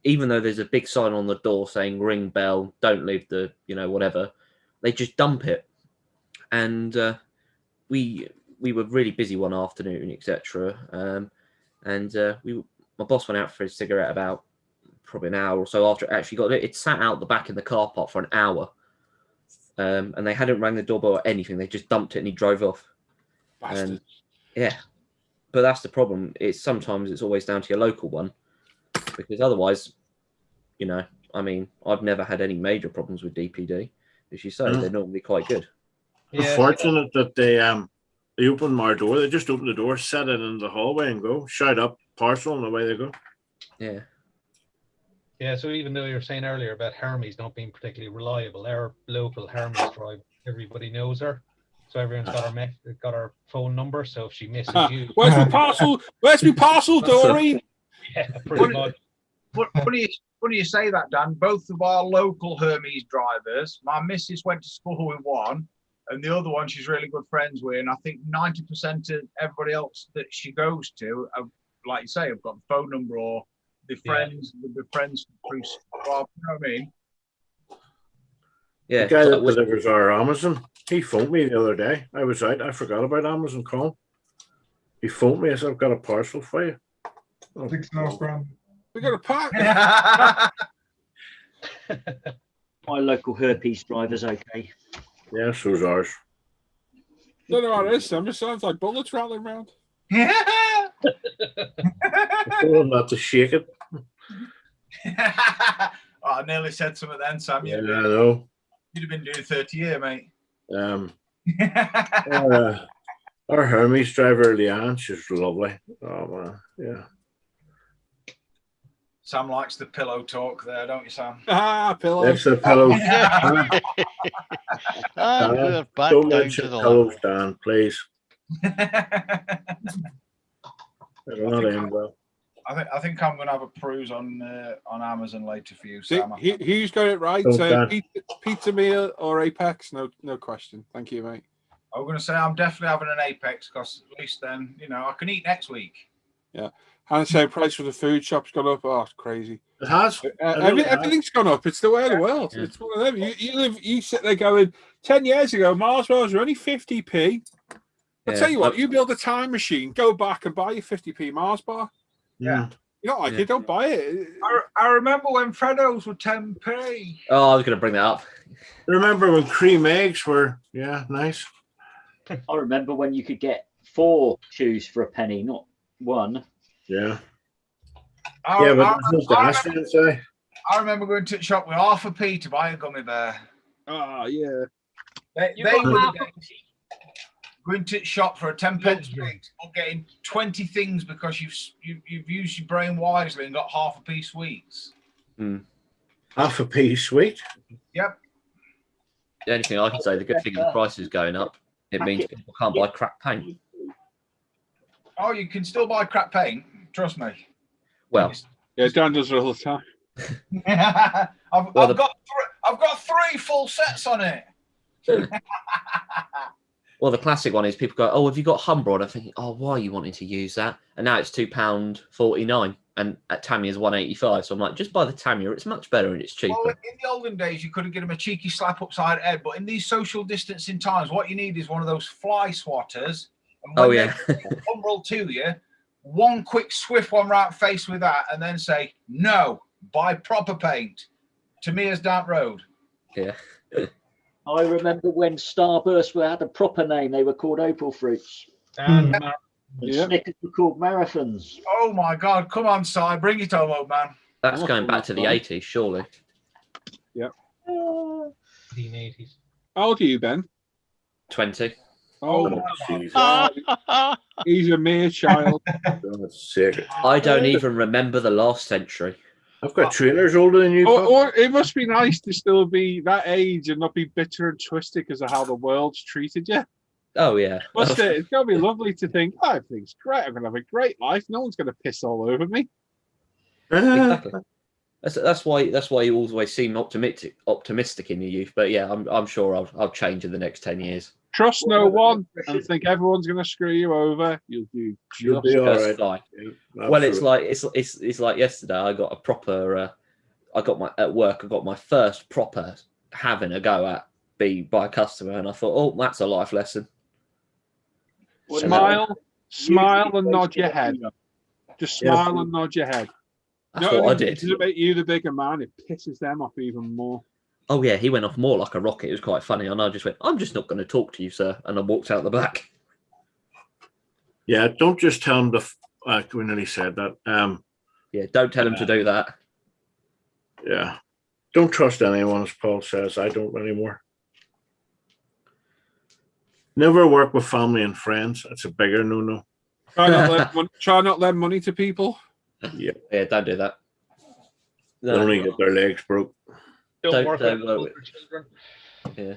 even though there's a big sign on the door saying "ring bell, don't leave the whatever," they just dump it. And we were really busy one afternoon, etc. My boss went out for his cigarette about probably an hour or so after it actually got it. It sat out the back in the car park for an hour, and they hadn't rang the doorbell or anything. They just dumped it and he drove off. And yeah, but that's the problem. Sometimes it's always down to your local one, because otherwise, I mean, I've never had any major problems with DPD. As you say, they're normally quite good. Yeah, fortunate that they opened our door. They just open the door, set it in the hallway, and go shout up parcel, and away they go. Yeah. Yeah. So even though you were saying earlier about Hermes not being particularly reliable, our local Hermes driver, everybody knows her, so everyone's got her phone number. So if she misses you, where's my parcel? Where's my parcel, Doreen? Yeah, pretty much. Funny you say that, Dan. Both of our local Hermes drivers, my missus went to school with one, and the other one she's really good friends with. And I think 90% of everybody else that she goes to, like you say, have got the phone number or the friends, the friends through. You know what I mean? Yeah. The guy that delivers our Amazon, he phoned me the other day. I was out. I forgot about Amazon call. He phoned me. I said, "I've got a parcel for you." Oh, £6.5 We got a pack. My local herpes driver's okay. Yeah, so's ours. Don't know what it is, Sam. It sounds like bullets rattling around. I told him not to shake it. I nearly said something then, Sam. Yeah, I know. You'd have been doing 30 years, mate. Our Hermes driver, Leanne, she's lovely. Oh, man. Yeah. Sam likes the pillow talk there, don't you, Sam? Pillow. That's the pillow. We're back Don't down mention to the pillows, Dan, please. I think I'm going to have a peruse on Amazon later for you, Sam. Who's got it right? Pizza meal or Apex? No question. Thank you, mate. I'm going to say I'm definitely having an Apex because at least then, I can eat next week. Yeah. And say price for the food shop's gone up. Oh, it's crazy. It has. Everything's gone up. It's the way of the world. Yeah. It's one of them. You sit there going, 10 years ago, Mars bars were only 50p. I'll tell you what, you build a time machine, go back and buy your 50p Mars bar. Yeah. You don't like it, don't buy it. I remember when Freddos were 10p. Oh, I was going to bring that up. Remember when cream eggs were, nice. I remember when you could get 4 shoes for a penny, not 1. Yeah. I, Yeah, but I, that's I, last remember, year, I remember going to the shop with half a p to buy a gummy bear. Oh, yeah. They got were half the days going to the shop for a 10 pence Luxury. piece or getting 20 things because you've used your brain wisely and got half a p sweets. half a piece sweet. Yep. The only thing I can say, the good thing is the price is going up. It means people can't buy crap paint. Oh, you can still buy crap paint. Trust me. Well, Yeah, Dan does it all the time. I've got 3 full sets on it. well, the classic one is people go, "Oh, have you got Humber?" And I'm thinking, "Oh, why are you wanting to use that?" And now it's £2.49, and at Tamiya's £1.85. So I'm like, just buy the Tamiya. It's much better and it's cheaper. Well, in the olden days, you could have given them a cheeky slap upside the head, but in these social distancing times, what you need is one of those fly swatters. And when they tumble to you, one quick swift one right face with that, and then say, "No, buy proper paint." Tamiya's Damp Road. Yeah. I remember when Starburst had a proper name. They were called Opal Fruits. And And Snickers were called Marathons. Oh my God! Come on, Si, bring it home, old man. That's going back to the 80s, surely. Yep. 1980s. How old are you, Ben? 20. Oh, Jesus. he's a mere child. Sick. I don't even remember the last century. I've got trainers older than you. Or it must be nice to still be that age and not be bitter and twisted because of how the world's treated you. Oh, yeah. Must it? It's got to be lovely to think, oh, everything's great. I'm going to have a great life. No one's going to piss all over me. Exactly. That's why you always seem optimistic in your youth. But yeah, I'm sure I'll change in the next 10 years. Trust no one and think everyone's going to screw you over. You'll be all right. Fine. Yeah, well, it's like yesterday. I got a proper. At work. I got my first proper having a go at by a customer, and I thought, oh, that's a life lesson. Smile and nod your head. Just smile and nod your head. That's what I did. Does it make you the bigger man? It pisses them off even more. Oh yeah, he went off more like a rocket. It was quite funny, and I just went, "I'm just not going to talk to you, sir," and I walked out the back. Yeah, don't just tell him when he said that. Yeah, don't tell him to do that. Yeah, don't trust anyone, as Paul says. I don't anymore. Never work with family and friends. That's a bigger no-no. Try not lend money to people. Yeah, don't do that. They only get their legs broke. Don't work with children. Yeah.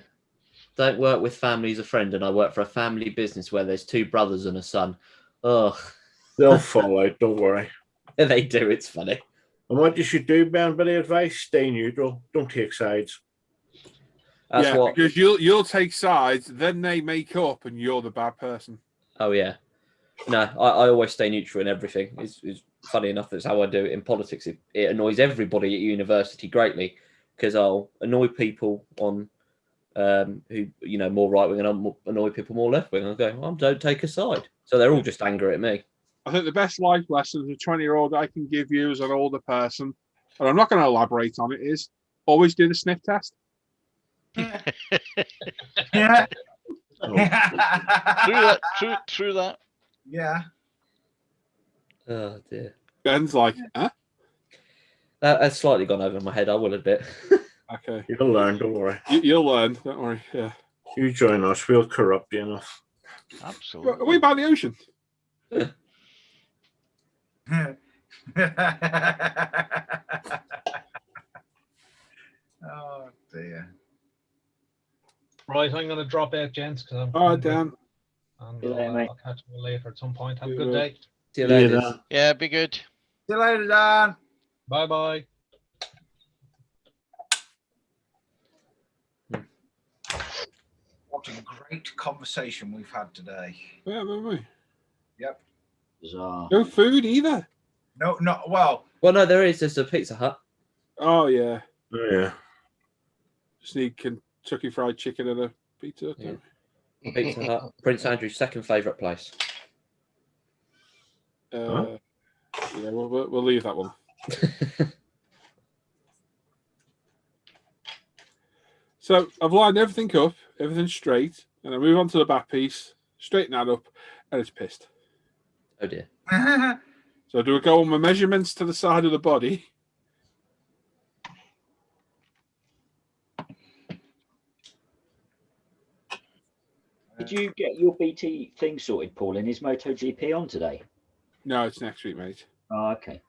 Don't work with family as a friend, and I work for a family business where there's 2 brothers and a son. Oh, they'll fall out. Don't worry. They do. It's funny. And what you should do, Ben, bit of advice: stay neutral. Don't take sides. Because you'll take sides, then they make up, and you're the bad person. Oh yeah. No, I always stay neutral in everything. It's funny enough, that's how I do it in politics. It annoys everybody at university greatly because I'll annoy people on who more right wing, and I'll annoy people more left wing. I'll go, well, don't take a side. So they're all just angry at me. I think the best life lesson as a 20-year-old I can give you as an older person, and I'm not going to elaborate on it, is always do the sniff test. Yeah. True that. Yeah. Oh dear. Ben's like, huh? That's slightly gone over my head, I will admit. Okay. You'll learn, don't worry. You'll learn, don't worry. Yeah. You join us, we'll corrupt you enough. Absolutely. Are we by the ocean? Oh dear. Right, I'm going to drop out, gents, because I'm. All right, Dan. And See you later, mate. I'll catch you later at some point. Have a good day. See you later. Yeah, be good. See you later, Dan. Bye bye. What a great conversation we've had today. Yeah, maybe. Yep. Bizarre. No food either. No, well. Well, no, there is. There's a Pizza Hut. Oh, yeah. Oh, yeah. Just need Kentucky Fried Chicken and a pizza. Yeah. Pizza Hut. Prince Andrew's second favourite place. Yeah, we'll leave that one. So I've lined everything up, everything's straight. And I move on to the back piece, straighten that up, and it's pissed. Oh dear. So do we go on my measurements to the side of the body? Did you get your BT thing sorted, Paul? And is MotoGP on today? No, it's next week, mate. Oh, okay.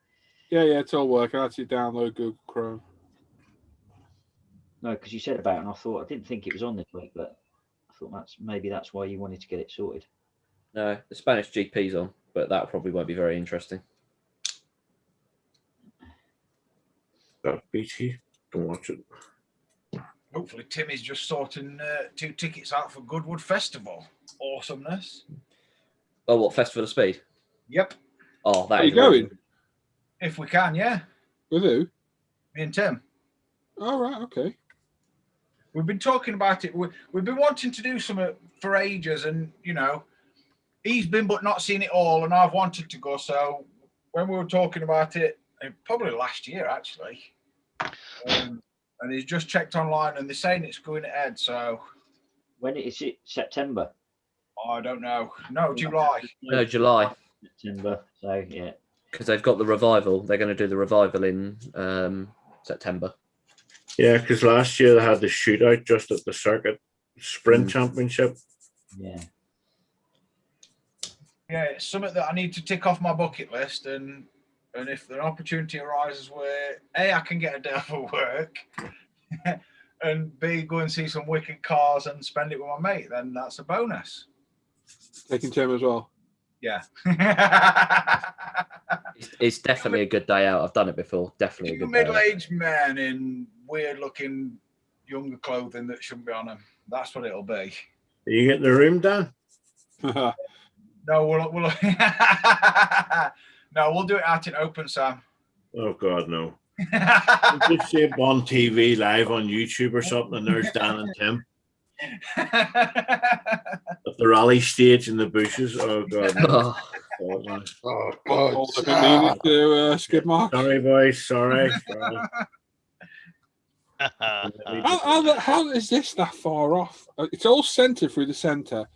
Yeah, it's all working. I had to download Google Chrome. No, because you said about it, and I didn't think it was on this week, but I thought that's why you wanted to get it sorted. No, the Spanish GP's on, but that probably won't be very interesting. BT, don't watch it. Hopefully, Timmy's just sorting 2 tickets out for Goodwood Festival. Awesomeness. Oh, what, Festival of Speed? Yep. Oh, that Are is you going? amazing. If we can, yeah. With who? Me and Tim. Oh, right, okay. We've been talking about it. We've been wanting to do something for ages, and he's been but not seen it all, and I've wanted to go. So when we were talking about it, probably last year actually, and he's just checked online, and they're saying it's going ahead. So when is it? September? I don't know. No, July. No, July. September. So yeah. Because they've got the revival. They're going to do the revival in September. Yeah, because last year they had the shootout just at the circuit sprint championship. Yeah. Yeah, it's something that I need to tick off my bucket list, and if an opportunity arises where A, I can get a day off of work, and B, go and see some wicked cars and spend it with my mate, then that's a bonus. Taking Tim as well. Yeah. It's definitely a good day out. I've done it before. Definitely a good day out. Middle-aged men in weird-looking younger clothing that shouldn't be on them. That's what it'll be. Are you getting the room, Dan? No, we'll no, we'll do it out in open, Sam. Oh God, no. You just see it on TV live on YouTube or something, and there's Dan and Tim at the rally stage in the bushes. Oh God, no. Oh God. To skip mark. Sorry, boys. Sorry. How is this that far off? It's all centered through the center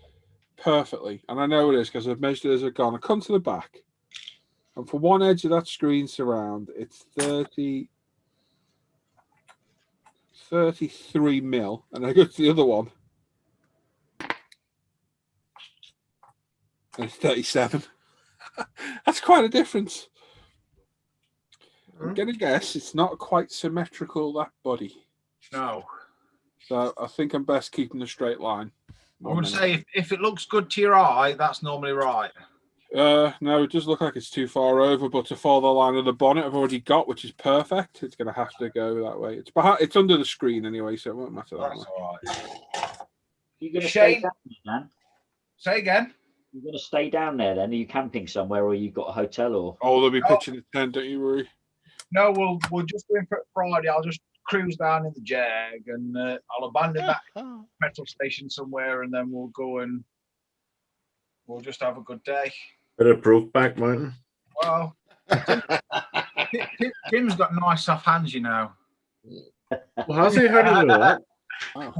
perfectly, and I know it is because I've measured it as I've gone. I come to the back, and for one edge of that screen surround, it's 33 mil, and I go to the other one, and it's 37. That's quite a difference. I'm gonna guess it's not quite symmetrical, that body. No. So I think I'm best keeping a straight line. I would say if it looks good to your eye, that's normally right. No, it does look like it's too far over, but to follow the line of the bonnet I've already got, which is perfect. It's going to have to go that way. It's behind, it's under the screen anyway, so it won't matter that much. All right. You're going to Shane, stay down there, Dan? Say again. You're going to stay down there then? Are you camping somewhere, or you got a hotel, or? Oh, they'll be pitching a tent, don't you worry. No, we'll just go in for Friday. I'll just cruise down in the Jag, and I'll abandon that petrol station somewhere, and then we'll go and we'll just have a good day. Bit of Brokeback Mountain. Well, Tim's got nice soft hands, you know. Well, how's he heard of that? Oh.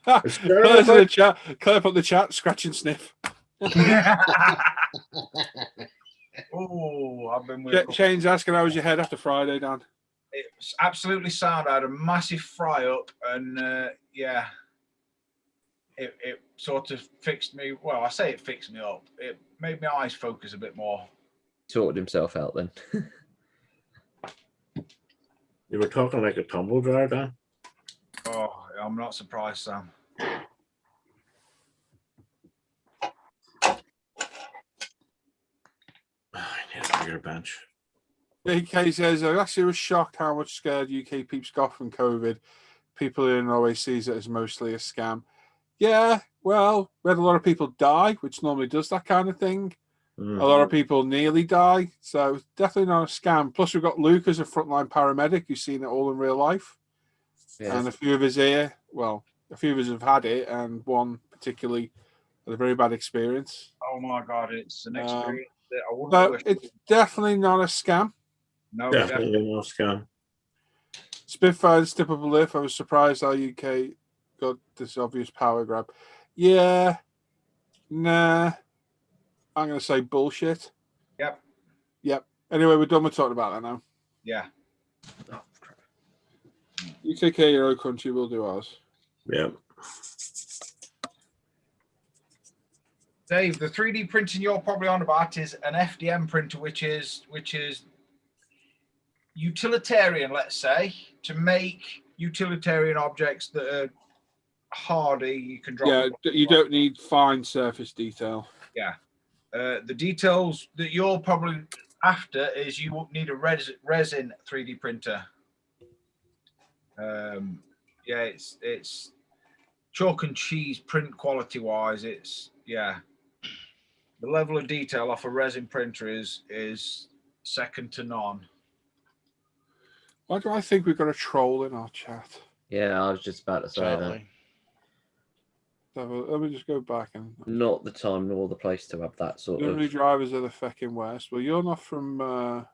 Claire's in the chat. Claire put the chat, scratch and sniff. Oh, I've been with Shane's asking how was your head after Friday, Dan? It's absolutely sound. I had a massive fry up, and yeah, it sort of fixed me. Well, I say it fixed me up. It made my eyes focus a bit more. Sorted himself out then. You were talking like a tumble dryer, Dan. Oh, I'm not surprised, Sam. I need a bigger bench. AK says, I actually was shocked how much scared UK peeps got from COVID. People in Norway sees it as mostly a scam. Yeah, well, we had a lot of people die, which normally does that kind of thing. A lot of people nearly die, so definitely not a scam. Plus, we've got Luke as a frontline paramedic who's seen it all in real life. Yeah. And a few of us here, well, a few of us have had it, and one particularly had a very bad experience. Oh my God, it's an experience that I wouldn't but wish. It's definitely not a scam. No, definitely not a scam. Spitfire step up a lift. I was surprised our UK got this obvious power grab. Yeah. Nah. I'm going to say bullshit. Yep. Yep. Anyway, we're done with talking about that now. Yeah. You take care of your own country, we'll do ours. Yeah. Dave, the 3D printing you're probably on about is an FDM printer, which is utilitarian, let's say, to make utilitarian objects that are hardy. You can drop. Yeah, you don't need fine surface detail. Yeah. The details that you're probably after is you need a resin 3D printer. Yeah, it's chalk and cheese print quality wise. It's the level of detail off a resin printer is second to none. Why do I think we've got a troll in our chat? Yeah, I was just about to say Sadly. So, let me just go back and. Not the time nor the place to have that sort How many of. drivers are the fucking West? Well, you're not from.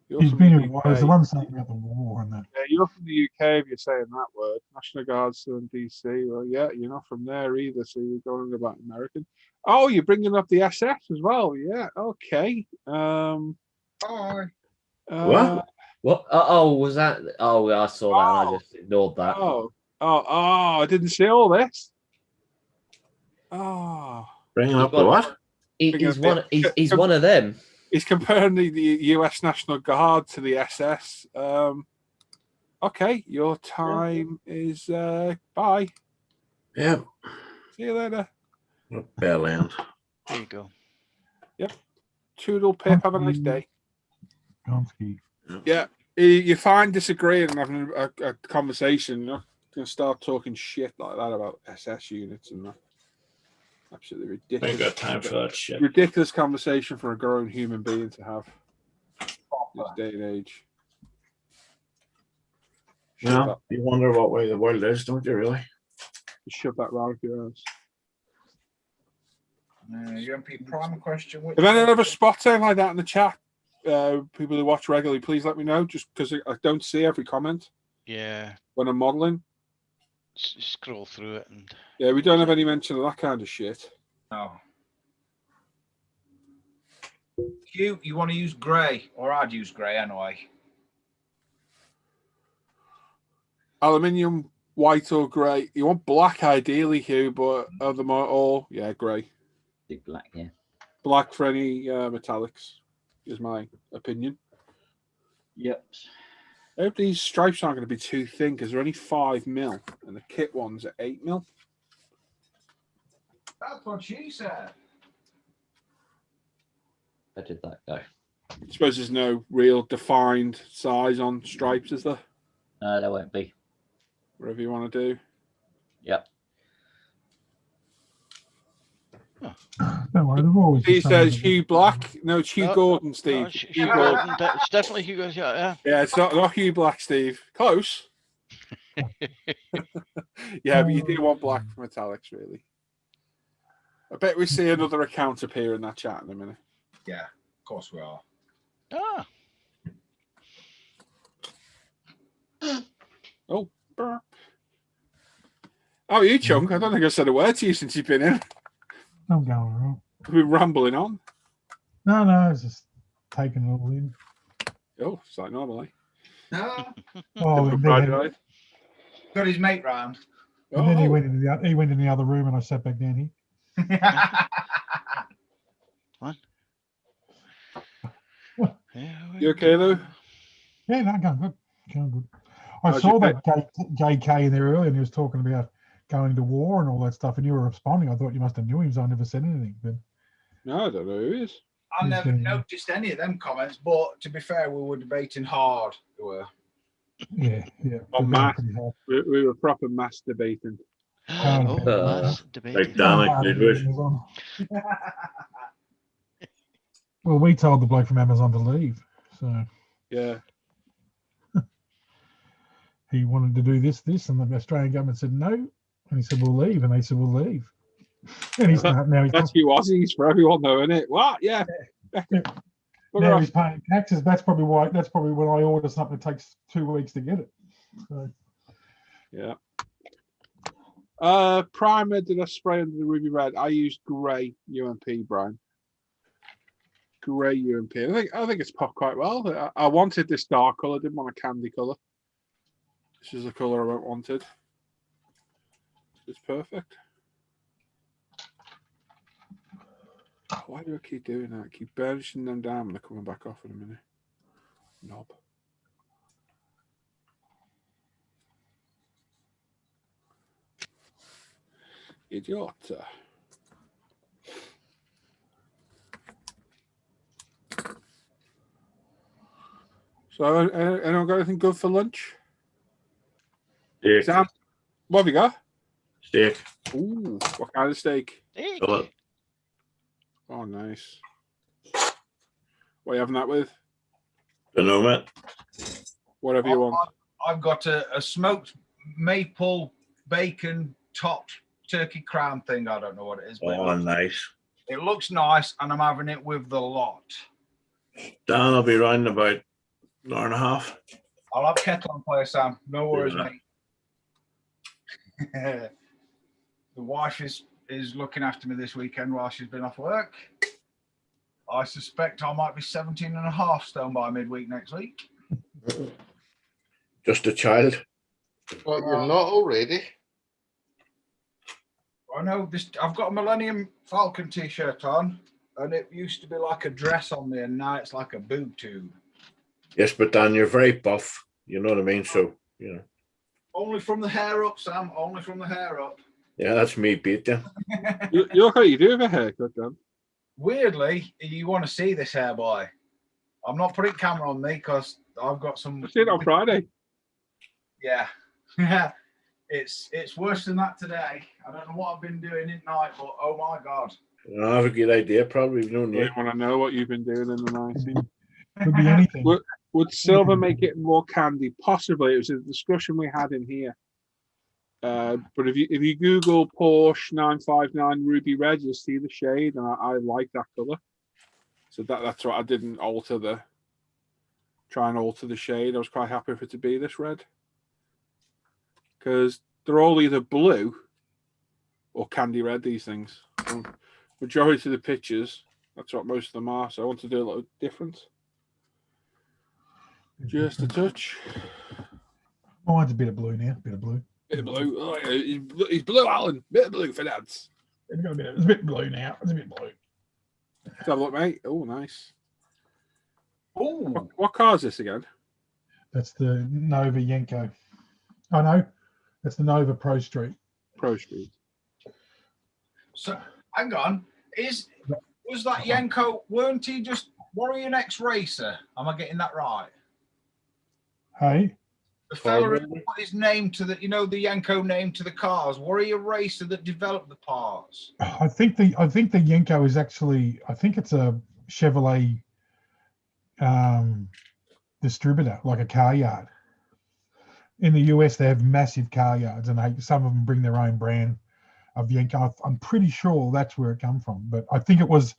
You're He's from been the here a while. He's the UK. one saying about the war and that. Yeah, you're from the UK if you're saying that word. National Guard's still in DC. Well, yeah, you're not from there either, so you're going about American. Oh, you're bringing up the SS as well. Yeah, okay. Bye. What? Oh, was that? Oh, I saw that and I just ignored that. Oh, I didn't see all this. Oh. Bringing up the what? He's one of them. He's comparing the US National Guard to the SS. Okay, your time is bye. Yeah. See you later. Bad land. There you go. Yep. Toodle pip. Have a nice day. Gonski. Yeah. You find disagreeing and having a conversation. You're not going to start talking shit like that about SS units and that. Absolutely ridiculous. Ain't got time for that shit. Ridiculous conversation for a grown human being to have in this day and age. Yeah, you wonder what way the world is, don't you? Really? Shove that round your ass. UMP Prime question. If anyone ever spots anything like that in the chat, people who watch regularly, please let me know. Just because I don't see every comment. Yeah. When I'm modelling. Scroll through it and. Yeah, we don't have any mention of that kind of shit. No. Hugh, you want to use grey, or I'd use grey anyway. Aluminium, white or grey. You want black ideally, Hugh, but other all grey. Big black, yeah. Black for any metallics is my opinion. Yep. I hope these stripes aren't going to be too thin because they're only 5mm and the kit ones are 8mm. That's what she said. Where did that go? I suppose there's no real defined size on stripes, is there? No, there won't be. Whatever you want to do. Yep. Don't worry, they've always. He says Hugh Black. No, it's Hugh Gordon, Steve. No, Hugh Gordon. It's definitely Hugh Gordon. Yeah. Yeah, it's not Hugh Black, Steve. Close. Yeah, but you do want black for metallics, really. I bet we see another account appear in that chat in a minute. Yeah, of course we are. Ah. Oh, burp. Oh, you chunk. I don't think I've said a word to you since you've been in. I'm going wrong. We've been rambling on. No, it's just taking it all in. Oh, it's like normal, eh? No. Oh, and then, Got his mate round. and then he went in the other room, and I sat back down here. What? You okay, Lou? Yeah, no, going good. Going good. I saw that JK in there earlier, and he was talking about going to war and all that stuff, and you were responding. I thought you must have knew him, so I never said anything. But no, I don't know who he is. I never noticed any of them comments, but to be fair, we were debating hard. We were. Yeah. On mass. We were proper mass debating. Mass debating. Well, we told the bloke from Amazon to leave, so yeah. He wanted to do this, and the Australian government said no, and he said we'll leave, and they said we'll leave. And he's now that's who Aussies for everyone, though, isn't it? What? Yeah. Now he's paying taxes. That's probably why. That's probably when I order something, it takes 2 weeks to get it. So. Yeah. Primer did I spray under the ruby red? I used grey UMP, Brian. Grey UMP. I think it's popped quite well. I wanted this dark colour, didn't want a candy colour. This is the colour I wanted. It's perfect. Why do I keep doing that? I keep burnishing them down and they're coming back off in a minute. Knob. Idiot. So, anyone got anything good for lunch? Steak. Sam, what have you got? Steak. Ooh, what kind of steak? Fillet. Oh, nice. What are you having that with? Don't know, mate. Whatever you want. I've got a smoked maple bacon topped turkey crown thing. I don't know what it is. But Oh, nice. It looks nice, and I'm having it with the lot. Dan, I'll be round in about an hour and a half. I'll have kettle on fire, Sam. No worries, Yeah. mate. The wife is looking after me this weekend while she's been off work. I suspect I might be 17 and a half stone by midweek next week. Just a child. But you're not already. I know this. I've got a Millennium Falcon t-shirt on, and it used to be like a dress on me, and now it's like a boob tube. Yes, but Dan, you're very buff. You know what I mean? So, you know. Only from the hair up, Sam. Only from the hair up. Yeah, that's me beat you. You look like you do have a haircut, Dan. Weirdly, you want to see this hair, boy. I'm not putting camera on me because I've got some. I see it on Friday. Yeah. It's worse than that today. I don't know what I've been doing at night, but oh my God. No, I have a good idea. Probably no You need. want to know what you've been doing in the 90s? Could be anything. Would silver make it more candy? Possibly. It was a discussion we had in here. But if you Google Porsche 959 ruby red, you'll see the shade, and I like that color. So that's what I didn't try and alter the shade. I was quite happy for it to be this red, because they're all either blue or candy red. These things, majority of the pictures, that's what most of them are. So I want to do a little different. Just a touch. Mine's a bit of blue now. Bit of blue. Bit of blue. Oh, yeah, he's blue, Alan. Bit of blue for dads. It's a bit blue now. It's a bit blue. Let's have a look, mate. Oh, nice. Oh, What car is this again? That's the Nova Yenko. Oh no, that's the Nova Pro Street. Pro Street. so hang on. Was that Yenko? Weren't he just Warrior Next racer? Am I getting that right? Hey, The fella who put his name to the, the Yenko name to the cars. Warrior Racer that developed the parts. I think the Yenko is actually, I think it's a Chevrolet distributor, like a car yard. In the US, they have massive car yards, and some of them bring their own brand of Yenko. I'm pretty sure that's where it come from, but I think it was.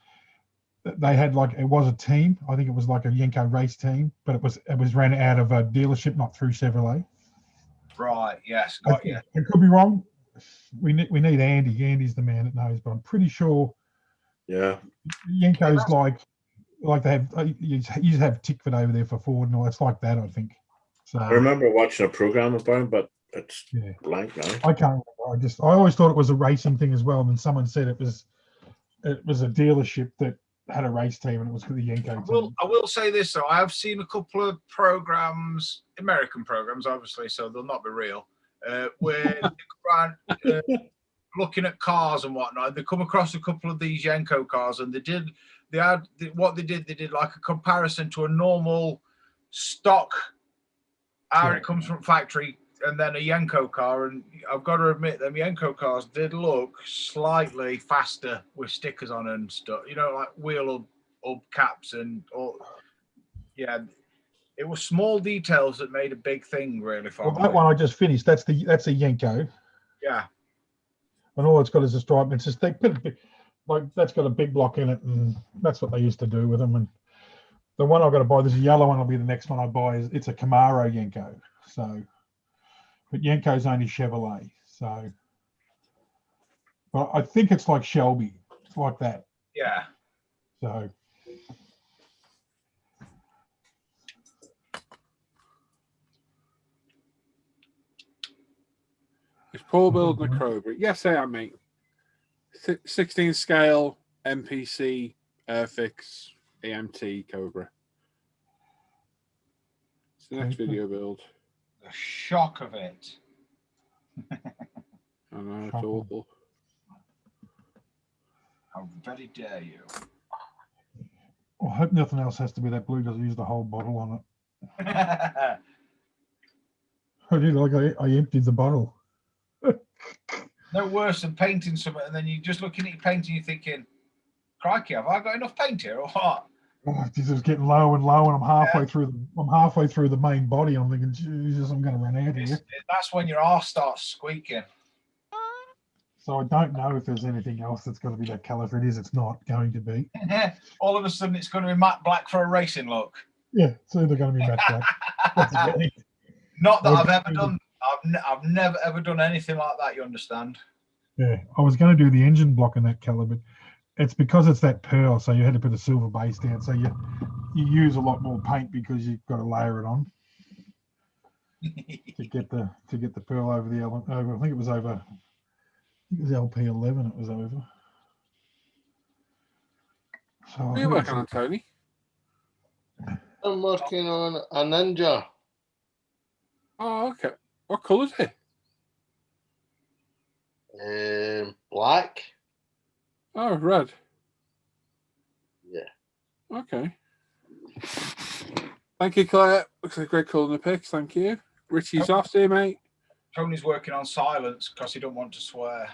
They had it was a team. I think it was like a Yenko race team, but it was ran out of a dealership, not through Chevrolet. Right. Yes. Got you. I could be wrong. We need Andy. Andy's the man that knows, but I'm pretty sure. Yeah. Yenko's like they have. You just have Tickford over there for Ford and all. It's like that, I think. So I remember watching a program about him, but it's blank now. I can't remember. I always thought it was a racing thing as well. And then someone said it was a dealership that had a race team, and it was the Yenko team. I will say this though, I have seen a couple of programs, American programs, obviously, so they'll not be real, where they go around looking at cars and whatnot. They come across a couple of these Yenko cars, and they did like a comparison to a normal stock, how it comes from factory, and then a Yenko car. And I've got to admit, them Yenko cars did look slightly faster with stickers on and stuff, like wheel up caps and all. Yeah, it was small details that made a big thing, really. Well, that one I just finished. That's a Yenko. Yeah. And all it's got is a stripe. It's just that's got a big block in it, and that's what they used to do with them. And the one I've got to buy, there's a yellow one. Will be the next one I buy. It's a Camaro Yenko. So, but Yenko's only Chevrolet. So, But I think it's like Shelby. It's like that. Yeah. So Is Paul building a Cobra? Yes, I am, mate. 16 scale MPC Airfix AMT Cobra. It's the next video build. The shock of it. I know, it's awful. How very dare you? I hope nothing else has to be that blue because I used the whole bottle on it. I did, like I emptied the bottle. No worse than painting something and then you're just looking at your painting, you're thinking, crikey, have I got enough paint here or what? Oh, this is getting low and low, and I'm halfway through. I'm halfway through the main body. I'm thinking, Jesus, I'm going to run out here. That's when your arse starts squeaking. So I don't know if there's anything else that's going to be that colour. If it is, it's not going to be. All of a sudden, it's going to be matte black for a racing look. Yeah, it's either going to be matte black. Not that I've ever done. I've never ever done anything like that. You understand? Yeah, I was going to do the engine block in that colour, but it's because it's that pearl, so you had to put a silver base down. So you use a lot more paint because you've got to layer it on to get the pearl over the over. I think it was over. I think it was LP11. It was over. So What are you working on, Tony? I'm working on a Ninja. Oh, okay. What colour is it? Black. Oh, red. Yeah. Okay. Thank you, Claire. Looks like a great colour in the pics. Thank you. Richie's off there, mate. Tony's working on silence because he don't want to swear.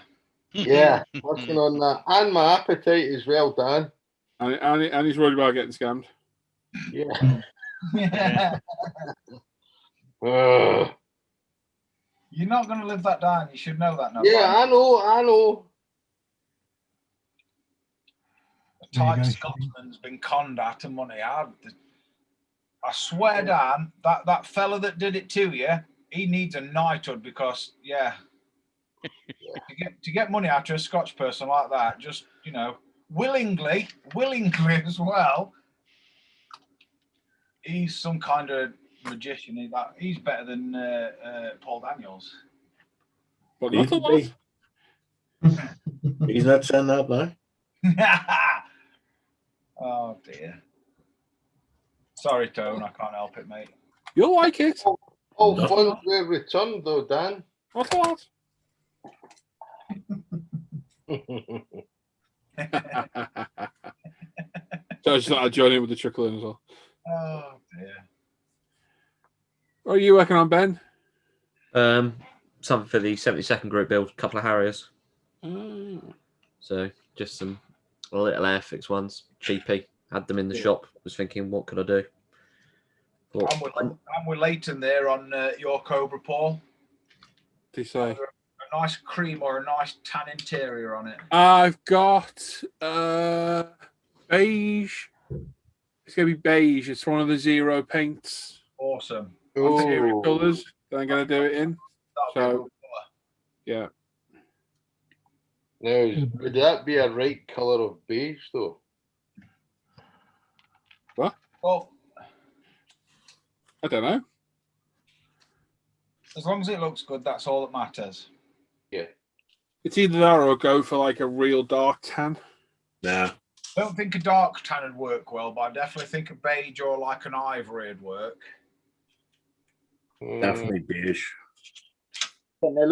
Yeah, working on that. And my appetite is well done. And he's worried about getting scammed. Yeah. You're not going to live that down. You should know that now. Yeah, I know. A tight Scotsman's been conned out of money. I swear, Dan, that fella that did it to you, he needs a knighthood because, to get money out of a Scotch person like that, just, willingly as well, he's some kind of magician. He's better than Paul Daniels. But not a lot. He's not saying that now. Oh dear. Sorry, Tone, I can't help it, mate. You'll like it. Oh, funds were returned though, Dan. What a lot. So I just thought I'd join in with the trickle in as well. Oh dear. What are you working on, Ben? Something for the 72nd group build, a couple of Harriers. Oh. So just some little Airfix ones, cheapy. Had them in the shop. Was thinking, what could I do? I'm with Leighton there on your Cobra, Paul. What did he say? A nice cream or a nice tan interior on it. I've got beige. It's going to be beige. It's one of the zero paints. Awesome. On colours that I'm going to do it in. So, yeah. Now, would that be a right colour of beige, though? What? Well, I don't know. As long as it looks good, that's all that matters. Yeah. It's either that or go for like a real dark tan. Nah. I don't think a dark tan would work well, but I definitely think a beige or like an ivory would work. Definitely beige. And they'll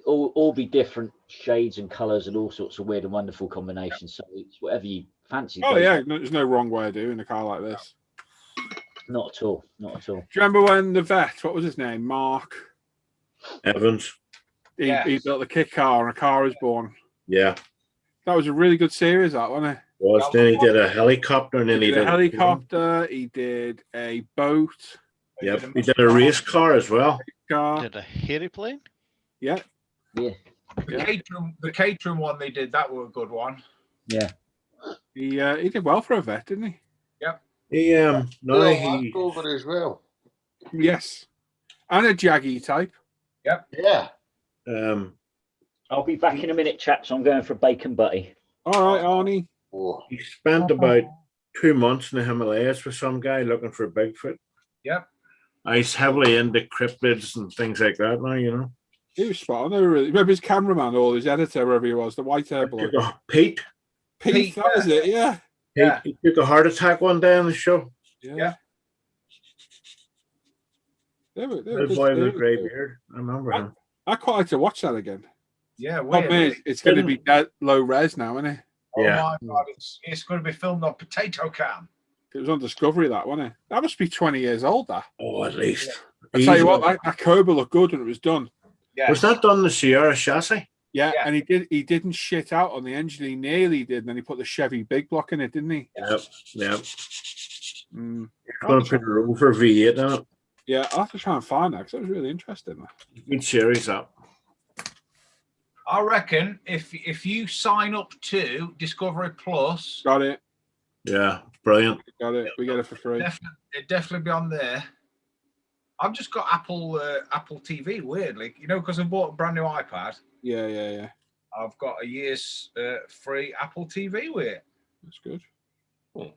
all be different shades and colours and all sorts of weird and wonderful combinations. So it's whatever you fancy. Oh yeah, there's no wrong way of doing a car like this. Not at all. Not at all. Do you remember when the vet, what was his name? Mark Evans. He built the kit car and a car was born. Yeah. That was a really good series, that, wasn't it? Was then he did a helicopter and then he did a helicopter, he did a boat. Yep, he did a race car as well. Did a heliplane? Yeah. Yeah. The catering one they did, that was a good one. Yeah. He did well for a vet, didn't he? Yep. He over as well. Yes. And a Jaggy type. Yep. Yeah. I'll be back in a minute, chaps. I'm going for a bacon butty. All right, Arnie. He spent about 2 months in the Himalayas with some guy looking for Bigfoot. Yep. He's heavily into cryptids and things like that now, you know. He was spot on. They were really. Remember his cameraman or his editor, wherever he was, the white hair bloke. Pete. Pete, that was it. Yeah. He took a heart attack one day on the show. Yeah. They were The good boy with the series, grey though. beard. I remember him. I quite like to watch that again. Yeah, Problem is, it's going to be dead low res now, isn't it? Oh my God, it's going to be filmed on potato cam. It was on Discovery, that, wasn't it? That must be 20 years old, that. Oh, at least. I tell you what, that Cobra looked good when it was done. Yeah. Was that done the Sierra chassis? Yeah, and he didn't shit out on the engine. He nearly did, and then he put the Chevy big block in it, didn't he? Yep. Mm. He's going to put a Rover V8 on it. Yeah, I'll have to try and find that because that was really interesting. Good series up. I reckon if you sign up to Discovery Plus, Got it. Yeah, brilliant. Got it. We get it for free. it'd definitely be on there. I've just got Apple TV, weirdly, you know, because I bought a brand new iPad. Yeah. I've got a year's free Apple TV with it. That's good.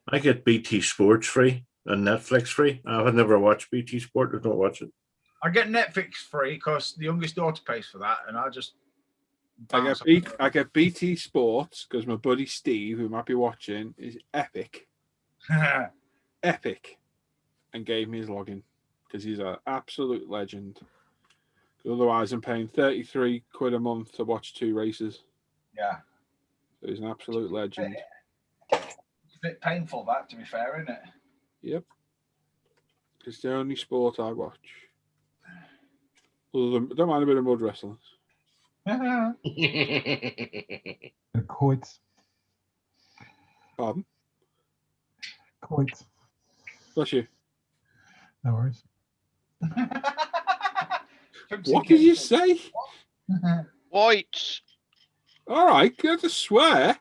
I get BT Sports free and Netflix free. I've never watched BT Sport. I don't watch it. I get Netflix free because the youngest daughter pays for that, and I just. I get BT Sports because my buddy Steve, who might be watching, is epic, and gave me his login because he's an absolute legend. Otherwise, I'm paying 33 quid a month to watch 2 races. Yeah. So he's an absolute legend. It's a bit painful, that, to be fair, isn't it? Yep. It's the only sport I watch. Other than, don't mind a bit of mud wrestling. Quoits. Pardon? Quoits. Bless you. No worries. What did you say? Whites. All right, you have to swear.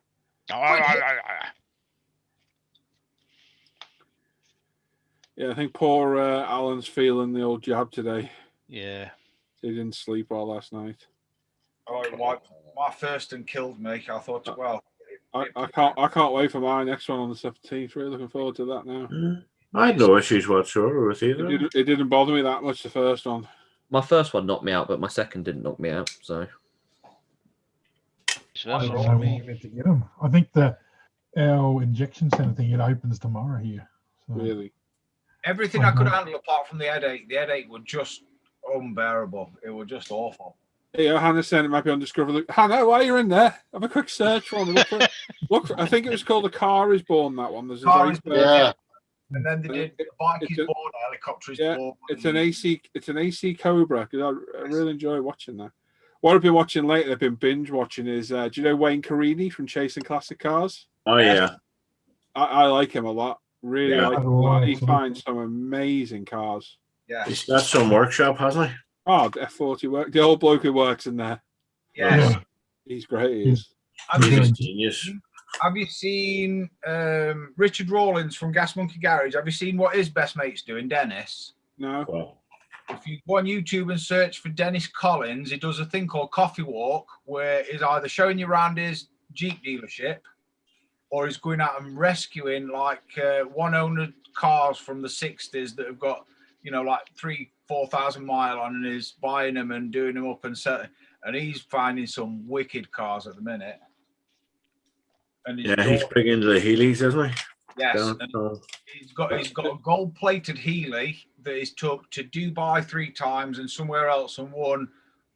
Yeah, I think poor Alan's feeling the old jab today. Yeah. He didn't sleep well last night. Oh, my first and killed me. I thought, well, I can't wait for my next one on the 17th. Really looking forward to that now. I had no issues whatsoever with either. It didn't bother me that much, the first one. My first one knocked me out, but my second didn't knock me out. So I don't know when we're meant to get them. I think our injection center thing, it opens tomorrow here. So. Really? everything I could handle apart from the headache. The headache was just unbearable. It was just awful. Hey, Hannah said it might be on Discovery. Look, Hannah, while you're in there, have a quick search for me. Look, I think it was called The Car Is Born, that one. There's Car Is Born. Yeah. And then they did Bike Is Born, Helicopter Is Born. It's an AC Cobra, because I really enjoy watching that. What I've been watching lately, I've been binge watching is, do you know Wayne Carini from Chasing Classic Cars? Oh, yeah. I like him a lot. Really Yeah. like him a lot. He finds some amazing cars. Yeah. He's got some workshop, hasn't he? Oh, the F40 work. The old bloke who works in there. Yes. He's great. He is. He's a genius. Have you seen Richard Rawlins from Gas Monkey Garage? Have you seen what his best mate's doing, Dennis? No. Well, if you go on YouTube and search for Dennis Collins, he does a thing called Coffee Walk, where he's either showing you around his Jeep dealership or he's going out and rescuing like one-owner cars from the 60s that have got, you know, like 3,000-4,000 mile on, and he's buying them and doing them up and setting. And he's finding some wicked cars at the minute. And he's big into the Heelys, isn't he? Yes, he's got a gold-plated Healy that he's took to Dubai 3 times and somewhere else and won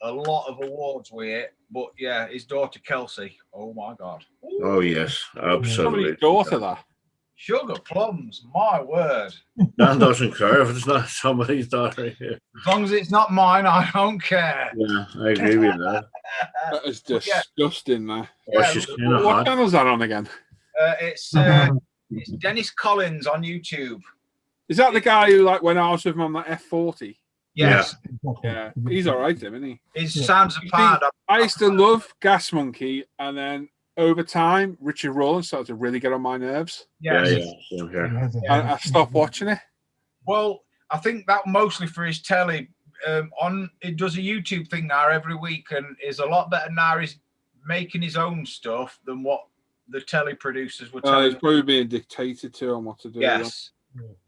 a lot of awards with it. But yeah, his daughter Kelsey. Oh my God. Oh yes, absolutely. Somebody's daughter, that. Sugar plums, my word. Dan doesn't care if it's not somebody's daughter. Yeah. As long as it's not mine, I don't care. Yeah, I agree with that. That is disgusting, that. Yeah, she's kind of what hot. channel's that on again? It's Dennis Collins on YouTube. Is that the guy who like went out with him on that F40? Yes. Yeah, he's all right, isn't he? His sounds a pad. I used to love Gas Monkey, and then over time, Richard Rawlins started to really get on my nerves. Yes. I stopped watching it. Well, I think that mostly for his telly He does a YouTube thing now every week, and is a lot better now. He's making his own stuff than what the telly producers were telling. He's probably being dictated to on what to do. Yes.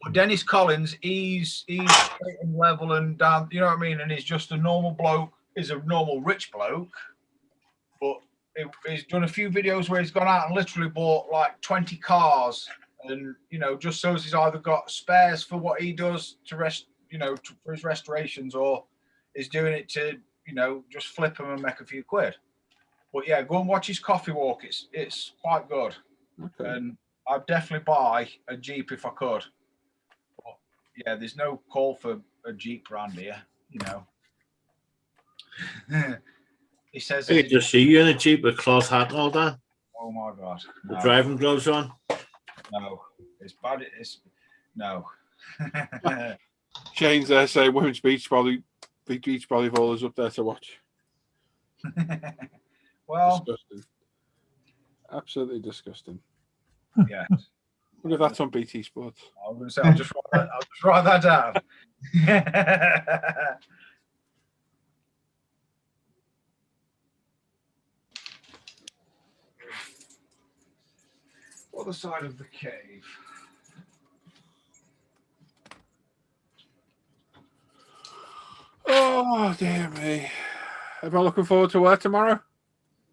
But Dennis Collins, he's straight and level and down, you know what I mean? And he's just a normal bloke, he's a normal rich bloke, but he's done a few videos where he's gone out and literally bought like 20 cars, and you know, just shows he's either got spares for what he does to for his restorations, or is doing it to, you know, just flip them and make a few quid. But yeah, go and watch his coffee walk. It's quite good. Okay. And I'd definitely buy a Jeep if I could. But yeah, there's no call for a Jeep around here, you know. He says, I could just see you in a Jeep with cloth hat and all that. oh my God. No. The driving gloves on. No, it's bad. It's no. Shane's there saying women's beach volleyball is up there to watch. Well, disgusting. Absolutely disgusting. Yeah. Look if that's on BT Sports. I was going to say, I'll just write that down. Other side of the cave. Oh dear me. Everyone looking forward to work tomorrow?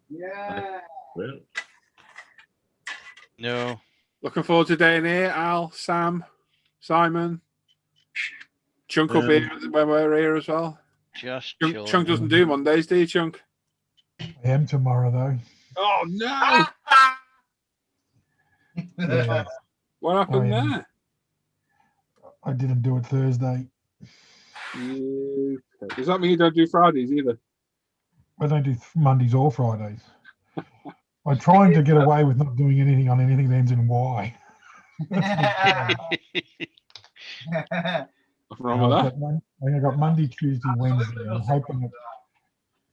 Yeah. Well, No. Looking forward to day in here, Al, Sam, Simon. Chunk will be here when we're here as well. Just Chunk doesn't do Mondays, do you, Chunk? I am tomorrow though. Oh no! Yeah, What happened there? I didn't do it Thursday. Does that mean you don't do Fridays either? I don't do Mondays or Fridays. I'm trying to get away with not doing anything on anything that ends in Y. Nothing wrong with that. I think I got Monday, Tuesday, Wednesday. I'm hoping that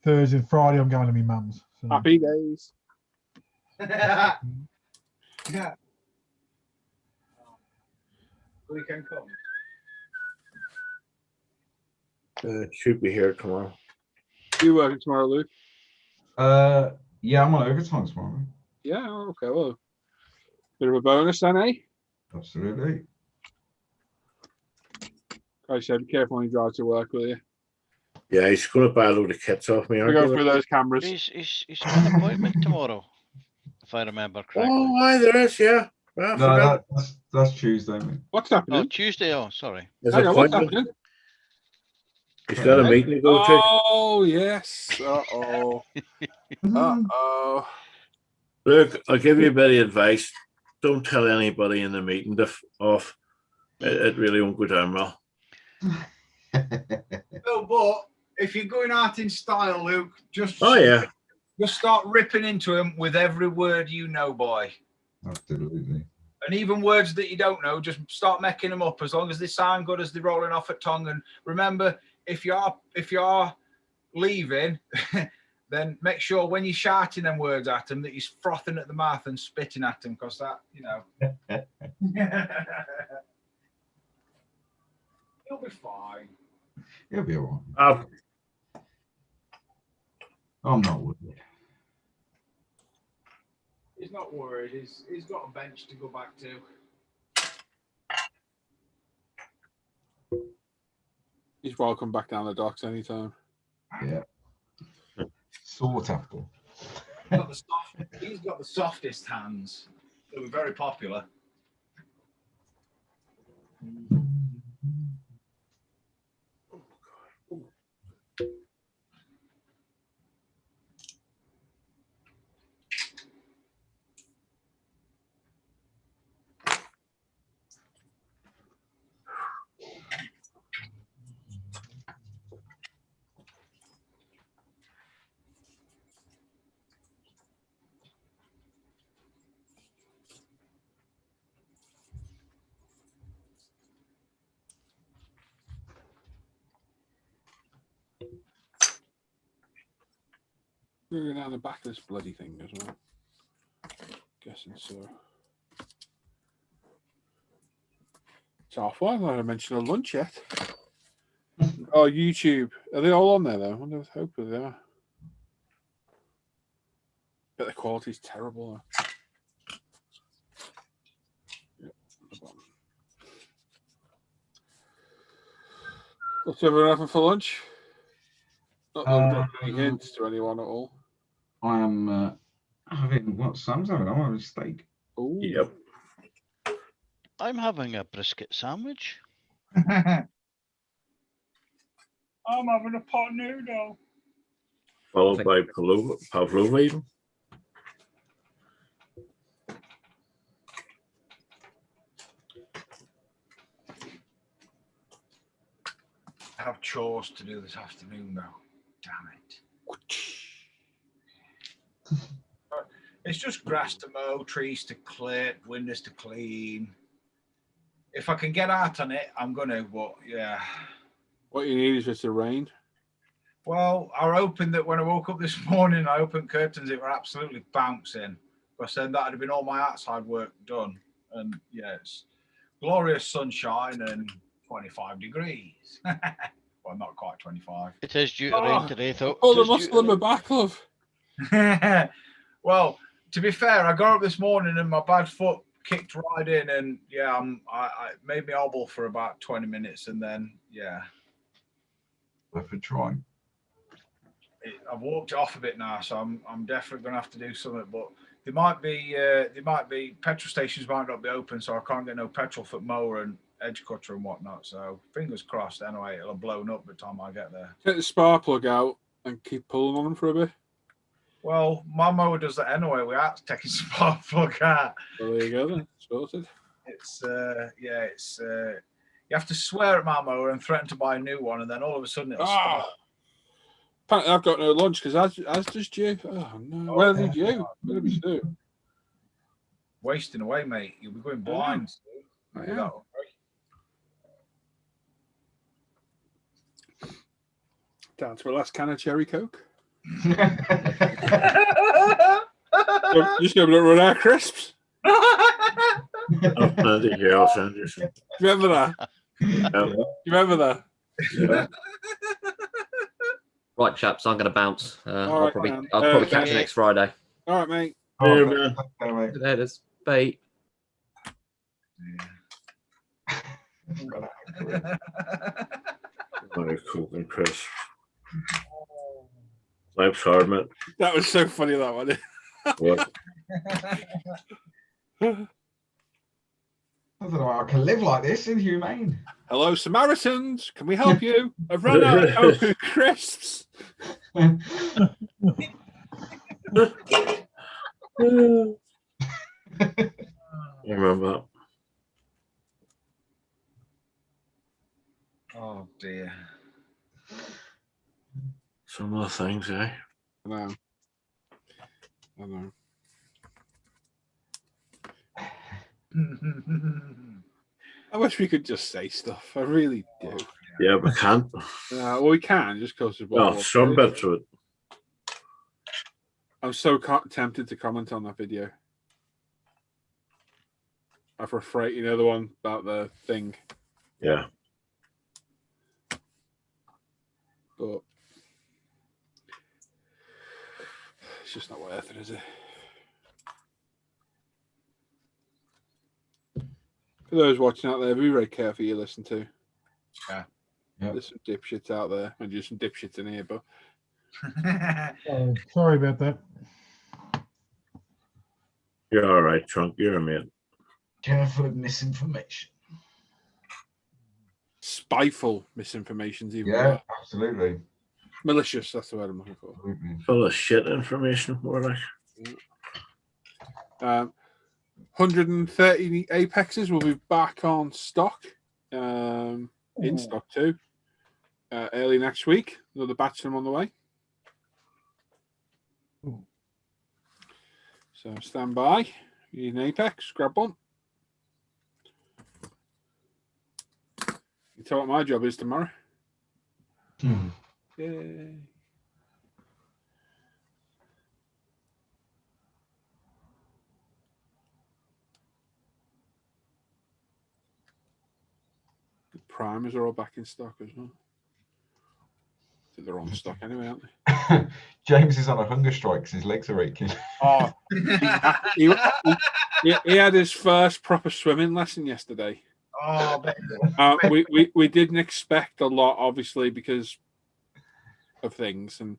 Thursday, Friday, I'm going to my mum's. So. Happy days. Yeah. Weekend comes. should be here tomorrow. You working tomorrow, Luke? Yeah, I'm on overtime tomorrow. Yeah, okay, well. Bit of a bonus then, eh? Absolutely. I said, be careful when you drive to work, will you? Yeah, he's going to buy a load of kits off me. We go through those cameras. He's got an appointment tomorrow, if I remember correctly. Oh, why there is, yeah. Well, No, that's Tuesday, mate. What's happening? Oh, Tuesday. Oh, sorry. There's Hang an on, what's appointment. happening? He's got a meeting to go to. Oh, yes. Uh-oh. Uh-oh. Look, I'll give you a bit of advice. Don't tell anybody in the meeting off. It really won't go down well. No, but if you're going out in style, Luke, just start ripping into him with every word you know, boy. Absolutely. And even words that you don't know, just start making them up as long as they sound good as they're rolling off at tongue. And remember, if you are leaving, then make sure when you're shouting them words at them that you're frothing at the mouth and spitting at them, because that, you know. You'll be fine. He'll be all right. I'm not worried. He's not worried. He's got a bench to go back to. He's welcome back down the docks anytime. Yeah. Sought after. He's got the softest hands. They were very popular. We're down the back of this bloody thing as well. Guessing so. It's half one. I haven't mentioned a lunch yet. Oh, YouTube. Are they all on there though? I wonder if hopefully they are. But the quality's terrible. What's everyone having for lunch? Not that I've got any hints to anyone at all. I am having what Sam's having. I'm having a steak. Ooh. Yep. I'm having a brisket sandwich. I'm having a pot noodle. Followed by pavlova even. I have chores to do this afternoon though. Damn it. It's just grass to mow, trees to clip, windows to clean. If I can get out on it, I'm gonna, but yeah. What you need is just a rain. Well, I opened that when I woke up this morning, I opened curtains, it were absolutely bouncing. I said that had been all my outside work done. And yeah, it's glorious sunshine and 25 degrees. Well, not quite 25. It is due to rain today, though. Oh, the muscle in my back, love. Well, to be fair, I got up this morning and my bad foot kicked right in, and yeah, I made me hobble for about 20 minutes, and then yeah, Worth a try. I've walked it off a bit now, so I'm definitely going to have to do something. But there might be petrol stations might not be open, so I can't get no petrol for mower and edge cutter and whatnot. So fingers crossed. Anyway, it'll have blown up by the time I get there. Take the spark plug out and keep pulling on them for a bit. Well, my mower does that anyway without taking spark plug out. Well, there you go then. Sorted. It's you have to swear at my mower and threaten to buy a new one, and then all of a sudden it'll start. Apparently I've got no lunch because as does you. Oh no. Where did you? Where did we do? Wasting away, mate. You'll be going blind. I am. Down to a last can of cherry coke. Just going to run out of crisps. I'll send you some. Remember that? You remember that? Yeah. Right, chaps, I'm going to bounce. I'll right, probably man. catch you next Friday. All right, mate. Yeah, man. There it is. Bye. My cooking crisp. Life's hard, man. That was so funny, that one. What? I don't know how I can live like this, inhumane. Hello, Samaritans. Can we help you? I've run out of coke and crisps. I remember that. Oh dear. Some of the things, eh? I know. I wish we could just say stuff. I really do. Yeah, we can't. Well, we can just because of No, some bits of it. I'm so tempted to comment on that video. I'm afraid, you know, the one about the thing. Yeah. But it's just not worth it, is it? For those watching out there, be very careful you listen to. Yeah. There's some dipshits out there, and just some dipshits in here, but Sorry about that. You're all right, Trunk. You're a man. Careful of misinformation. Spiteful misinformation's even Yeah, worse. absolutely. Malicious, that's the word I'm looking for. Absolutely. Full of shit information, more like. 130 Apexes will be back on stock, in stock too, early next week. Another batch of them on the way. So stand by. You need an Apex, grab one. You tell what my job is tomorrow. Yay. The primers are all back in stock as well. they're on stock anyway, aren't they? James is on a hunger strike because his legs are aching. Oh, he had his first proper swimming lesson yesterday. Oh, we didn't expect a lot, obviously, because of things, and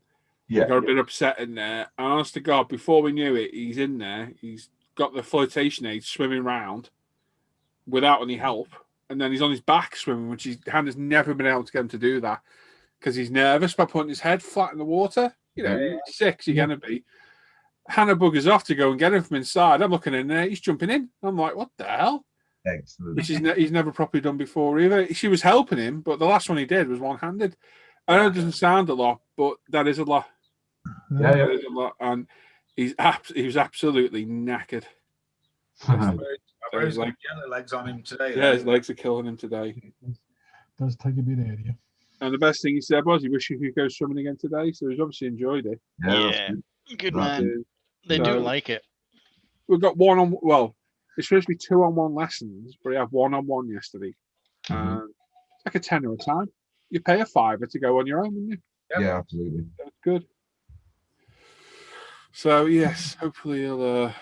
we got a bit upset in there. And honest to God, before we knew it, he's in there. He's got the flotation aid swimming around without any help, and then he's on his back swimming, which Hannah's never been able to get him to do that because he's nervous about putting his head flat in the water. You know, you're 6, you're gonna be. Hannah buggers off to go and get him from inside. I'm looking in there, he's jumping in. I'm like, what the hell? Excellent. Which he's never properly done before either. She was helping him, but the last one he did was one-handed. I know it doesn't sound a lot, but that is a lot. Yeah, that is a lot, and he was absolutely knackered. I've heard he's got yellow legs on him today. Yeah, his legs are killing him today. Does take a bit out of you. And the best thing he said was he wished he could go swimming again today, so he's obviously enjoyed it. Yeah, good man. They do like it. We've got one-on. Well, it's supposed to be 2-on-1 lessons, but we have 1-on-1 yesterday. It's like a tenner a time. You pay a £5 to go on your own, wouldn't you? Yeah, absolutely. That's good. So yes, hopefully he'll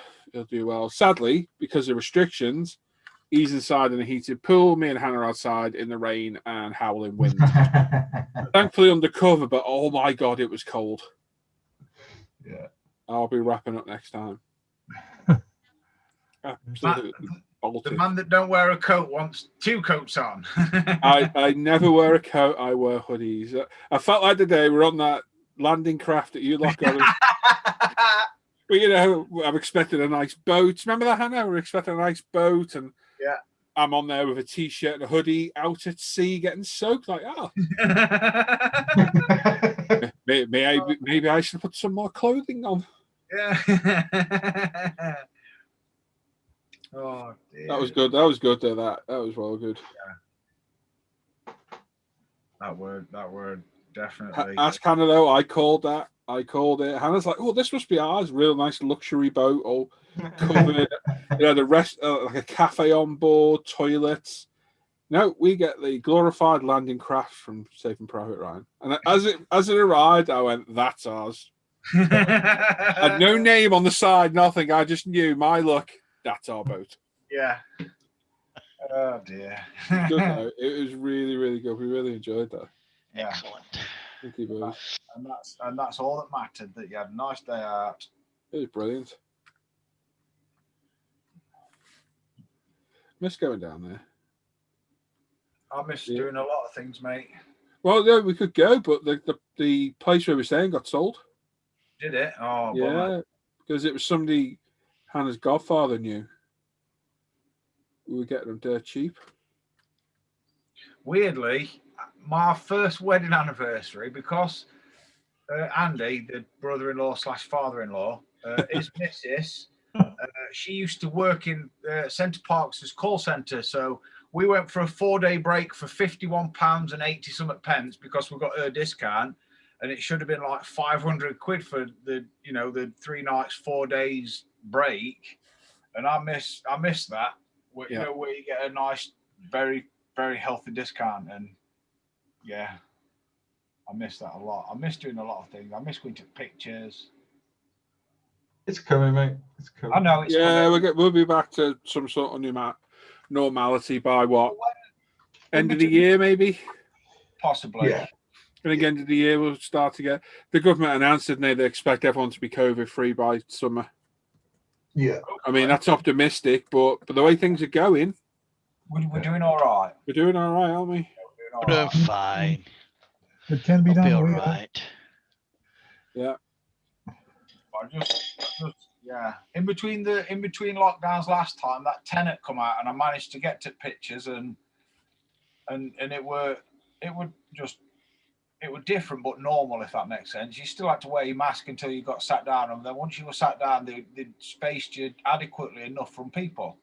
do well. Sadly, because of restrictions, he's inside in a heated pool. Me and Hannah are outside in the rain and howling wind. Thankfully undercover, but oh my God, it was cold. Yeah. I'll be wrapping up next time. Absolutely. The man that don't wear a coat wants 2 coats on. I never wear a coat. I wear hoodies. I felt like today we're on that landing craft that you lock on. Well, you know, I'm expecting a nice boat. Remember that, Hannah? We're expecting a nice boat, and I'm on there with a t-shirt and a hoodie, out at sea, getting soaked. Like, oh, maybe I should put some more clothing on. Yeah. Oh, dear. That was good. That was good. That was well good. Yeah. That word definitely. Ask Hannah though. I called that. I called it. Hannah's like, oh, this must be ours. Real nice luxury boat, all covered. You know, the rest like a cafe on board, toilets. No, we get the glorified landing craft from Safe and Private Ryan. And as it arrived, I went, that's ours. Had no name on the side, nothing. I just knew my luck. That's our boat. Yeah. Oh dear. Good though. It was really, really good. We really enjoyed that. Yeah. Excellent. Thank you, boys. And that's all that mattered. That you had a nice day out. It was brilliant. Miss going down there. I miss doing a lot of things, mate. Well, yeah, we could go, but the place where we were staying got sold. Did it? Oh, yeah, bummer. Because it was somebody Hannah's godfather knew. We were getting them dirt cheap. Weirdly, my first wedding anniversary, because Andy, the brother-in-law / father-in-law, his missus, she used to work in Centre Parks' call centre. So we went for a 4-day break for £51 and 80 something pence because we got her discount, and it should have been like 500 quid for the 3 nights, 4 days break. And I miss that. You know, where you get a nice, very, very healthy discount, and yeah, I miss that a lot. I miss doing a lot of things. I miss going to pictures. It's coming, mate. It's coming. I know. It's coming. We'll be back to some sort of new normality by what? End of the year, maybe? Possibly. Yeah. And at the end of the year, we'll start to get... The government announced, didn't they expect everyone to be COVID-free by summer. Yeah. I mean, that's optimistic, but the way things are going... We're doing all right. We're doing all right, aren't we? We're doing fine. It can be done. Be all right. Yeah. I just in between lockdowns last time, that tenant come out and I managed to get to pictures and it were different but normal, if that makes sense. You still had to wear your mask until you got sat down, and then once you were sat down, they spaced you adequately enough from people.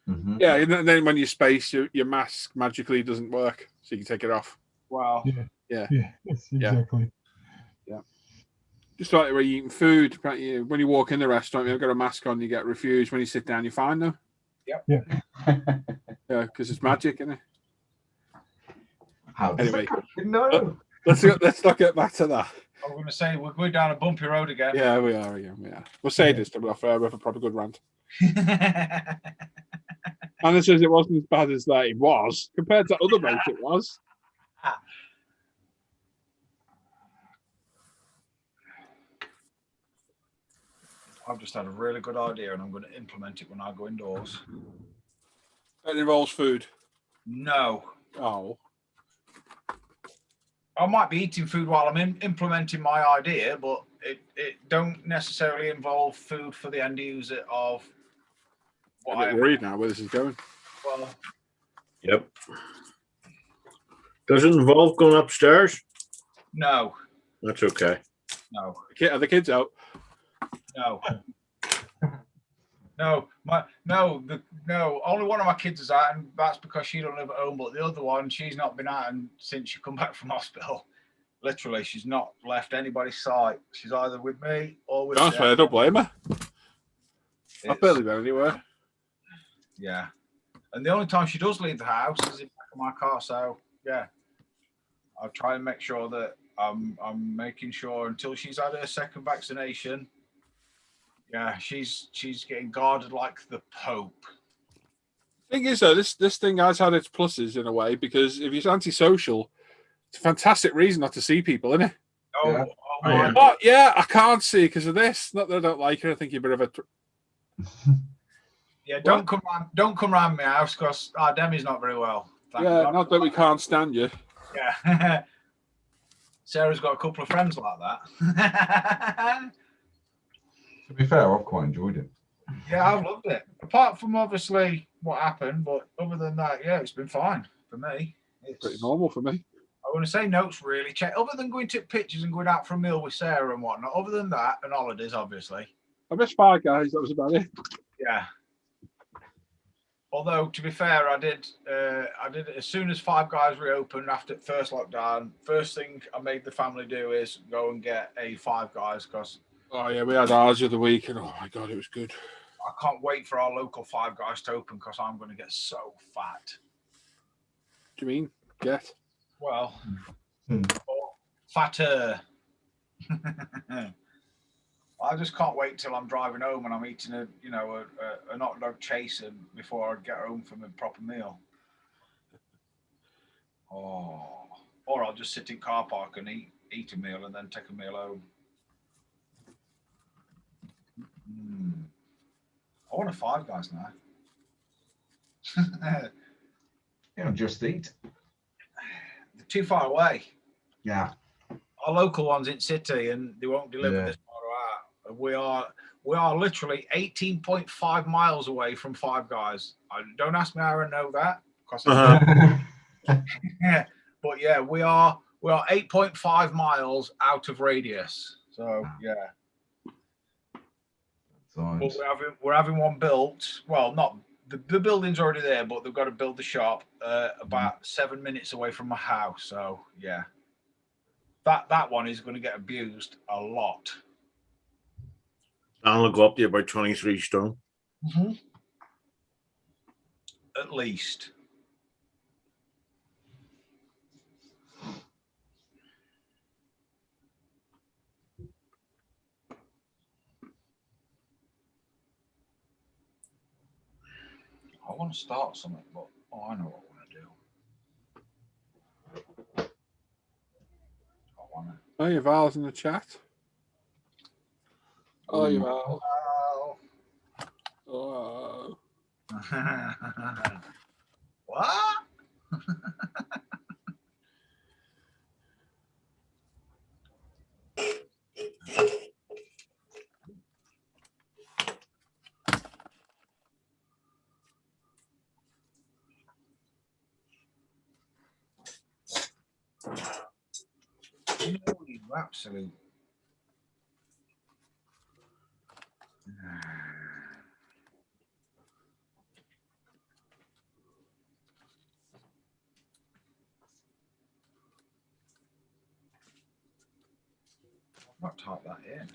Mm-hmm. Yeah, and then when you space, your mask magically doesn't work, so you can take it off. Wow. Yeah. Yes, exactly. Yeah. Just like where you're eating food, when you walk in the restaurant, you've got a mask on, you get refused. When you sit down, you're fine though. Yep. Yeah. Yeah, because it's magic, isn't it? How does Anyway. No. let's not get back to that. I'm going to say we're going down a bumpy road again. Yeah, we are. Yeah, we are. We'll say this to be fair. We have a proper good rant. Anna says it wasn't as bad as that it was compared to other mates. It was. I've just had a really good idea, and I'm going to implement it when I go indoors. That involves food. No. Oh. I might be eating food while I'm implementing my idea, but it don't necessarily involve food for the end user of what I'm a bit worried now where this is going. Well, Yep. Does it involve going upstairs? No. That's okay. No. Are the kids out? No. No, only one of my kids is out, and that's because she don't live at home. But the other one, she's not been out since she come back from hospital. Literally, she's not left anybody's sight. She's either with me or with. Honestly, I don't blame her. I've barely been anywhere. Yeah, and the only time she does leave the house is in the back of my car. So yeah, I'll try and make sure that I'm making sure until she's had her second vaccination. Yeah, she's getting guarded like the Pope. Thing is, though, this thing has had its pluses in a way, because if you're antisocial, it's a fantastic reason not to see people, isn't it? Oh, yeah. Oh, yeah, I can't see because of this. Not that I don't like her. I think you're a bit of a. Yeah, don't come round my house because Demi's not very well. Thank Yeah, God. not that we can't stand you. Yeah. Sarah's got a couple of friends like that. To be fair, I've quite enjoyed it. Yeah, I've loved it. Apart from obviously what happened, but other than that, yeah, it's been fine for me. It's pretty normal for me. I want to say notes really check. Other than going to pictures and going out for a meal with Sarah and whatnot. Other than that, and holidays, obviously. I miss Five Guys. That was about it. Yeah. Although to be fair, I did as soon as Five Guys reopened after first lockdown. First thing I made the family do is go and get a Five Guys because. Oh yeah, we had ours the other week, and oh my god, it was good. I can't wait for our local Five Guys to open because I'm going to get so fat. Do you mean get? Well, fatter. I just can't wait till I'm driving home and I'm eating a hot dog chaser before I get home from a proper meal. Oh, or I'll just sit in car park and eat a meal and then take a meal home. I want a Five Guys now. Yeah, Just Eat. They're too far away. Yeah. Our local one's in city and they won't deliver this far out. We are literally 18.5 miles away from Five Guys. Don't ask me how I know that. But yeah, we are 8.5 miles out of radius. So yeah. But we're having one built. Well, not the building's already there, but they've got to build the shop about 7 minutes away from my house. So yeah, that one is going to get abused a lot. I'll go up to about 23 stone. Mm-hmm. At least. I want to start something, but I know what I want to do. Oh, your Val's in the chat. Oh, your Val. Oh. What? You absolute. I've not typed that in.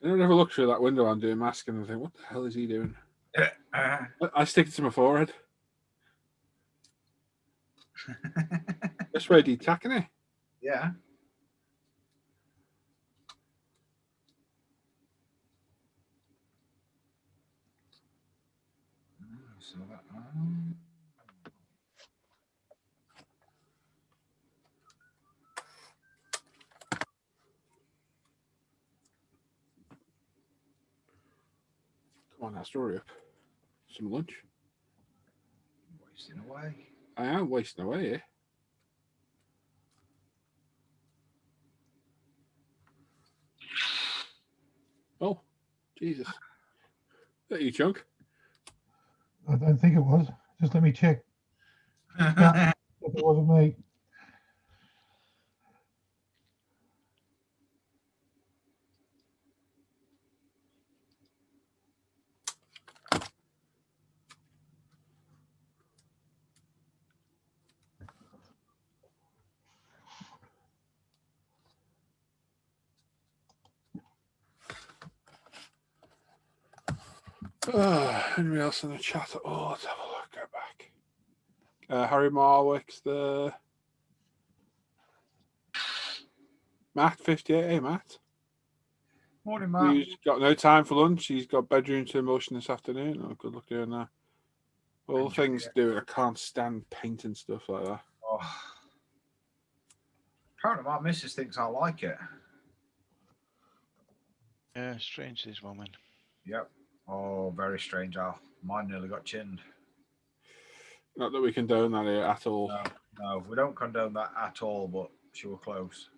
I never look through that window I'm doing masking and think, what the hell is he doing? I stick it to my forehead. This way, detacking it. Yeah. So that, Come on, now, hurry up. Some lunch. wasting away. I am wasting away here. Oh, Jesus. Is that you, Chunk? I don't think it was. Just let me check. No, it wasn't me. Anybody else in the chat? Oh, let's have a look. Go back. Harry Marwick's there. Matt 58. Hey, Matt. Morning, Matt. He's got no time for lunch. He's got bedroom to motion this afternoon. Oh, good luck doing that. All the things to do. I can't stand painting stuff like that. Oh. Apparently, my missus thinks I like it. Yeah, strange, these women. Yep. Oh, very strange. Mine nearly got chinned. Not that we condone that here at all. No, we don't condone that at all, but she was close.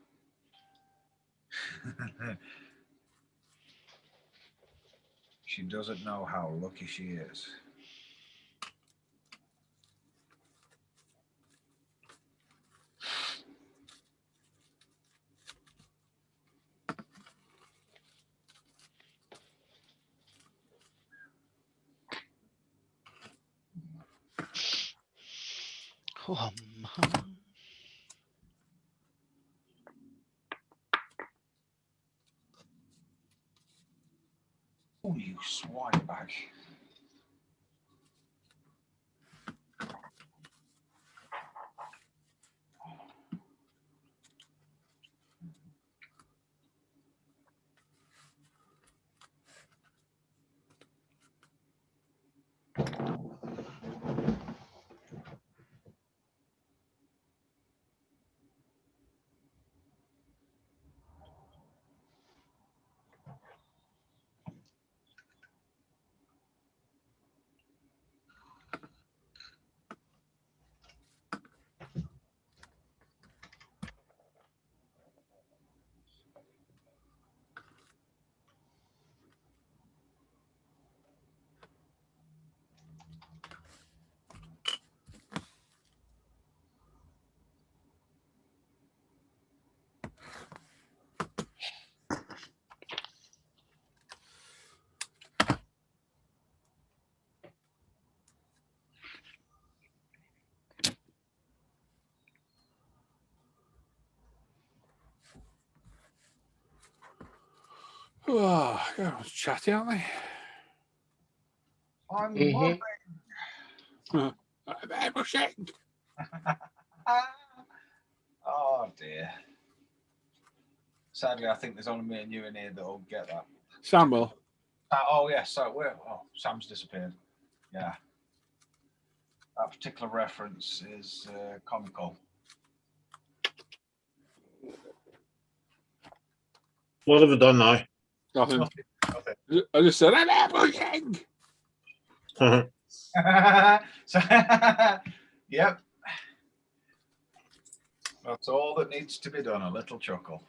She doesn't know how lucky she is. Oh, you swine bag. Oh, everyone's chatty, aren't they? I'm loving. I'm airbrushing. Oh dear. Sadly, I think there's only me and you in here that'll get that. Samuel. Oh yes. So where? Oh, Sam's disappeared. Yeah. That particular reference is comical. What have I done now? Nothing. Nothing. I just said, I'm airbrushing. So, yep. That's all that needs to be done. A little chuckle.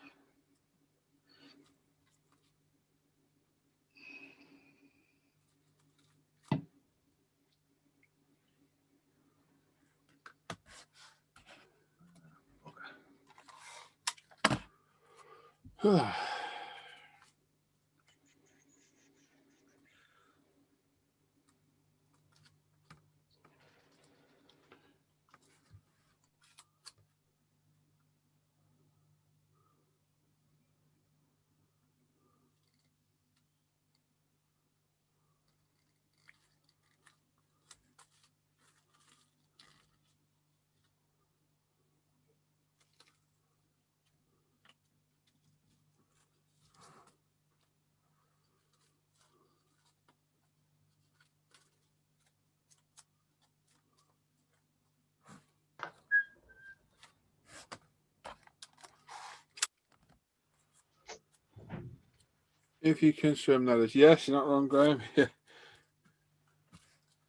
If you can swim, that is. Yes, you're not wrong, Graham. Yeah.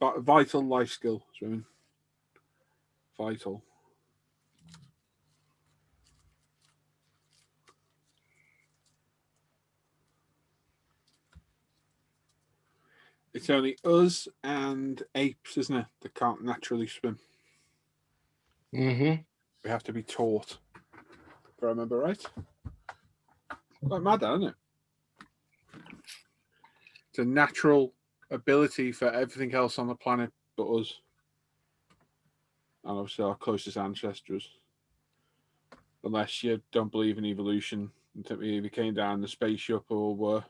Vital life skill, swimming. Vital. It's only us and apes, isn't it, that can't naturally swim. Mm-hmm. We have to be taught. If I remember right. Quite mad, isn't it? It's a natural ability for everything else on the planet but us. And obviously our closest ancestors. Unless you don't believe in evolution and think we came down the spaceship or were.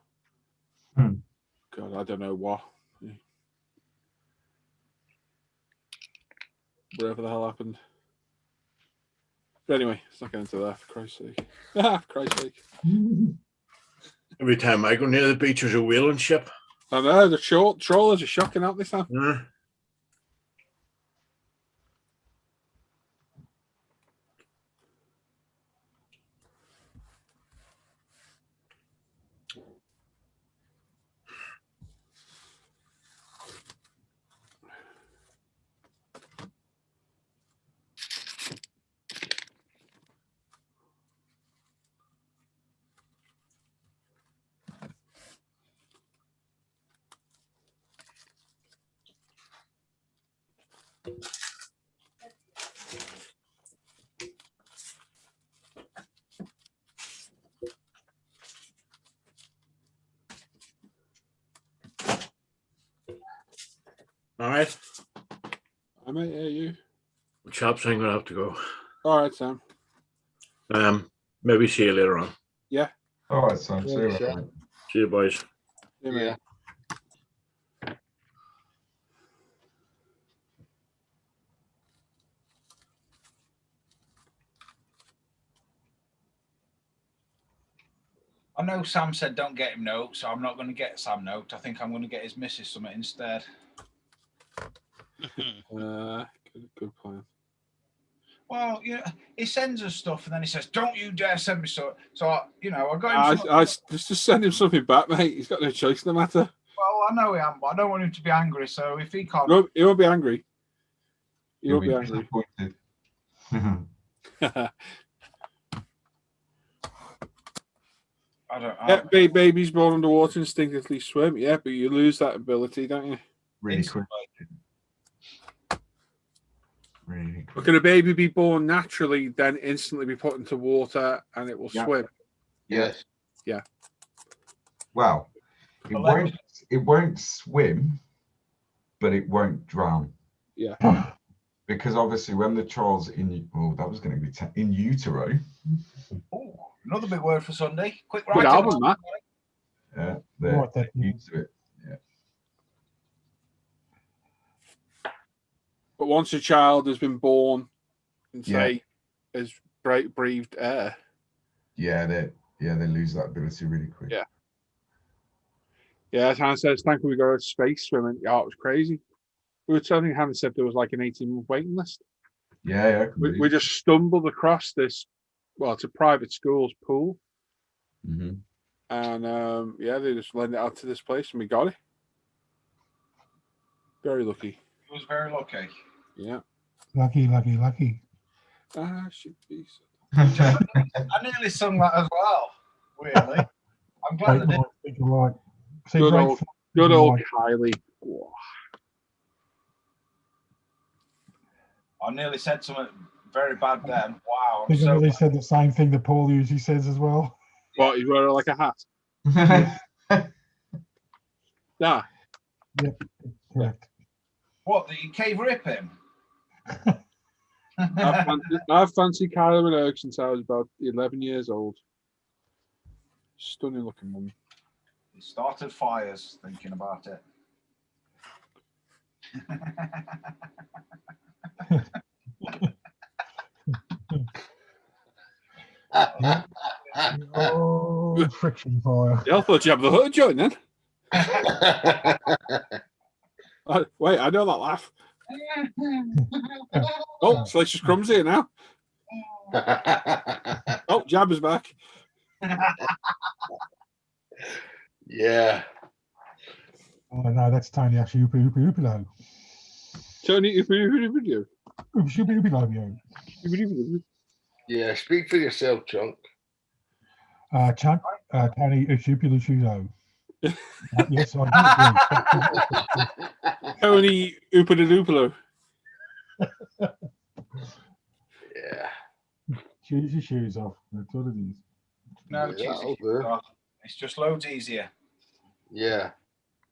God, I don't know what. Whatever the hell happened. But anyway, let's not get into that, for Christ's sake. For Christ's sake. Every time I go near the beach, there's a whaling ship. I know, the trawlers are shocking out this time. Yeah. All right. I may hear you. Chaps, I'm gonna have to go. All right, Sam. Maybe see you later on. Yeah. All right, Sam. See you Yeah, later. See you, boys. Yeah. I know Sam said don't get him note, so I'm not going to get Sam note. I think I'm going to get his missus something instead. Good plan. Well, yeah, he sends us stuff and then he says, "Don't you dare send me so." So I got him. Just send him something back, mate. He's got no choice in the matter. Well, I know he am, but I don't want him to be angry. So if he can't, He won't be angry. He won't be angry. I don't. Yeah, babies born underwater instinctively swim. Yeah, but you lose that ability, don't you? Really quick. Really quick. But can a baby be born naturally, then instantly be put into water and it will swim? Yes. Yeah. Well, it won't swim, but it won't drown. Yeah. Because obviously, when the child's that was going to be in utero. Oh, another big word for Sunday. Quick Good album, that. Yeah, they're used to it. Yeah. But once a child has been born and say has breathed air. Yeah, they lose that ability really quick. Yeah. Yeah, as Hannah says, thank you we go to space swimming. Yeah, it was crazy. We were telling Hannah said there was like an 18-month waiting list. Yeah. We just stumbled across this. Well, it's a private school's pool. Mm-hmm. And they just lent it out to this place and we got it. Very lucky. He was very lucky. Yeah. Lucky. Ah, should be. I nearly sung that as well. Weirdly, I'm glad I did. Good old Kylie. Whoa. I nearly said something very bad then. Wow. I think I really said the same thing that Paul usually says as well. What, you wear it like a hat? Yeah. Yep, correct. What, the cave rip him? I've fancied Kylie Minogue since I was about 11 years old. Stunning looking woman. He started fires thinking about it. Oh, friction fire. Yeah, I thought you had the hood joint then. Wait, I know that laugh. Oh, Salacious Crumb's here now. Oh, Jabba's back. Yeah. Oh no, that's Tony actually. Upilo. Tony, Upilo. Yeah, speak for yourself, Chunk. Chunk, Tony Upilo. Yes, I do. Tony Upilo. Yeah. Choose your shoes off. That's what it is. No, Yeah, choose that'll your do. shoes off. It's just loads easier. Yeah.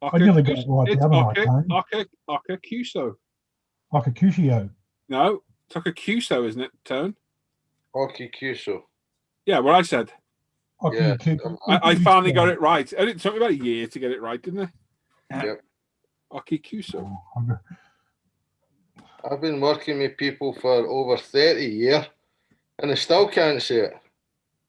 I nearly got it right the other night, Tony. Akakuso. Akakushio. No, it's Akakuso, isn't it, Tone? Okikuso. Yeah, what I said. Yeah. I finally got it right. And it took me about a year to get it right, didn't it? Yep. Akikuso. I've been working with people for over 30 years and I still can't say it.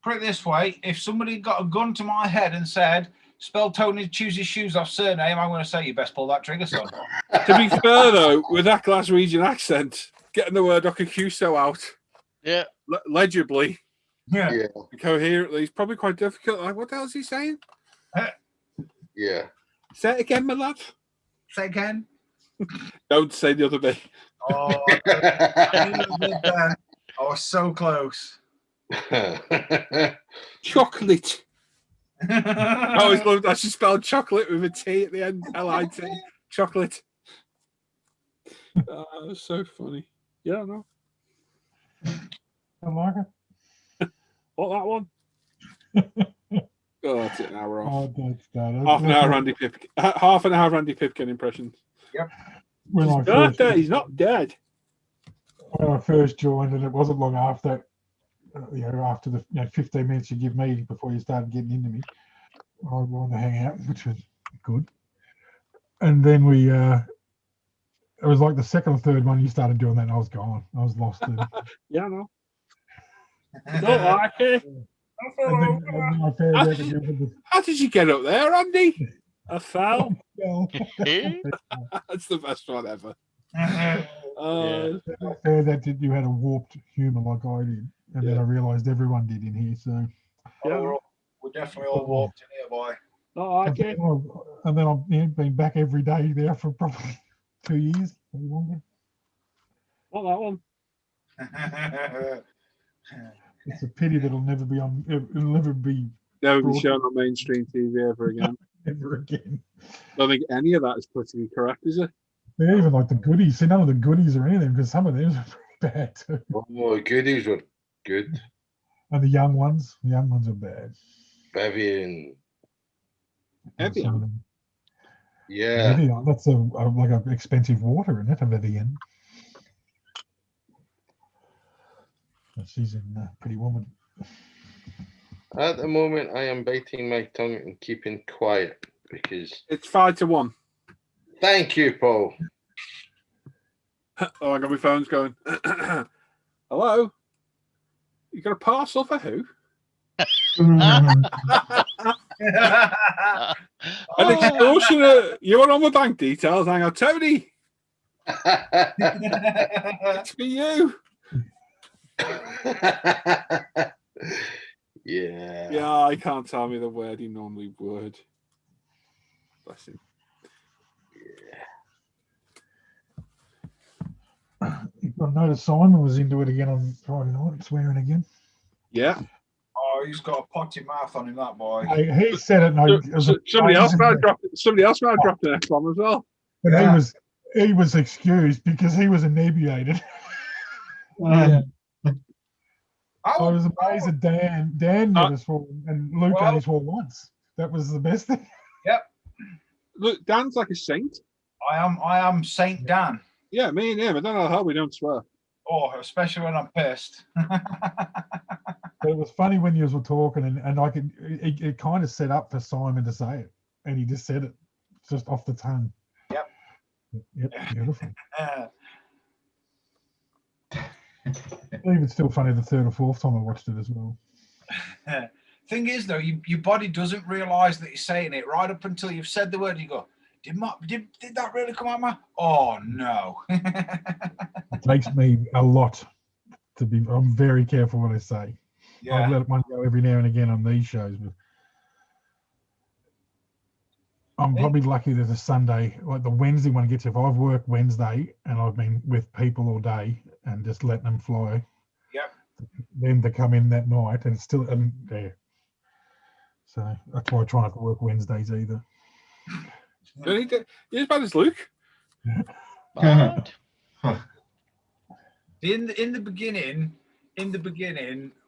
Put it this way, if somebody got a gun to my head and said, spell Tony choose his shoes off surname, I'm going to say you best pull that trigger, son. To be fair, though, with that Glaswegian accent, getting the word Akakuso out legibly, coherently, is probably quite difficult. Like, what the hell is he saying? Yeah. Say it again, my lad. Say again. Don't say the other bit. Oh, I was so close. Chocolate. I always loved that she spelled chocolate with a T at the end. L-I-T. Chocolate. That's so funny. Yeah, I know. I like it. What, that one? Oh, that's it. Now we're off. Oh, that's Half an hour Randy Pipkin. Half an hour Randy Pipkin impression. Yep. He's not dead. When I first joined, and it wasn't long after, after the 15 minutes you give me before you started getting into me, I wanted to hang out, which was good. And then we, it was like the second or third one you started doing that, and I was gone. I was lost. Yeah, I know. Don't like it. And then I found out that How did you get up there, Andy? I fell. That's the best one ever. I found out that you had a warped humour like I did, and then I realised everyone did in here. So We're definitely all warped in here, boy. And then I've been back every day there for probably 2 years, maybe longer. What, that one? It's a pity that it'll never be on. It'll never be shown on mainstream TV ever again. Ever again. I don't think any of that is politically correct, is it? Yeah, even like the goodies. See, none of the goodies or anything, because some of them are pretty bad too. Oh, the goodies were good. And the young ones are bad. Bevian. Evian. Yeah. Evian, that's like an expensive water, isn't it? Of Evian. She's in Pretty Woman. At the moment, I am biting my tongue and keeping quiet because it's 5-1. Thank you, Paul. Oh, I got my phone's going. Hello? You got a parcel for who? An extortioner. You want all my bank details? Hang on, Tony. It's for you. Yeah, I can't tell me the word he normally would. Bless him. I noticed Simon was into it again on Friday night, swearing again. Yeah. Oh, he's got a potty mouth on him, that boy. He said it. No, somebody else might have dropped an F-bomb as well. But he was excused because he was inebriated. I was amazed that Dan never swore, and Luke only swore once. That was the best thing. Yep. Look, Dan's like a saint. I am Saint Dan. Yeah, me and him. I don't know how we don't swear. Oh, especially when I'm pissed. But it was funny when you were talking, and I could. It kind of set up for Simon to say it, and he just said it just off the tongue. Yep, beautiful. Even still funny the third or fourth time I watched it as well. Thing is, though, your body doesn't realise that you're saying it right up until you've said the word. You go, did that really come out of my? Oh no! It takes me a lot to be. I'm very careful what I say. Yeah. I've let one go every now and again on these shows, but I'm probably lucky that a Sunday, like the Wednesday one gets, if I've worked Wednesday and I've been with people all day and just letting them fly, Yep. then to come in that night and it's still there. So that's why I try not to work Wednesdays either. You're as bad as Luke. But In the beginning,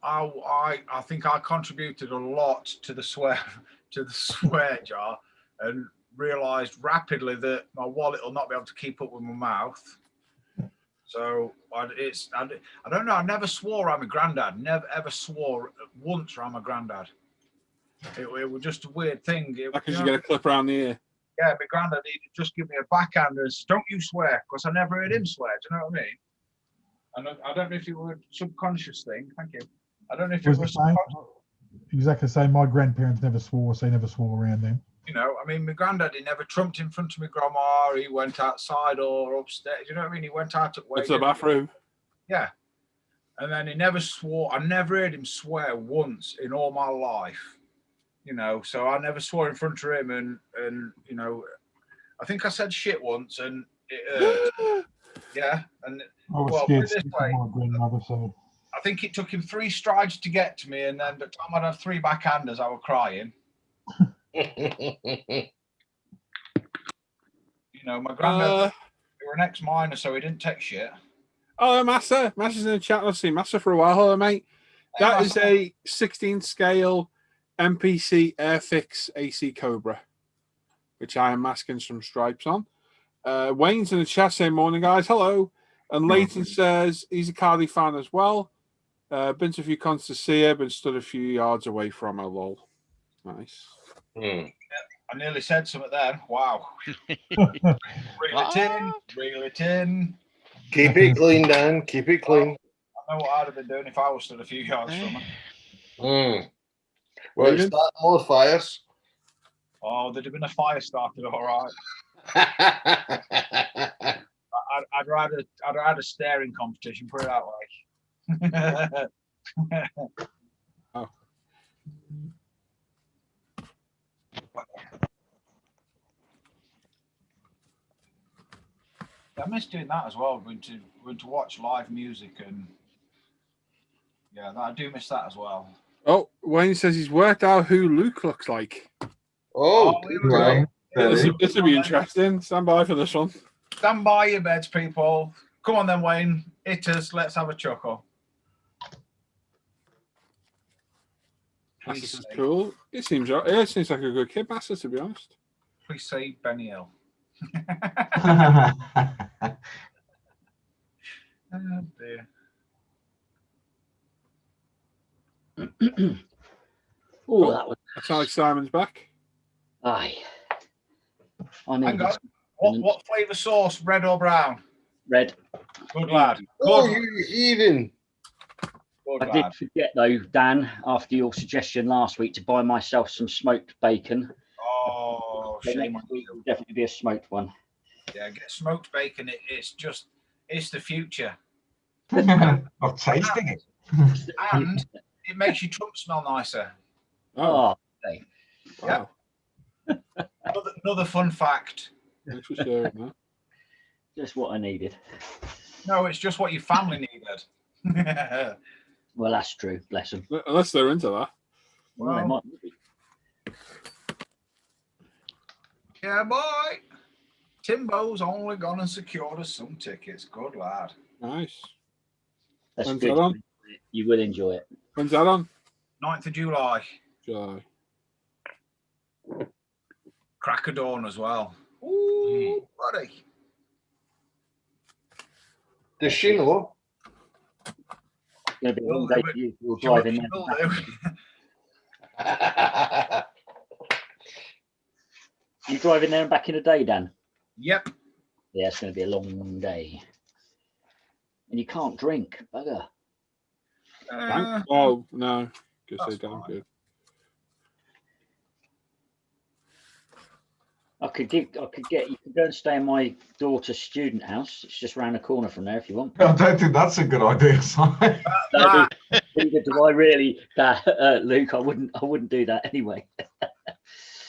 I think I contributed a lot to the swear jar, and realised rapidly that my wallet will not be able to keep up with my mouth. So I don't know. I never swore around my granddad. Never ever swore once around my granddad. It was just a weird thing. Because you get a clip around the ear. Yeah, my granddad, he'd just give me a backhand and say, "Don't you swear," because I never heard him swear. Do you know what I mean? I don't know if it was a subconscious thing. Thank you. I don't know if it was exactly the same. My grandparents never swore, so they never swore around them. You know, I mean, my granddad, he never trumped in front of my grandma. He went outside or upstairs. You know what I mean? He went out at way. It's the bathroom. Yeah. And then he never swore. I never heard him swear once in all my life. You know, so I never swore in front of him, and you know, I think I said shit once, and it hurt. Yeah, and I was well, scared put it this way, my grandmother, so I think it took him 3 strides to get to me, and then by the time I'd have 3 backhanders, I was crying. You know, my granddad, he was an ex-miner, so he didn't take shit. Oh, Massa. Massa's in the chat. I've seen Massa for a while. Hello, mate. Hey, That Massa. is a 16 scale MPC Airfix AC Cobra, which I am masking some stripes on. Wayne's in the chat saying, "Morning, guys. Hello." And Leighton says he's a Cardi fan as well. Been to a few concerts to see her, but stood a few yards away from her. Lol. Nice. Yeah, I nearly said something then. Wow. Reel it in. Reel it in. Keep it clean, Dan. Keep it clean. I know what I'd have been doing if I was stood a few yards from her. Well, it's starting more fires. Oh, there'd have been a fire started, all right. I'd rather a staring competition, put it that way. Oh. I miss doing that as well. Going to watch live music, and yeah, I do miss that as well. Oh, Wayne says he's worked out who Luke looks like. Oh, Right. This will be interesting. Stand by for this one. Stand by your beds, people. Come on then, Wayne. Hit us. Let's have a chuckle. This is cool. It seems right. Yeah, it seems like a good kid, Master, to be honest. Please say Benny Hill. Oh dear. Oh, that was. That's Alex Simon's back. Aye. I mean, Hang on. What flavour sauce? Red or brown? red. Good lad. Oh, Good, you heathen. good I lad. did forget though, Dan, after your suggestion last week to buy myself some smoked bacon. Oh, The shame. next week will definitely be a smoked one. Yeah, get smoked bacon. It's the future. I'm tasting it. And it makes your trunk smell nicer. Oh, okay. Wow. Another fun fact. Thanks for sharing that. Just what I needed. No, it's just what your family needed. Well, that's true. Bless them. Unless they're into that. Well, they might be. Yeah, boy. Timbo's only gone and secured us some tickets. Good lad. Nice. That's When's good. that on? You will enjoy it. When's that on? 9th of July. July. Crack of dawn as well. Ooh, buddy. Does she know? It's going to be a long Will day do for you. You'll She will- drive in she there. will do. You driving there and back in a day, Dan? Yep. Yeah, it's going to be a long day. And you can't drink, bugger. Oh, no. Guess they that's don't. fine. Good. I could get you can go and stay in my daughter's student house. It's just round the corner from there if you want. I don't think that's a good idea, Simon. No, neither do I really, Luke. I wouldn't do that anyway.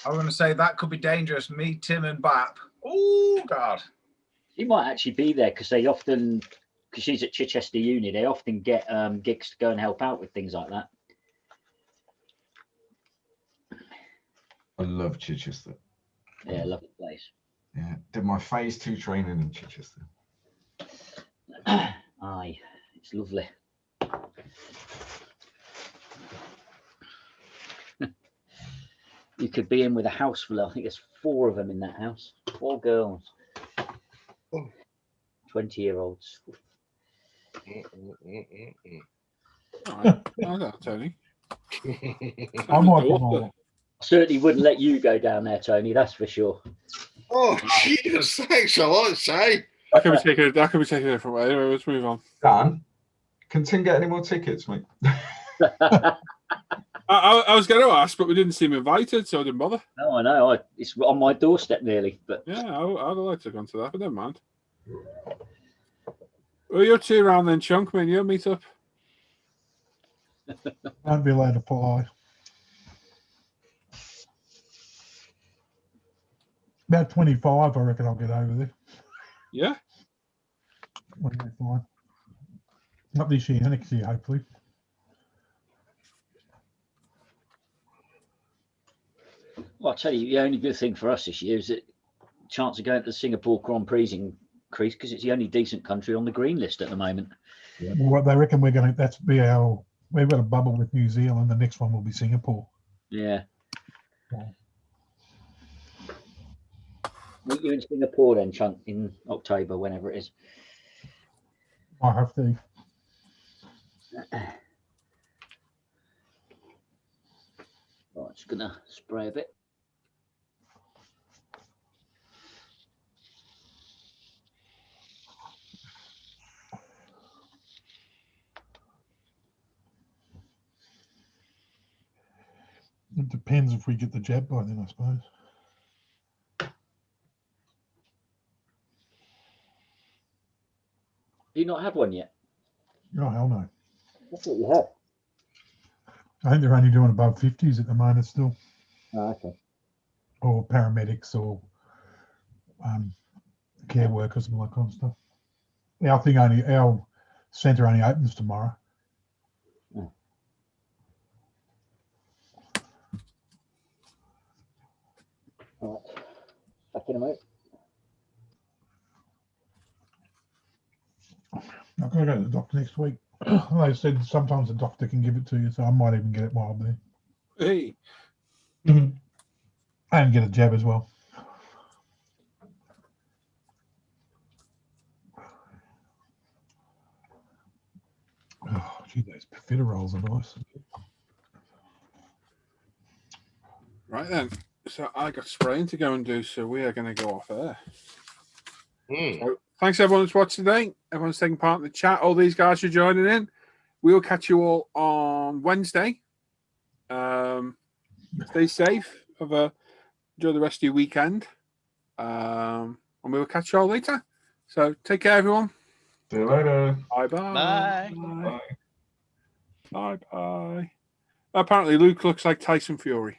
I was going to say that could be dangerous. Me, Tim, and Bap. Oh God. She might actually be there because they often, because she's at Chichester Uni, they often get gigs to go and help out with things like that. I love Chichester. Yeah, lovely place. Yeah, did my phase 2 training in Chichester. Aye, it's lovely. You could be in with a house full of, I think there's 4 of them in that house. 4 girls. 20-year-olds. I got Tony. I'm like, oh, I certainly wouldn't let you go down there, Tony, that's for sure. Oh, Jesus, thanks a lot, Si. That could be taken a different way. Anyway, let's move on. Dan, can Tim get any more tickets, mate? I was going to ask, but we didn't seem invited, so I didn't bother. No, I know. It's on my doorstep nearly. But yeah, I'd have liked to have gone to that, but never mind. Well, you're 2 around then, Chunk, man. You'll meet up. won't be allowed to fly. About 25, I reckon I'll get over there. Yeah. When they fly. Not this year, next year, hopefully. Well, I'll tell you, the only good thing for us this year is that chance of going to the Singapore Grand Prix increased because it's the only decent country on the green list at the moment. Yeah. Well, they reckon we've got a bubble with New Zealand. The next one will be Singapore. Yeah. Meet you in Singapore then, Chunk, in October, whenever it is. I have to. Right, just gonna spray a bit. It depends if we get the jab by then, I suppose. Do you not have one yet? Oh, hell no. I thought you had. I think they're only doing above 50s at the moment still. Oh, okay. Or paramedics or care workers and all that kind of stuff. Our centre only opens tomorrow. All right. Back in a minute. I'm going to go to the doctor next week. They said sometimes the doctor can give it to you, so I might even get it while I'm there. Hey. And get a jab as well. Oh, gee, those profiteroles are nice. Right then. So I got spraying to go and do, so we are going to go off there. So, thanks everyone that's watched today. Everyone's taking part in the chat. All these guys are joining in. We'll catch you all on Wednesday. Stay safe. Enjoy the rest of your weekend. And we will catch you all later. So take care, everyone. See you later. Bye-bye. Bye. Bye-bye. Apparently, Luke looks like Tyson Fury.